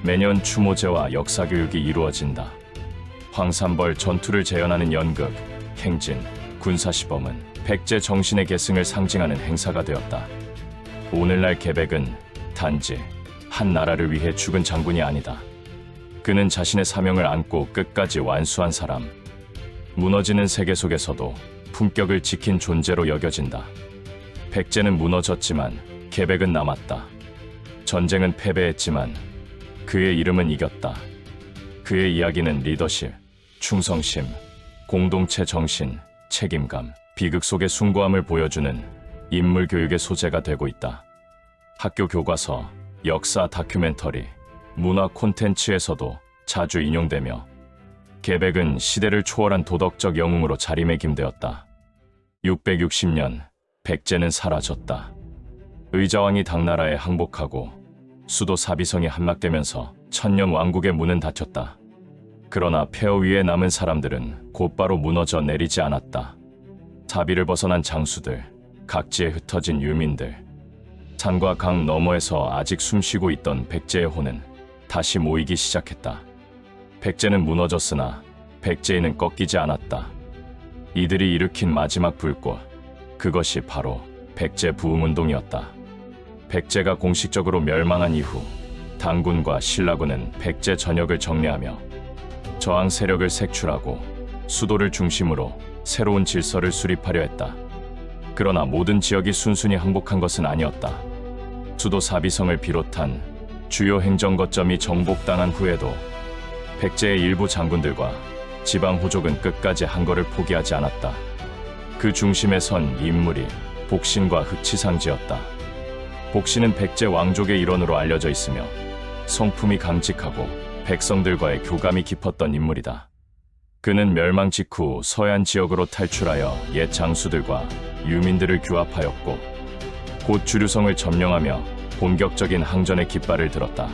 매년 추모제와 역사교육이 이루어진다. 황산벌 전투를 재현하는 연극, 행진, 군사시범은 백제 정신의 계승을 상징하는 행사가 되었다. 오늘날 계백은 단지 한 나라를 위해 죽은 장군이 아니다. 그는 자신의 사명을 안고 끝까지 완수한 사람. 무너지는 세계 속에서도 품격을 지킨 존재로 여겨진다. 백제는 무너졌지만 계백은 남았다. 전쟁은 패배했지만 그의 이름은 이겼다. 그의 이야기는 리더십, 충성심, 공동체 정신, 책임감, 비극 속의 숭고함을 보여주는 인물 교육의 소재가 되고 있다. 학교 교과서, 역사 다큐멘터리, 문화 콘텐츠에서도 자주 인용되며 계백은 시대를 초월한 도덕적 영웅으로 자리매김되었다. 660년, 백제는 사라졌다. 의자왕이 당나라에 항복하고 수도 사비성이 함락되면서 천년 왕국의 문은 닫혔다. 그러나 폐허 위에 남은 사람들은 곧바로 무너져 내리지 않았다. 사비를 벗어난 장수들, 각지에 흩어진 유민들, 산과 강 너머에서 아직 숨쉬고 있던 백제의 혼은 다시 모이기 시작했다. 백제는 무너졌으나 백제인은 꺾이지 않았다. 이들이 일으킨 마지막 불꽃, 그것이 바로 백제 부흥운동이었다. 백제가 공식적으로 멸망한 이후 당군과 신라군은 백제 전역을 정리하며 저항 세력을 색출하고 수도를 중심으로 새로운 질서를 수립하려 했다. 그러나 모든 지역이 순순히 항복한 것은 아니었다. 수도 사비성을 비롯한 주요 행정 거점이 정복당한 후에도 백제의 일부 장군들과 지방 호족은 끝까지 한거를 포기하지 않았다. 그 중심에 선 인물이 복신과 흑치상지였다. 복신은 백제 왕족의 일원으로 알려져 있으며 성품이 강직하고 백성들과의 교감이 깊었던 인물이다. 그는 멸망 직후 서해안 지역으로 탈출하여 옛 장수들과 유민들을 규합하였고 곧 주류성을 점령하며 본격적인 항전의 깃발을 들었다.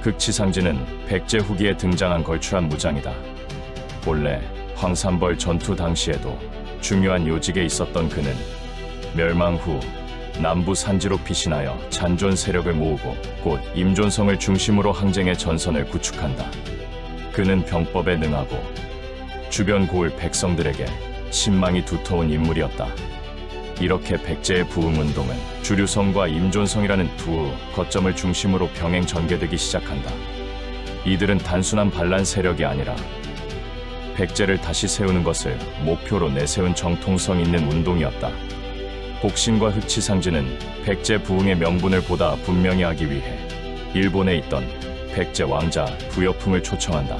흑치상지는 백제 후기에 등장한 걸출한 무장이다. 본래 황산벌 전투 당시에도 중요한 요직에 있었던 그는 멸망 후 남부 산지로 피신하여 잔존 세력을 모으고 곧 임존성을 중심으로 항쟁의 전선을 구축한다. 그는 병법에 능하고 주변 고을 백성들에게 신망이 두터운 인물이었다. 이렇게 백제의 부흥운동은 주류성과 임존성이라는 두 거점을 중심으로 병행 전개되기 시작한다. 이들은 단순한 반란 세력이 아니라 백제를 다시 세우는 것을 목표로 내세운 정통성 있는 운동이었다. 복신과 흑치상지는 백제 부흥의 명분을 보다 분명히 하기 위해 일본에 있던 백제 왕자 부여풍을 초청한다.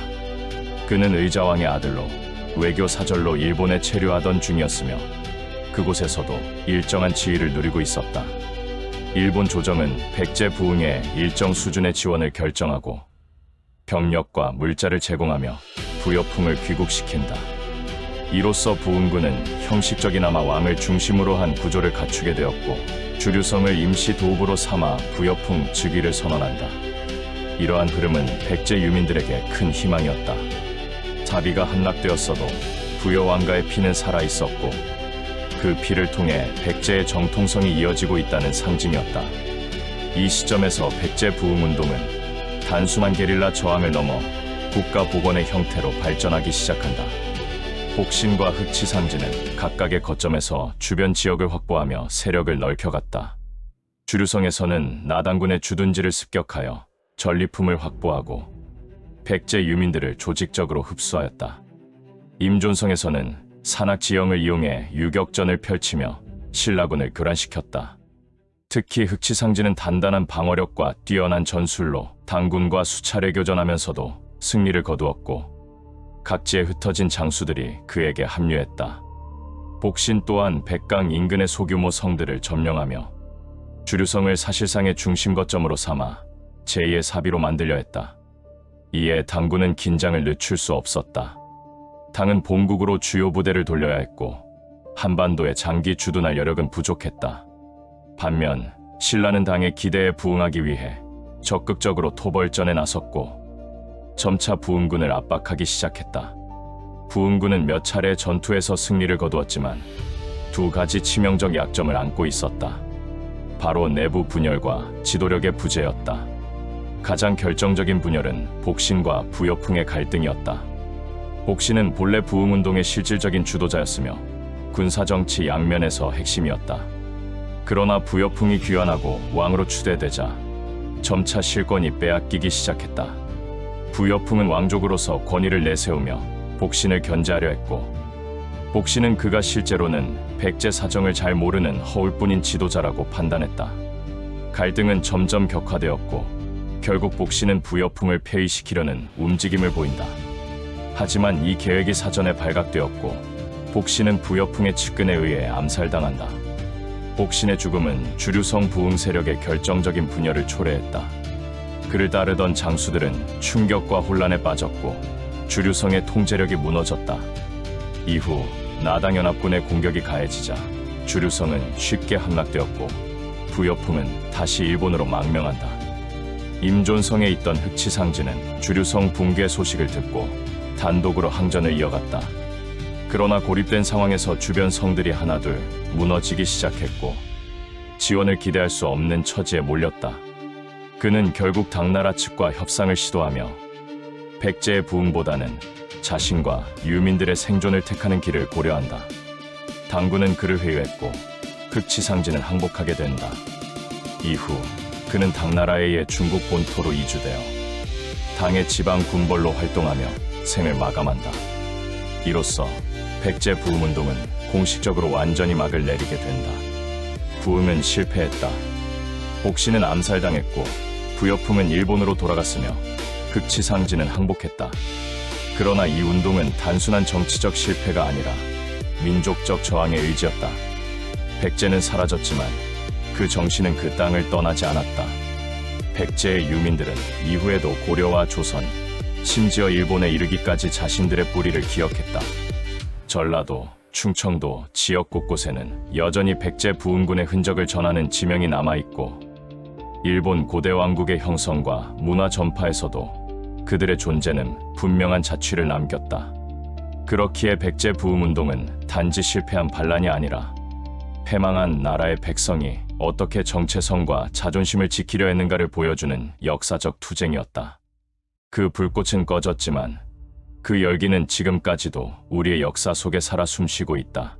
그는 의자왕의 아들로 외교 사절로 일본에 체류하던 중이었으며 그곳에서도 일정한 지위를 누리고 있었다. 일본 조정은 백제 부흥에 일정 수준의 지원을 결정하고 병력과 물자를 제공하며 부여풍을 귀국시킨다. 이로써 부흥군은 형식적이나마 왕을 중심으로 한 구조를 갖추게 되었고 주류성을 임시 도읍으로 삼아 부여풍 즉위를 선언한다. 이러한 흐름은 백제 유민들에게 큰 희망이었다. 자비가 함락되었어도 부여 왕가의 피는 살아있었고 그 피를 통해 백제의 정통성이 이어지고 있다는 상징이었다. 이 시점에서 백제 부흥운동은 단순한 게릴라 저항을 넘어 국가 복원의 형태로 발전하기 시작한다. 복신과 흑치상지는 각각의 거점에서 주변 지역을 확보하며 세력을 넓혀갔다. 주류성에서는 나당군의 주둔지를 습격하여 전리품을 확보하고 백제 유민들을 조직적으로 흡수하였다. 임존성에서는 산악 지형을 이용해 유격전을 펼치며 신라군을 교란시켰다. 특히 흑치상지는 단단한 방어력과 뛰어난 전술로 당군과 수차례 교전하면서도 승리를 거두었고 각지에 흩어진 장수들이 그에게 합류했다. 복신 또한 백강 인근의 소규모 성들을 점령하며 주류성을 사실상의 중심 거점으로 삼아 제2의 사비로 만들려 했다. 이에 당군은 긴장을 늦출 수 없었다. 당은 본국으로 주요 부대를 돌려야 했고 한반도에 장기 주둔할 여력은 부족했다. 반면 신라는 당의 기대에 부응하기 위해 적극적으로 토벌전에 나섰고 점차 부흥군을 압박하기 시작했다. 부흥군은 몇 차례 전투에서 승리를 거두었지만 두 가지 치명적 약점을 안고 있었다. 바로 내부 분열과 지도력의 부재였다. 가장 결정적인 분열은 복신과 부여풍의 갈등이었다. 복신은 본래 부흥운동의 실질적인 주도자였으며 군사정치 양면에서 핵심이었다. 그러나 부여풍이 귀환하고 왕으로 추대되자 점차 실권이 빼앗기기 시작했다. 부여풍은 왕족으로서 권위를 내세우며 복신을 견제하려 했고, 복신은 그가 실제로는 백제 사정을 잘 모르는 허울뿐인 지도자라고 판단했다. 갈등은 점점 격화되었고 결국 복신은 부여풍을 폐위시키려는 움직임을 보인다. 하지만 이 계획이 사전에 발각되었고 복신은 부여풍의 측근에 의해 암살당한다. 복신의 죽음은 주류성 부흥 세력의 결정적인 분열을 초래했다. 그를 따르던 장수들은 충격과 혼란에 빠졌고 주류성의 통제력이 무너졌다. 이후 나당연합군의 공격이 가해지자 주류성은 쉽게 함락되었고 부여풍은 다시 일본으로 망명한다. 임존성에 있던 흑치상진은 주류성 붕괴 소식을 듣고 단독으로 항전을 이어갔다. 그러나 고립된 상황에서 주변 성들이 하나둘 무너지기 시작했고 지원을 기대할 수 없는 처지에 몰렸다. 그는 결국 당나라 측과 협상을 시도하며 백제의 부흥보다는 자신과 유민들의 생존을 택하는 길을 고려한다. 당군은 그를 회유했고 흑치상진은 항복하게 된다. 이후 그는 당나라에 의해 중국 본토로 이주되어 당의 지방 군벌로 활동하며 생을 마감한다. 이로써 백제 부흥운동은 공식적으로 완전히 막을 내리게 된다. 부흥은 실패했다. 복신은 암살당했고 부여풍은 일본으로 돌아갔으며 흑치상진은 항복했다. 그러나 이 운동은 단순한 정치적 실패가 아니라 민족적 저항의 의지였다. 백제는 사라졌지만 그 정신은 그 땅을 떠나지 않았다. 백제의 유민들은 이후에도 고려와 조선, 심지어 일본에 이르기까지 자신들의 뿌리를 기억했다. 전라도, 충청도 지역 곳곳에는 여전히 백제 부흥군의 흔적을 전하는 지명이 남아있고 일본 고대 왕국의 형성과 문화 전파에서도 그들의 존재는 분명한 자취를 남겼다. 그렇기에 백제 부흥운동은 단지 실패한 반란이 아니라 패망한 나라의 백성이 어떻게 정체성과 자존심을 지키려 했는가를 보여주는 역사적 투쟁이었다. 그 불꽃은 꺼졌지만 그 열기는 지금까지도 우리의 역사 속에 살아 숨쉬고 있다.